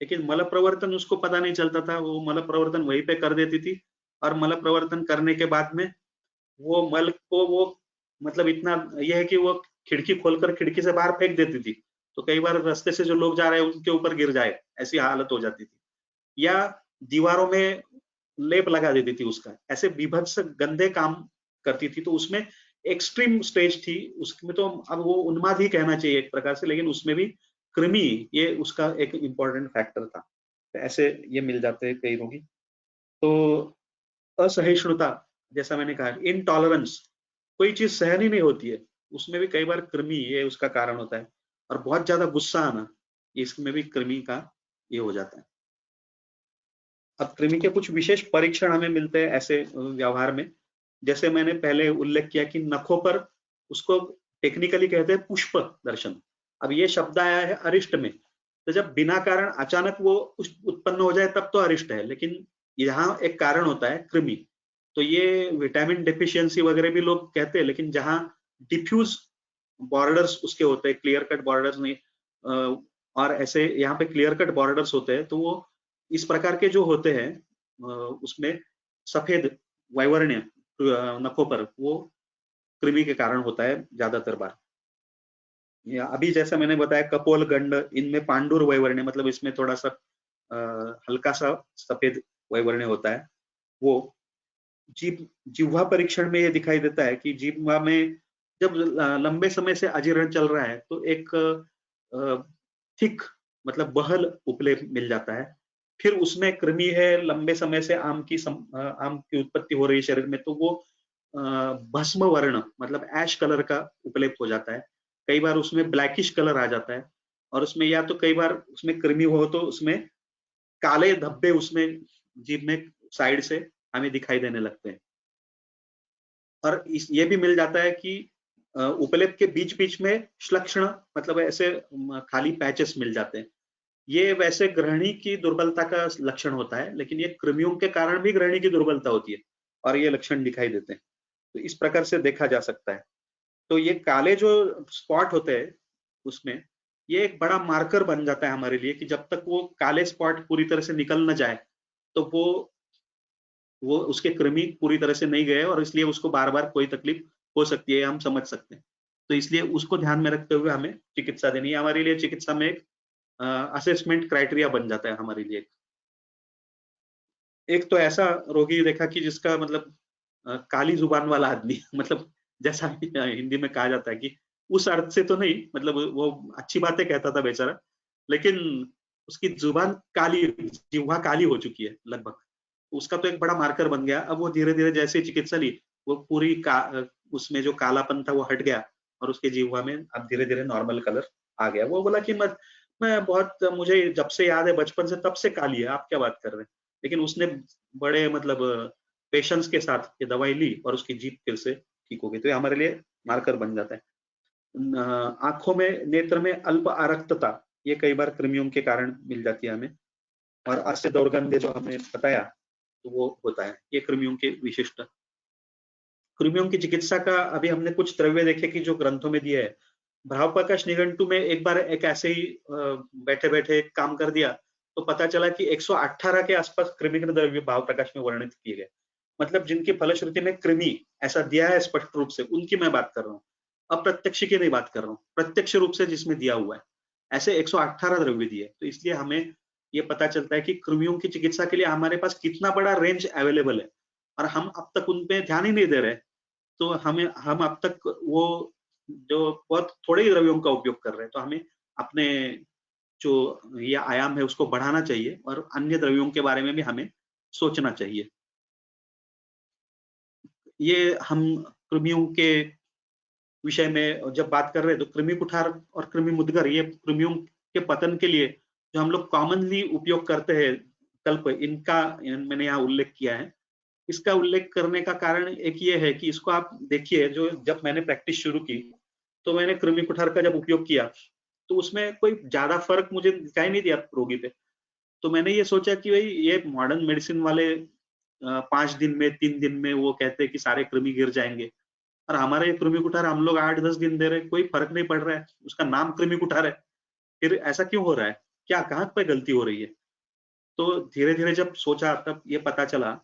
लेकिन मल प्रवर्तन उसको पता नहीं चलता था। वो मल प्रवर्तन वहीं पे कर देती थी, और मल प्रवर्तन करने के बाद में वो मल को वो, मतलब इतना यह है कि वो खिड़की खोलकर खिड़की से बाहर फेंक देती थी, तो कई बार रास्ते से जो लोग जा रहे हैं उनके ऊपर गिर जाए, ऐसी हालत हो जाती थी। या दीवारों में लेप लगा देती थी उसका, ऐसे बीभत्स गंदे काम करती थी। तो उसमें एक्सट्रीम स्टेज थी उसमें, तो अब वो उन्माद ही कहना चाहिए एक प्रकार से, लेकिन उसमें भी कृमि ये उसका एक इम्पोर्टेंट फैक्टर था। तो ऐसे ये मिल जाते हैं कई रोगी। तो असहिष्णुता, जैसा मैंने कहा, इनटॉलरेंस, कोई चीज सहन ही नहीं होती है, उसमें भी कई बार कृमि ये उसका कारण होता है। और बहुत ज्यादा गुस्सा आना, इसमें भी कृमि का ये हो जाता है। अब कृमि के कुछ विशेष परीक्षण हमें मिलते हैं ऐसे व्यवहार में, जैसे मैंने पहले उल्लेख किया कि नखों पर, उसको टेक्निकली कहते हैं पुष्प दर्शन। अब ये शब्द आया है अरिष्ट में, तो जब बिना कारण अचानक वो उत्पन्न हो जाए तब तो अरिष्ट है, लेकिन यहाँ एक कारण होता है कृमि। तो ये विटामिन डेफिशिएंसी वगैरह भी लोग कहते हैं, लेकिन जहाँ डिफ्यूज बॉर्डर्स उसके होते हैं, क्लियर कट बॉर्डर्स नहीं, और ऐसे यहाँ पे क्लियर कट बॉर्डर्स होते हैं, तो वो इस प्रकार के जो होते हैं, उसमें सफेद वैवर्ण्य नखों पर, वो कृमि के कारण होता है ज्यादातर बार। या अभी जैसा मैंने बताया कपोल गंड, इनमें पांडुर वैवर्ण्य, मतलब इसमें थोड़ा सा हल्का सा सफेद वैवर्ण्य होता है। वो जिह्वा परीक्षण में ये दिखाई देता है कि जिह्वा में जब लंबे समय से अजीर्ण चल रहा है, तो एक थिक, मतलब बहल उपलेप मिल जाता है। फिर उसमें कृमि है, लंबे समय से आम की उत्पत्ति हो रही है शरीर में, तो वो भस्म वर्ण, मतलब ऐश कलर का उपलेप हो जाता है। कई बार उसमें ब्लैकिश कलर आ जाता है, और उसमें या तो कई बार उसमें कृमि हो तो उसमें काले धब्बे उसमें जीभ में साइड से हमें दिखाई देने लगते हैं। और ये भी मिल जाता है कि उपलेप के बीच बीच में श्लक्षण मतलब ऐसे खाली पैचेस मिल जाते हैं। ये वैसे ग्रहणी की दुर्बलता का लक्षण होता है, लेकिन ये कृमियों के कारण भी ग्रहणी की दुर्बलता होती है और ये लक्षण दिखाई देते हैं। तो इस प्रकार से देखा जा सकता है। तो ये काले जो स्पॉट होते हैं उसमें, ये एक बड़ा मार्कर बन जाता है हमारे लिए कि जब तक वो काले स्पॉट पूरी तरह से निकल न जाए तो वो उसके कृमि पूरी तरह से नहीं गए और इसलिए उसको बार बार कोई तकलीफ हो सकती है, हम समझ सकते हैं। तो इसलिए उसको ध्यान में रखते हुए हमें चिकित्सा देनी है। हमारे लिए चिकित्सा में एक असेसमेंट क्राइटेरिया बन जाता है हमारे लिए। एक तो ऐसा रोगी देखा कि जिसका मतलब काली जुबान वाला आदमी मतलब जैसा हिंदी में कहा जाता है कि उस अर्थ से तो नहीं, मतलब वो अच्छी बातें कहता था बेचारा, लेकिन उसकी जुबान काली, जिह्वा काली हो चुकी है लगभग। उसका तो एक बड़ा मार्कर बन गया। अब वो धीरे-धीरे जैसे चिकित्सा ली, वो पूरी उसमें जो कालापन था वो हट गया और उसके जिह्वा में अब धीरे-धीरे नॉर्मल कलर आ गया। वो बोला कि मैं बहुत, मुझे जब से याद है बचपन से तब से काली है, आप क्या बात कर रहे हैं? लेकिन उसने बड़े मतलब पेशेंस के साथ ये दवाई ली और उसकी जीभ फिर से ठीक हो गई। तो ये हमारे लिए मार्कर बन जाता है। आँखों में, नेत्र में अल्प आरक्तता, ये कई बार कृमियों के कारण मिल जाती है हमें। और अस्य दौर्गंध्य जो हमने बताया, तो वो होता है। ये कृमियों के विशिष्ट। कृमियों की चिकित्सा का अभी हमने कुछ द्रव्य देखे कि जो ग्रंथों में दिए है। भावप्रकाश निघंटु में एक बार एक ऐसे ही बैठे-बैठे काम कर दिया, तो पता चला कि 118 के आसपास कृमिक द्रव्य भावप्रकाश में वर्णित किए गए। मतलब जिनकी फलश्रुति में कृमि ऐसा दिया है स्पष्ट रूप से, उनकी मैं बात कर रहा हूँ। अप्रत्यक्ष की नहीं बात कर रहा हूँ, प्रत्यक्ष रूप से जिसमें दिया हुआ है। ऐसे 118 द्रव्य दिए। तो इसलिए हमें ये पता चलता है कि कृमियों की चिकित्सा के लिए हमारे पास कितना बड़ा रेंज अवेलेबल है और हम अब तक उन पे ध्यान ही नहीं दे रहे। तो हम अब तक वो जो बहुत थोड़े ही द्रव्यों का उपयोग कर रहे हैं, तो हमें अपने जो ये आयाम है उसको बढ़ाना चाहिए और अन्य द्रव्यों के बारे में भी हमें सोचना चाहिए। ये हम कृमियों के विषय में जब बात कर रहे हैं तो कृमि कुठार और कृमि मुद्गर, ये कृमियों के पतन के लिए जो हम लोग कॉमनली उपयोग करते हैं कल्प, इनका मैंने यहाँ उल्लेख किया है। इसका उल्लेख करने का कारण एक ये है कि इसको आप देखिए, जो जब मैंने प्रैक्टिस शुरू की तो मैंने कृमि कुठार का जब उपयोग किया तो उसमें कोई ज्यादा फर्क मुझे दिखाई नहीं दिया रोगी पे। तो मैंने ये सोचा कि भाई ये मॉडर्न मेडिसिन वाले 5 दिन में 3 दिन में वो कहते हैं कि सारे कृमि गिर जाएंगे, और हमारे कृमि कुठार हम लोग 8-10 दिन दे रहे हैं, कोई फर्क नहीं पड़ रहा है। उसका नाम कृमि कुठार है, फिर ऐसा क्यों हो रहा है? क्या, कहाँ पे गलती हो रही है? तो धीरे धीरे जब सोचा तब ये पता चला,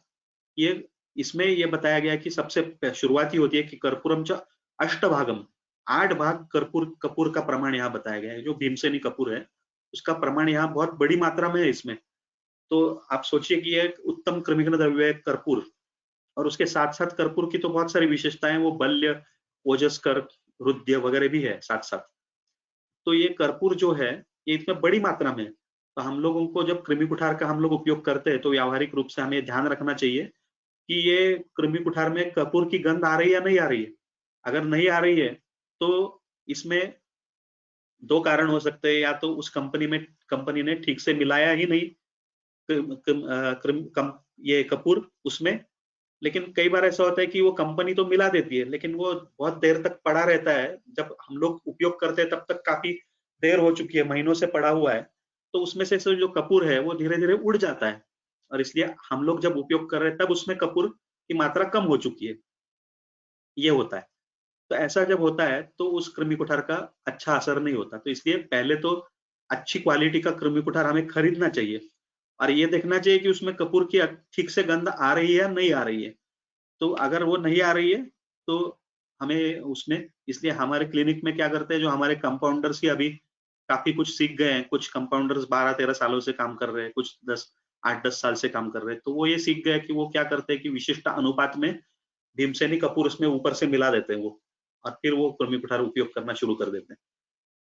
ये इसमें ये बताया गया कि सबसे शुरुआती होती है कि कर्पूरम च अष्टभागम, 8 भाग कपूर का प्रमाण यहाँ बताया गया है। जो भीमसेनी कपूर है उसका प्रमाण यहाँ बहुत बड़ी मात्रा में है इसमें। तो आप सोचिए कि ये एक उत्तम कृमिघ्न द्रव्य है कर्पूर, और उसके साथ साथ कर्पूर की तो बहुत सारी विशेषताएं, वो बल्य, ओजस्कर, हृदय वगैरह भी है साथ साथ। तो ये कर्पूर जो है ये इतना बड़ी मात्रा में है। तो हम लोगों को जब कृमि कुठार का हम लोग उपयोग करते हैं तो व्यावहारिक रूप से हमें ध्यान रखना चाहिए कि ये कृमि कुठार में कपूर की गंध आ रही है या नहीं आ रही है। अगर नहीं आ रही है तो इसमें 2 कारण हो सकते हैं, या तो उस कंपनी ने ठीक से मिलाया ही नहीं कृम, कृम, अ, कृम, कम, ये कपूर उसमें। लेकिन कई बार ऐसा होता है कि वो कंपनी तो मिला देती है लेकिन वो बहुत देर तक पड़ा रहता है। जब हम लोग उपयोग करते हैं तब तक काफी देर हो चुकी है, महीनों से पड़ा हुआ है, तो उसमें से जो कपूर है वो धीरे धीरे उड़ जाता है, और इसलिए हम लोग जब उपयोग कर रहे हैं तब उसमें कपूर की मात्रा कम हो चुकी है। ये होता है। तो ऐसा जब होता है तो उस कृमि कुठार का अच्छा असर नहीं होता। तो इसलिए पहले तो अच्छी क्वालिटी का कृमि कुठार हमें खरीदना चाहिए और ये देखना चाहिए कि उसमें कपूर की ठीक से गंध आ रही है या नहीं आ रही है। तो अगर वो नहीं आ रही है तो हमें उसमें, इसलिए हमारे क्लिनिक में क्या करते हैं, जो हमारे कंपाउंडर्स ही अभी काफी कुछ सीख गए हैं, कुछ कंपाउंडर्स 12-13 सालों से काम कर रहे हैं, कुछ 8-10 साल से काम कर रहे हैं, तो वो ये सीख गए कि वो क्या करते हैं कि विशिष्ट अनुपात में भीमसेनी कपूर उसमें ऊपर से मिला देते हैं वो, और फिर वो कृमि कुठार उपयोग करना शुरू कर देते हैं।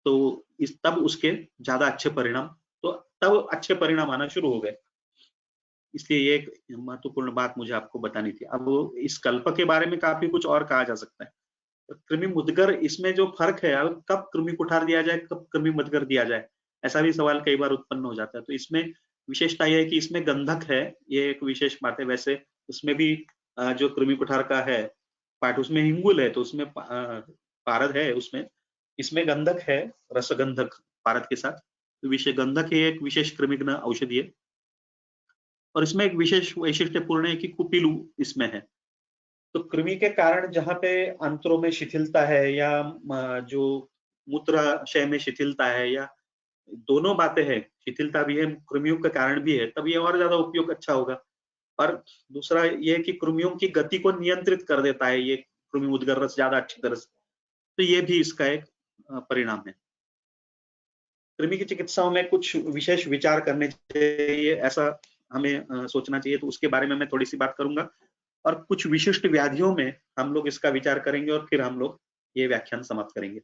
तो तब उसके ज्यादा अच्छे परिणाम, तो तब अच्छे परिणाम आना शुरू हो गए। इसलिए ये एक महत्वपूर्ण बात मुझे आपको बतानी थी। अब इस कल्प के बारे में काफी कुछ और कहा जा सकता है, कृमि मुद्गर, इसमें जो फर्क है, अब कब कृमि कुठार दिया जाए, कब कृमि मुद्गर दिया जाए, ऐसा भी सवाल कई बार उत्पन्न हो जाता है। तो इसमें विशेषता यह है कि इसमें गंधक है, ये एक विशेष बात है। वैसे उसमें भी जो कृमि कुठार का है पार्ट, उसमें हिंगुल है, तो उसमें पारद है उसमें, इसमें गंधक है, रसगंधक पारद के साथ। तो विषय गंधक ही एक विशेष कृमिघ्न औषधि है, और इसमें एक विशेष वैशिष्ट्यपूर्ण है कि कुपिलु इसमें है। तो कृमि के कारण जहाँ पे अंत्रों में शिथिलता है, या जो मूत्राशय में शिथिलता है, या दोनों बातें हैं, शिथिलता भी है, कृमियों के कारण भी है, तब ये और ज्यादा उपयोग अच्छा होगा। और दूसरा ये है कि कृमियों की गति को नियंत्रित कर देता है ये कृमि उद्गर रस ज्यादा अच्छी तरह से, तो ये भी इसका एक परिणाम है। कृमि की चिकित्साओं में कुछ विशेष विचार करने चाहिए, ऐसा हमें सोचना चाहिए, तो उसके बारे में मैं थोड़ी सी बात करूंगा। और कुछ विशिष्ट व्याधियों में हम लोग इसका विचार करेंगे, और फिर हम लोग ये व्याख्यान समाप्त करेंगे।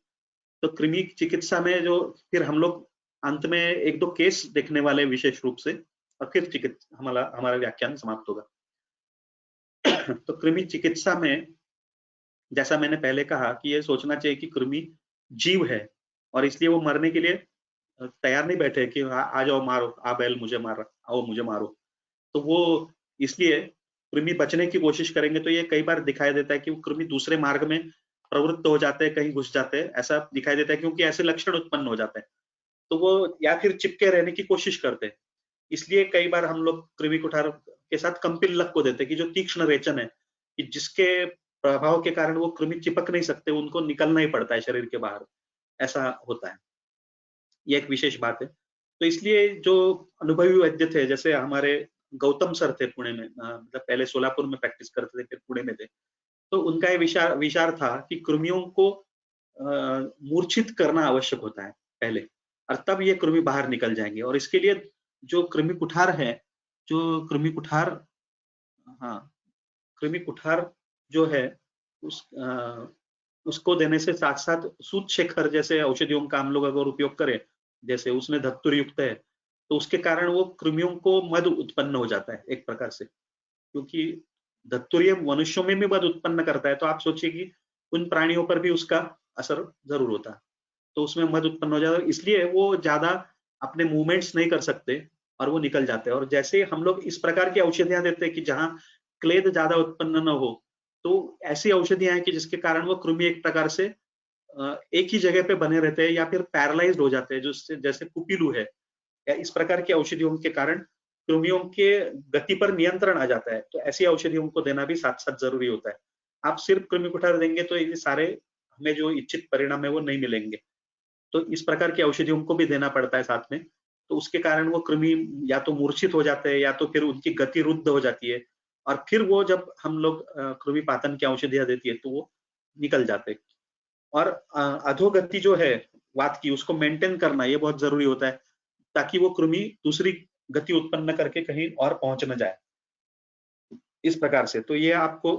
तो कृमि चिकित्सा में जो फिर हम लोग अंत में एक दो केस देखने वाले विशेष रूप से, और फिर चिकित्सा हमारा व्याख्यान समाप्त होगा। तो कृमि चिकित्सा में जैसा मैंने पहले कहा कि ये सोचना चाहिए कि कृमि जीव है, और इसलिए वो मरने के लिए तैयार नहीं बैठे कि आ जाओ मारो, आ बैल मुझे मार, आओ मुझे मारो। तो वो इसलिए कृमि बचने की कोशिश करेंगे। तो ये कई बार दिखाई देता है कि वो कृमि दूसरे मार्ग में प्रवृत्त हो जाते हैं, कहीं घुस जाते हैं, ऐसा दिखाई देता है, क्योंकि ऐसे लक्षण उत्पन्न हो जाते हैं। तो वो या फिर चिपके रहने की कोशिश करते हैं। इसलिए कई बार हम लोग कृमि कुठार के साथ कंपिल्लक को देते हैं, कि जो तीक्ष्ण रेचन है, कि जिसके प्रभाव के कारण वो कृमि चिपक नहीं सकते, उनको निकलना ही पड़ता है शरीर के बाहर, ऐसा होता है। ये एक विशेष बात है। तो इसलिए जो अनुभवी वैद्य थे, जैसे हमारे गौतम सर थे पुणे में, मतलब पहले सोलापुर में प्रैक्टिस करते थे, फिर पुणे में थे। तो उनका ये विचार था कि कृमियों को मूर्छित करना आवश्यक होता है पहले, और तब ये कृमि बाहर निकल जाएंगे। और इसके लिए जो कृमि कुठार है, जो कृमि कुठार, हाँ, कृमि कुठार जो है उसको देने से साथ साथ सूत शेखर जैसे औषधियों का हम लोग अगर उपयोग करें, जैसे उसमें धतुर युक्त है, तो उसके कारण वो कृमियों को मद उत्पन्न हो जाता है एक प्रकार से, क्योंकि धतुर्य मनुष्यों में भी मद उत्पन्न करता है। तो आप सोचिए कि उन प्राणियों पर भी उसका असर जरूर होता है, तो उसमें मद उत्पन्न हो जाता है, इसलिए वो ज्यादा अपने मूवमेंट्स नहीं कर सकते और वो निकल जाते हैं। और जैसे हम लोग इस प्रकार की औषधियां देते हैं कि जहां क्लेद ज्यादा उत्पन्न न हो, तो ऐसी औषधियां हैं कि जिसके कारण वो कृमि एक प्रकार से एक ही जगह पे बने रहते हैं, या फिर पैरालाइज्ड हो जाते हैं, जो जैसे कुपिलू है, या इस प्रकार की औषधियों के कारण कृमियों के गति पर नियंत्रण आ जाता है। तो ऐसी औषधियों को देना भी साथ साथ जरूरी होता है। आप सिर्फ कृमि कुठार देंगे तो ये सारे हमें जो इच्छित परिणाम है वो नहीं मिलेंगे। तो इस प्रकार की औषधियों को भी देना पड़ता है साथ में। तो उसके कारण वो कृमि या तो मूर्छित हो जाते हैं, या तो फिर उनकी गति रुद्ध हो जाती है, और फिर वो जब हम लोग कृमि पातन की औषधियां देती है तो वो निकल जाते हैं। और अधोगति जो है वात की, उसको मेंटेन करना ये बहुत जरूरी होता है, ताकि वो कृमि दूसरी गति उत्पन्न करके कहीं और पहुंच न जाए, इस प्रकार से। तो ये आपको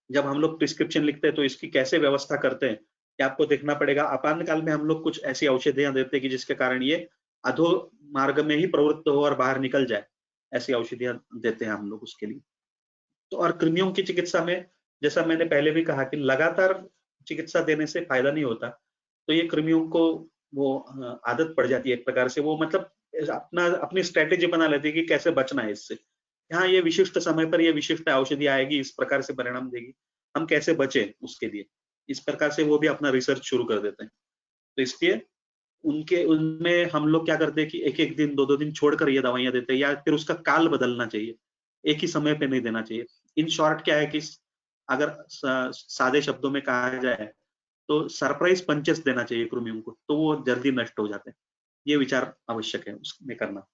जब हम लोग प्रिस्क्रिप्शन लिखते हैं तो इसकी कैसे व्यवस्था करते हैं, ये आपको देखना पड़ेगा। आपातकाल में हम लोग कुछ ऐसी औषधियां देते हैं कि जिसके कारण ये अधो मार्ग में ही प्रवृत्त हो और बाहर निकल जाए, ऐसी औषधियां देते हैं हम लोग उसके लिए। तो और कृमियों की चिकित्सा में, जैसा मैंने पहले भी कहा कि लगातार चिकित्सा देने से फायदा नहीं होता, तो ये कृमियों को वो आदत पड़ जाती है एक प्रकार से, वो मतलब अपनी स्ट्रेटेजी बना लेती है कि कैसे बचना है इससे। हाँ, ये विशिष्ट समय पर ये विशिष्ट औषधि आएगी, इस प्रकार से परिणाम देगी, हम कैसे बचे उसके लिए, इस प्रकार से वो भी अपना रिसर्च शुरू कर देते हैं। तो इसलिए उनके उनमें हम लोग क्या करते हैं कि एक एक दिन, दो दो दिन छोड़कर ये दवाइयां देते हैं, या फिर उसका काल बदलना चाहिए, एक ही समय पे नहीं देना चाहिए। इन शॉर्ट क्या है कि अगर सादे शब्दों में कहा जाए तो सरप्राइज पंचेस देना चाहिए कृमियों को, तो वो जल्दी नष्ट हो जाते हैं। ये विचार आवश्यक है उसमें करना।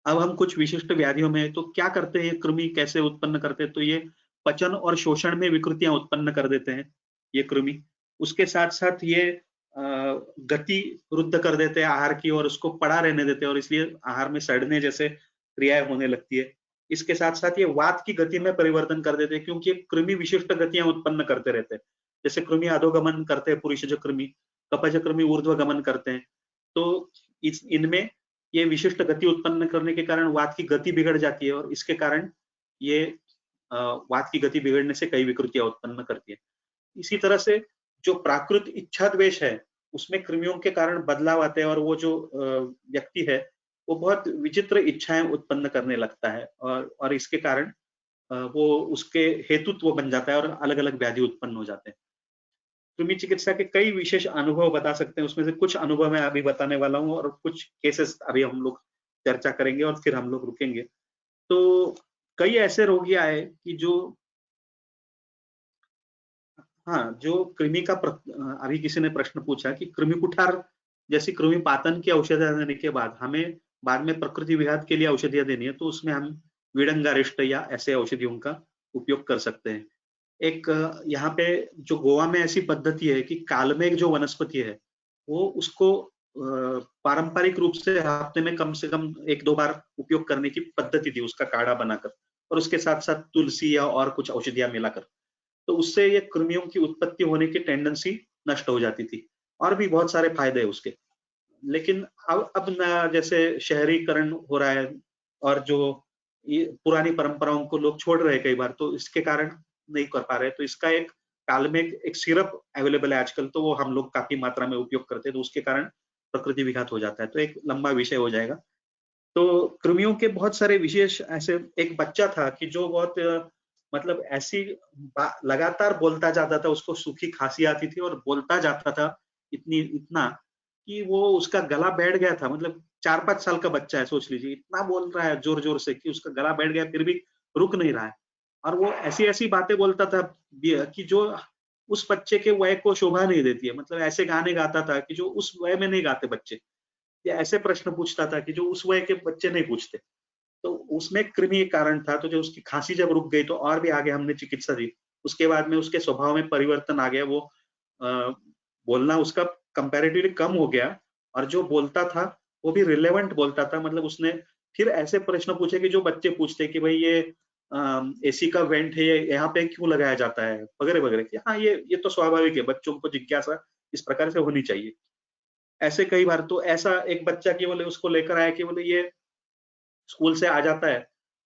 अब हम कुछ विशिष्ट व्याधियों में तो क्या करते हैं, कृमि कैसे उत्पन्न करते हैं, तो ये पचन और शोषण में विकृतियां उत्पन्न कर देते हैं ये कृमि। उसके साथ साथ ये गति रुद्ध कर देते हैं आहार की, और उसको पड़ा रहने देते हैं, और इसलिए आहार में सड़ने जैसे क्रियाएं होने लगती है। इसके साथ साथ ये वात की गति में परिवर्तन कर देते हैं, क्योंकि कृमि विशिष्ट गतियां उत्पन्न करते रहते हैं। जैसे कृमि अधोगमन करते हैं पुरुषज कृमि, कपज कृमि ऊर्ध्वगमन करते हैं। तो इनमें ये विशिष्ट गति उत्पन्न करने के कारण वात की गति बिगड़ जाती है, और इसके कारण ये वात की गति बिगड़ने से कई विकृतियां उत्पन्न करती है। इसी तरह से जो प्राकृत इच्छा द्वेष है, उसमें कृमियों के कारण बदलाव आते हैं और वो जो व्यक्ति है, वो बहुत विचित्र इच्छाएं उत्पन्न करने लगता है और इसके कारण वो उसके हेतुत्व बन जाता है और अलग-अलग व्याधि उत्पन्न हो जाते हैं। कृमि चिकित्सा के कई विशेष अनुभव बता सकते हैं, उसमें से कुछ अनुभव मैं अभी बताने वाला हूँ और कुछ केसेस अभी हम लोग चर्चा करेंगे और फिर हम लोग रुकेंगे। तो कई ऐसे रोगी आए कि जो हाँ, जो कृमि का अभी किसी ने प्रश्न पूछा कि कृमि कुठार जैसी कृमि पातन की औषधियाँ देने के बाद हमें बाद में प्रकृति विघात के लिए औषधियाँ देनी है, तो उसमें हम विडंगारिष्ट या ऐसे औषधियों का उपयोग कर सकते हैं। एक यहाँ पे जो गोवा में ऐसी पद्धति है कि कालमेघ जो वनस्पति है, वो उसको पारंपरिक रूप से हफ्ते में कम से कम 1-2 बार उपयोग करने की पद्धति थी, उसका काढ़ा बनाकर और उसके साथ-साथ तुलसी या और कुछ औषधियाँ मिलाकर। तो उससे ये कृमियों की उत्पत्ति होने की टेंडेंसी नष्ट हो जाती थी और भी बहुत सारे फायदे हैं उसके। लेकिन अब ना जैसे शहरीकरण हो रहा है और जो ये पुरानी परंपराओं को लोग छोड़ रहे हैं कई बार, तो इसके कारण नहीं कर पा रहे। तो इसका एक काल में एक सिरप अवेलेबल है आजकल, तो वो हम लोग काफी मात्रा में उपयोग करते हैं, तो उसके कारण प्रकृति विघात हो जाता है। तो एक लंबा विषय हो जाएगा। तो कृमियों के बहुत सारे विशेष ऐसे एक बच्चा था कि जो बहुत मतलब ऐसी लगातार बोलता जाता था, उसको सूखी खांसी आती थी और बोलता जाता था इतना कि वो उसका गला बैठ गया था। मतलब 4-5 साल का बच्चा है, सोच लीजिए, इतना बोल रहा है जोर-जोर से कि उसका गला बैठ गया, फिर भी रुक नहीं रहा है। और वो ऐसी-ऐसी बातें बोलता था कि जो उस बच्चे के वय को शोभा नहीं देती है। मतलब ऐसे गाने गाता था कि जो उस वय में नहीं गाते बच्चे। या ऐसे प्रश्न पूछता था कि जो उस वय के बच्चे नहीं पूछते। तो उसमें कृमि एक कारण था, तो जो उसकी खांसी जब रुक गई तो और भी आगे हमने चिकित्सा दी। उसके बाद में उसके स्वभाव में परिवर्तन आ गया, वो अ, बोलना उसका कंपैरेटिवली कम हो गया और जो बोलता था, वो भी रिलेवेंट बोलता था। मतलब उसने फिर ऐसे प्रश्न पूछे कि जो बच्चे पूछते कि भई ये एसी का वेंट है, ये यहाँ पे क्यों लगाया जाता है? वगैरह-वगैरह कि हाँ, ये तो स्वाभाविक है, बच्चों को जिज्ञासा इस प्रकार से होनी चाहिए। ऐसे कई बार तो ऐसा एक बच्चा कि बोले उसको लेकर आया कि बोले ये स्कूल से आ जाता है,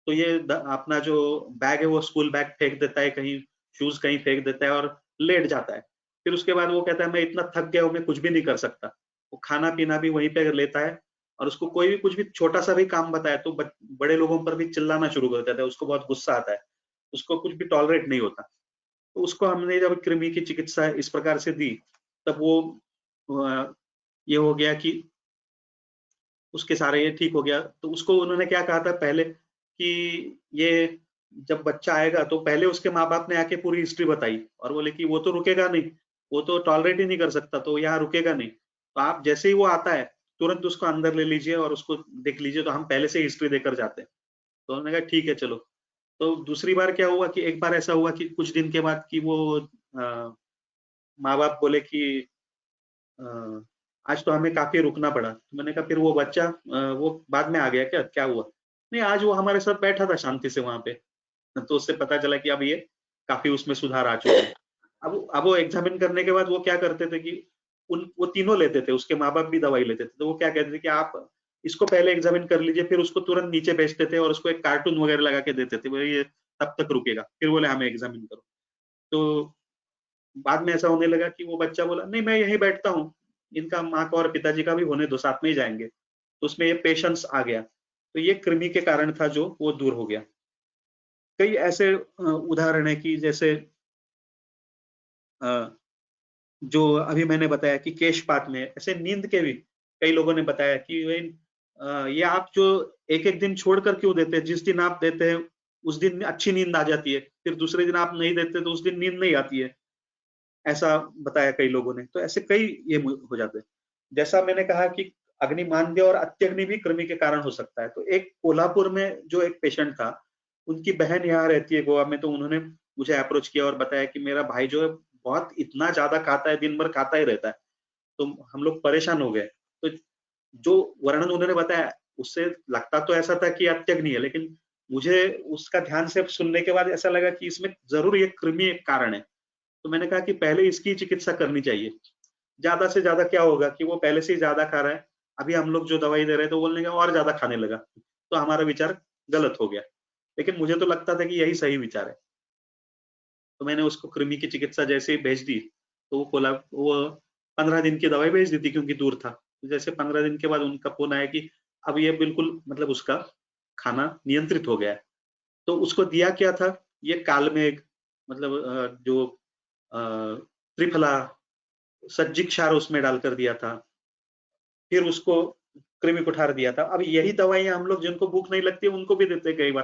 तो ये अपना जो बैग है वो स्कूल बैग फेंक देता है कहीं, शूज़ कहीं फेंक देता है और लेट जाता है। फिर उसके बाद वो कहता है मैं इतना थक गया हूँ, मैं कुछ भी नहीं कर सकता। वो खाना-पीना भी वहीं पे लेता है और उसको कोई भी कुछ भी छोटा-सा भी काम बताए तो बड़े लोगों पर भी चिल्लाना शुरू कर देता है, उसको बहुत गुस्सा आता है। उसको कुछ भी टॉलरेट नहीं होता। तो उसको हमने जब कृमि की चिकित्सा इस प्रकार से दी, तब वो ये हो गया कि उसके सारे ये ठीक हो गया। तो उसको उन्होंने क्या कहा था पहले कि ये जब बच्चा आएगा तो पहले उसके माँ-बाप ने आके पूरी हिस्ट्री बताई और बोले कि वो तो रुकेगा नहीं, वो तो टॉलरेट ही नहीं कर सकता, तो यहाँ रुकेगा नहीं। तो आप जैसे ही वो आता है, तुरंत उसको अंदर ले लीजिए और उसको देख लीजिए, तो हम पहले से हिस्ट्री देकर जाते हैं। तो उन्होंने कहा ठीक है चलो। तो दूसरी बार क्या हुआ कि एक बार ऐसा हुआ कि कुछ दिन के बाद कि वो माँ-बाप बोले कि अ, आज तो हमें काफ़ी रुकना पड़ा। तो मैंने कहा फिर वो बच्चा वो बाद में आ गया क्या? क्या हुआ? नहीं, आज वो हमारे साथ बैठा था शांति से वहाँ पे। तो उससे पता चला कि अब ये काफ़ी उसमें सुधार आ चुका है। अब वो एग्ज़ामिन करने के बाद वो क्या करते थे कि वो तीनों लेते थे, उसके माँ-बाप भी दवाई लेते थे। तो वो क्या कहते थे कि आप इसको पहले एग्ज़ामिन कर लीजिए, फिर उसको तुरंत नीचे भेजते थे और उसको एक कार्टून वगैरह लगा के देते थे, बोले ये तब तक रुकेगा। फिर बोले हमें एग्ज़ामिन करो। तो बाद में ऐसा होने लगा कि वो बच्चा बोला, "नहीं, मैं यहीं बैठता हूँ, इनका माँ का और पिताजी का भी होने दो, साथ में ही जाएँगे।" तो उसमें ये पेशेंस आ गया। तो ये कृमि के कारण था जो वो दूर हो गया। कई ऐसे उदाहरण हैं कि जैसे अ, जो अभी मैंने बताया कि केशपात में ऐसे नींद के भी कई लोगों ने बताया कि भई ये आप जो एक-एक दिन छोड़कर क्यों देते हैं? जिस दिन आप देते हैं, उस दिन अच्छी नींद आ जाती है, फिर दूसरे दिन आप नहीं देते तो उस दिन नींद नहीं आती है। ऐसा बताया कई लोगों ने, तो ऐसे कई ये हो जाते हैं। जैसा मैंने कहा कि अग्निमांद्य और अत्यग्नि भी कृमि के कारण हो सकता है। तो एक कोल्हापुर में जो एक पेशेंट था, उनकी बहन यहाँ रहती है गोवा में, तो उन्होंने मुझे अप्रोच किया और बताया कि मेरा भाई जो है बहुत इतना ज़्यादा खाता है, दिन भर खाता ही रहता है। तो हम लोग परेशान हो गए। तो जो वर्णन उन्होंने बताया, उससे लगता तो ऐसा था कि अत्यग्नि है, लेकिन मुझे उसका ध्यान से सुनने के बाद ऐसा लगा कि इसमें ज़रूर ये कृमि एक कारण है। तो मैंने कहा कि पहले इसकी चिकित्सा करनी चाहिए। ज़्यादा से ज़्यादा क्या होगा कि वो पहले से ही ज़्यादा खा रहा है, अभी हम लोग जो दवाई दे रहे हैं तो बोलने का और ज़्यादा खाने लगा। तो हमारा विचार गलत हो गया। लेकिन मुझे तो लगता था कि यही सही विचार है। तो मैंने उसको कृमि की चिकित्सा जैसे ही भेज दी, तो वो 15 दिन की दवाई भेज दी थी क्योंकि दूर था। तो जैसे 15 दिन के बाद उनका फोन आया कि अब ये बिल्कुल मतलब उसका खाना नियंत्रित हो गया है। तो उसको दिया क्या था, ये कालमेघ मतलब जो त्रिफला सज्जिक क्षार उसमें डालकर दिया था। फिर उसको कृमि कुठार दिया था। अब यही दवाइयाँ हम लोग जिनको भूख नहीं लगती उनको भी देते हैं कई बार।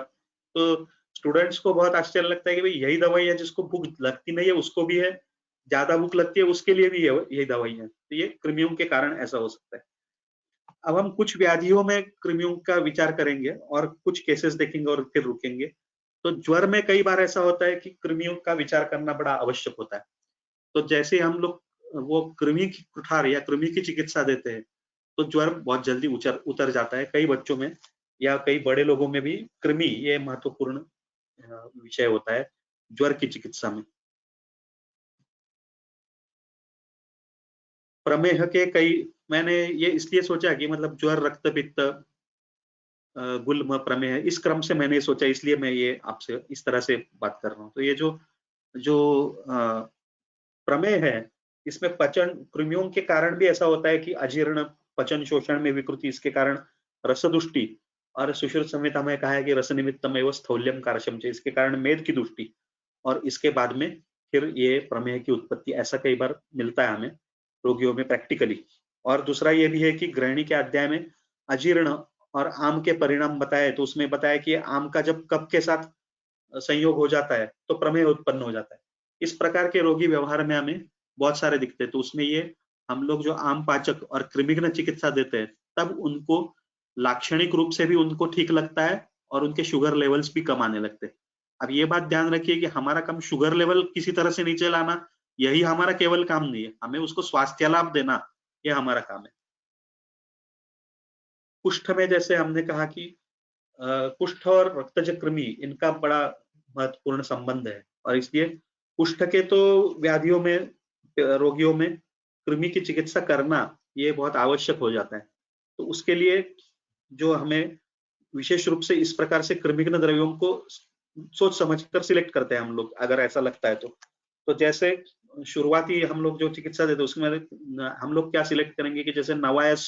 तो स्टूडेंट्स को बहुत आश्चर्य लगता है कि भाई यही दवाइयाँ जिसको भूख लगती नहीं है उसको भी है, ज्यादा भूख लगती है उसके लिए भी यही दवाइयाँ। तो ये कृमियों के कारण ऐसा हो सकता है। अब हम कुछ व्याधियों में कृमियों का विचार करेंगे और कुछ केसेस देखेंगे और फिर रुकेंगे। तो ज्वर में कई बार ऐसा होता है कि कृमियों का विचार करना बड़ा आवश्यक होता है। तो जैसे हम लोग वो कृमि की कुठार या कृमि की चिकित्सा देते हैं, तो ज्वर बहुत जल्दी उतर जाता है कई बच्चों में या कई बड़े लोगों में भी। कृमि ये महत्वपूर्ण विषय होता है ज्वर की चिकित्सा में। प्रमेह के कई मैंने ये इसलिए सोचा कि मतलब ज्वर, रक्त पित्त, गुल्म, प्रमेह इस क्रम से मैंने सोचा, इसलिए मैं ये आपसे इस तरह से बात कर रहा हूँ। तो ये जो जो प्रमेह है, इसमें पचन कृमियों के कारण भी ऐसा होता है कि अजीर्ण, पचन शोषण में विकृति, इसके कारण रसदुष्टि, और सुश्रुत संहिता में कहा है कि रस निमित्तम एवं स्थौल्यम कारशम, इसके कारण मेद की दुष्टि, और इसके बाद में फिर ये प्रमेह की उत्पत्ति, ऐसा कई बार मिलता है हमें रोगियों में प्रैक्टिकली। और दूसरा ये भी है कि गृहिणी के अध्याय में अजीर्ण और आम के परिणाम बताए, तो उसमें बताया कि आम का जब कफ के साथ संयोग हो जाता है तो प्रमेह उत्पन्न हो जाता है। इस प्रकार के रोगी व्यवहार में हमें बहुत सारे दिखते हैं। तो उसमें ये हम लोग जो आम पाचक और कृमिघ्न चिकित्सा देते हैं, तब उनको लाक्षणिक रूप से भी उनको ठीक लगता है और उनके शुगर लेवल्स भी कम आने लगते हैं। अब ये बात ध्यान रखिए कि हमारा काम शुगर लेवल किसी तरह से नीचे लाना, यही हमारा केवल काम नहीं है, हमें उसको स्वास्थ्य लाभ देना, ये हमारा काम है। कुष्ठ में जैसे हमने कहा कि कुष्ठ और रक्तज कृमि, इनका बड़ा महत्वपूर्ण संबंध है, और इसलिए कुष्ठ के तो व्याधियों में, रोगियों में कृमि की चिकित्सा करना ये बहुत आवश्यक हो जाता है। तो उसके लिए जो हमें विशेष रूप से इस प्रकार से कृमिघ्न द्रव्यों को सोच समझकर सिलेक्ट करते हैं हम लोग, अगर ऐसा लगता है तो जैसे शुरुआती हम लोग जो चिकित्सा देते हैं उसमें हम लोग क्या सिलेक्ट करेंगे कि जैसे नवायस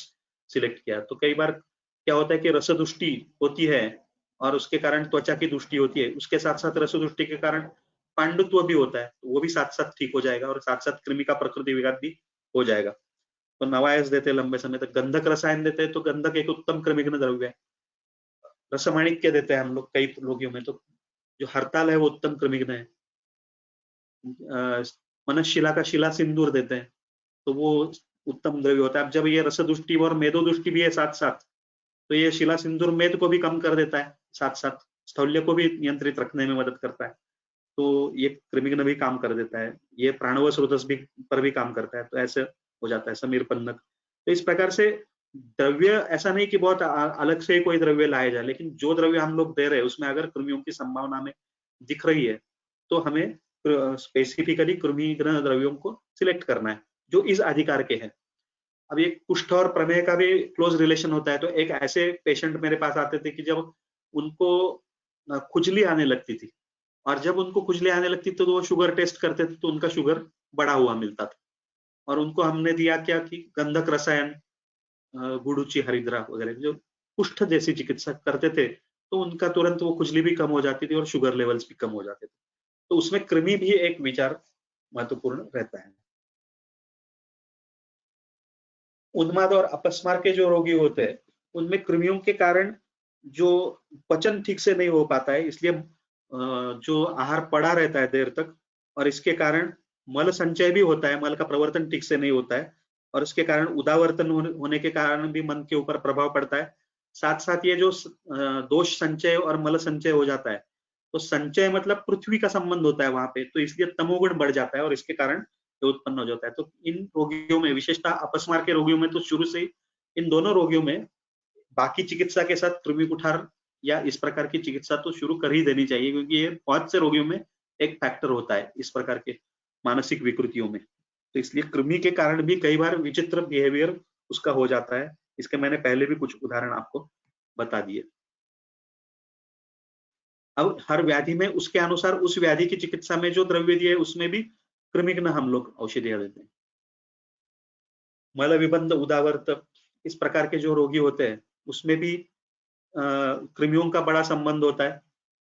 सिलेक्ट किया, तो कई बार क्या होता है कि रसदुष्टि होती है और उसके कारण त्वचा की दुष्टि होती है, उसके साथ साथ रसदुष्टि के कारण पांडुत्व भी होता है, वो भी साथ साथ ठीक हो जाएगा और साथ साथ कृमि का प्रकृति विघात भी हो जाएगा। तो नवायस देते हैं लंबे समय तक। गंधक रसायन देते हैं, तो गंधक एक उत्तम कृमिघ्न द्रव्य है। रसमाणिक्य देते हैं हम लोग कई रोगियों में, तो जो हड़ताल है वो उत्तम कृमिघ्न है। मनशिला का शिला सिंदूर देते हैं, तो वो उत्तम द्रव्य होता है। अब जब ये रसदुष्टि और मेदोदुष्टि भी है साथ साथ, तो ये शिला सिंदूर मेद को भी कम कर देता है, साथ साथ स्थौल्य को भी नियंत्रित रखने में मदद करता है। तो ये कृमिघ्न भी काम कर देता है। ये प्राणव स्रोतस भी पर भी काम करता है, तो ऐसे हो जाता है समीर पन्नक। तो इस प्रकार से द्रव्य ऐसा नहीं कि बहुत अलग से कोई द्रव्य लाया जाए, लेकिन जो द्रव्य हम लोग दे रहे हैं उसमें अगर कृमियों की संभावना हमें दिख रही है, तो हमें स्पेसिफिकली कृमिघ्न द्रव्यों को सिलेक्ट करना है जो इस अधिकार के हैं। अब ये कुष्ठ और प्रमेह का भी क्लोज रिलेशन होता है। तो एक ऐसे पेशेंट मेरे पास आते थे कि जब उनको खुजली आने लगती थी, और जब उनको खुजली आने लगती तो वो शुगर टेस्ट करते थे तो उनका शुगर बढ़ा हुआ मिलता था, और उनको हमने दिया क्या कि गंधक रसायन, गुडुचि, हरिद्रा वगैरह, जो कुष्ठ जैसी चिकित्सा करते थे, तो उनका तुरंत वो खुजली भी कम हो जाती थी और शुगर लेवल्स भी कम हो जाते थे। तो उसमें कृमि भी एक विचार महत्वपूर्ण रहता है। उन्माद और अपस्मार के जो रोगी होते हैं, उनमें कृमियों के कारण जो पचन ठीक से नहीं हो पाता है, इसलिए जो आहार पड़ा रहता है देर तक, और इसके कारण मल संचय भी होता है, मल का प्रवर्तन ठीक से नहीं होता है, और इसके कारण उदावर्तन होने के कारण भी मन के ऊपर प्रभाव पड़ता है। साथ साथ ये जो दोष संचय और मल संचय हो जाता है, तो संचय मतलब पृथ्वी का संबंध होता है वहां पे, तो इसलिए तमोगुण बढ़ जाता है और इसके कारण उत्पन्न हो जाता है। तो इन रोगियों में, विशेषतः अपस्मार के रोगियों में, तो शुरू से ही इन दोनों रोगियों में बाकी चिकित्सा के साथ कृमि कुठार या इस प्रकार की चिकित्सा तो शुरू कर ही देनी चाहिए, क्योंकि ये बहुत से रोगियों में एक फैक्टर होता है इस प्रकार के मानसिक विकृतियों में। तो इसलिए कृमि के कारण भी कई बार विचित्र बिहेवियर उसका हो जाता है। इसके मैंने पहले भी कुछ उदाहरण आपको बता दिए। अब हर व्याधि में उसके अनुसार उस व्याधि की चिकित्सा में जो द्रव्य दिए उसमें भी कृमिघ्न हम लोग औषधियां देते हैं। मलविबंध उदावर्त इस प्रकार के जो रोगी होते हैं उसमें भी कृमियों का बड़ा संबंध होता है,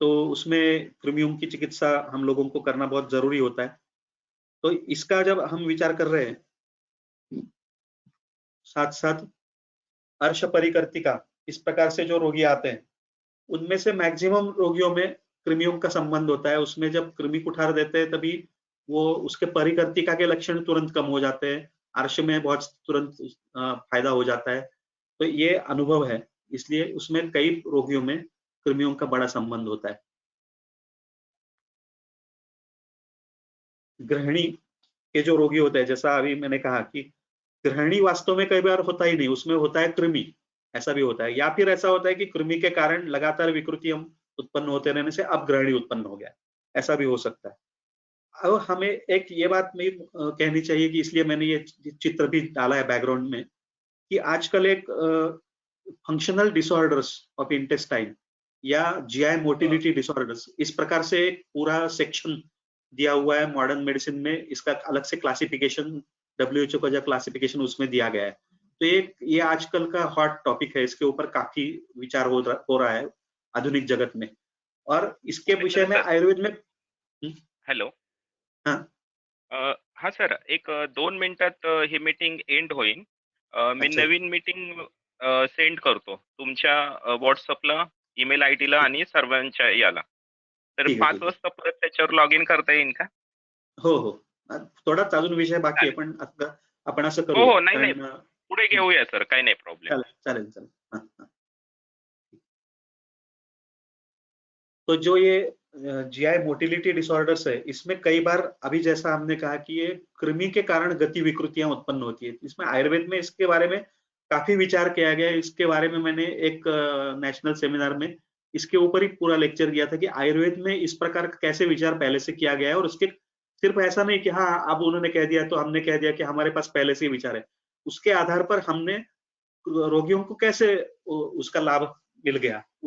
तो उसमें कृमियों की चिकित्सा हम लोगों को करना बहुत जरूरी होता है। तो इसका जब हम विचार कर रहे हैं, साथ साथ अर्श परिकर्तिका इस प्रकार से जो रोगी आते हैं उनमें से मैक्सिमम रोगियों में कृमियों का संबंध होता है। उसमें जब कृमि कुठार देते हैं तभी वो उसके परिकर्तिका के लक्षण तुरंत कम हो जाते हैं, अर्श में बहुत तुरंत फायदा हो जाता है। तो ये अनुभव है, इसलिए उसमें कई रोगियों में कृमियों का बड़ा संबंध होता है। गृहिणी के जो रोगी होते हैं, जैसा अभी मैंने कहा कि गृहिणी वास्तव में कई बार होता ही नहीं, उसमें होता है कृमि, ऐसा भी होता है। या फिर ऐसा होता है कि कृमि के कारण लगातार विकृतियां उत्पन्न होते रहने से अब गृहिणी उत्पन्न हो गया, ऐसा भी हो सकता है। अब हमें एक ये बात में कहनी चाहिए कि इसलिए मैंने ये चित्र भी डाला है बैकग्राउंड में कि आजकल एक फंक्शनल डिसऑर्डर्स ऑफ इंटेस्टाइन या जीआई मोटिलिटी डिसऑर्डर्स इस प्रकार से एक पूरा सेक्शन दिया हुआ है मॉडर्न मेडिसिन में। इसका अलग से क्लासिफिकेशन WHO का जो क्लासिफिकेशन उसमें दिया गया है। तो ये आजकल का हॉट टॉपिक है, इसके ऊपर काफी विचार हो रहा है आधुनिक जगत में। और इसके विषय में आयुर्वेद में हॅलो हाँ हा सर, एक 2 मिनिटात ही मीटिंग एंड होईल. मी अच्छा नवीन मीटिंग सेंड करतो तुमच्या व्हॉट्सअपला, ईमेल आयडी ला आणि सर्वांच्या याला. तर ठीक आहे 5 ठीक आहे वाजता परत त्याच्यावर लॉग इन करता येईल का? हो हो थोडाच अजून विषय बाकी आहे, चालेल. पण आता आपण असं हो करूया हो, नाही नाही, कारण पुढे घेऊया सर, काही नाही प्रॉब्लेम. चालेल चालेल चालेल हाँ, हाँ। तो जो ये जीआई मोटिलिटी डिसऑर्डर्स है, इसमें कई बार अभी जैसा हमने कहा कि ये कृमि के कारण गति विकृतियां उत्पन्न होती है। इसमें आयुर्वेद में इसके बारे में काफी विचार किया गया है। इसके बारे में मैंने एक नेशनल सेमिनार में इसके ऊपर ही पूरा लेक्चर दिया था कि आयुर्वेद में इस प्रकार का कैसे विचार पहले से किया गया है, और उसके सिर्फ ऐसा नहीं कि हाँ अब उन्होंने कह दिया तो हमने कह दिया कि हमारे पास पहले से ही विचार है। उसके आधार पर हमने रोगियों को कैसे उसका लाभ मिल गया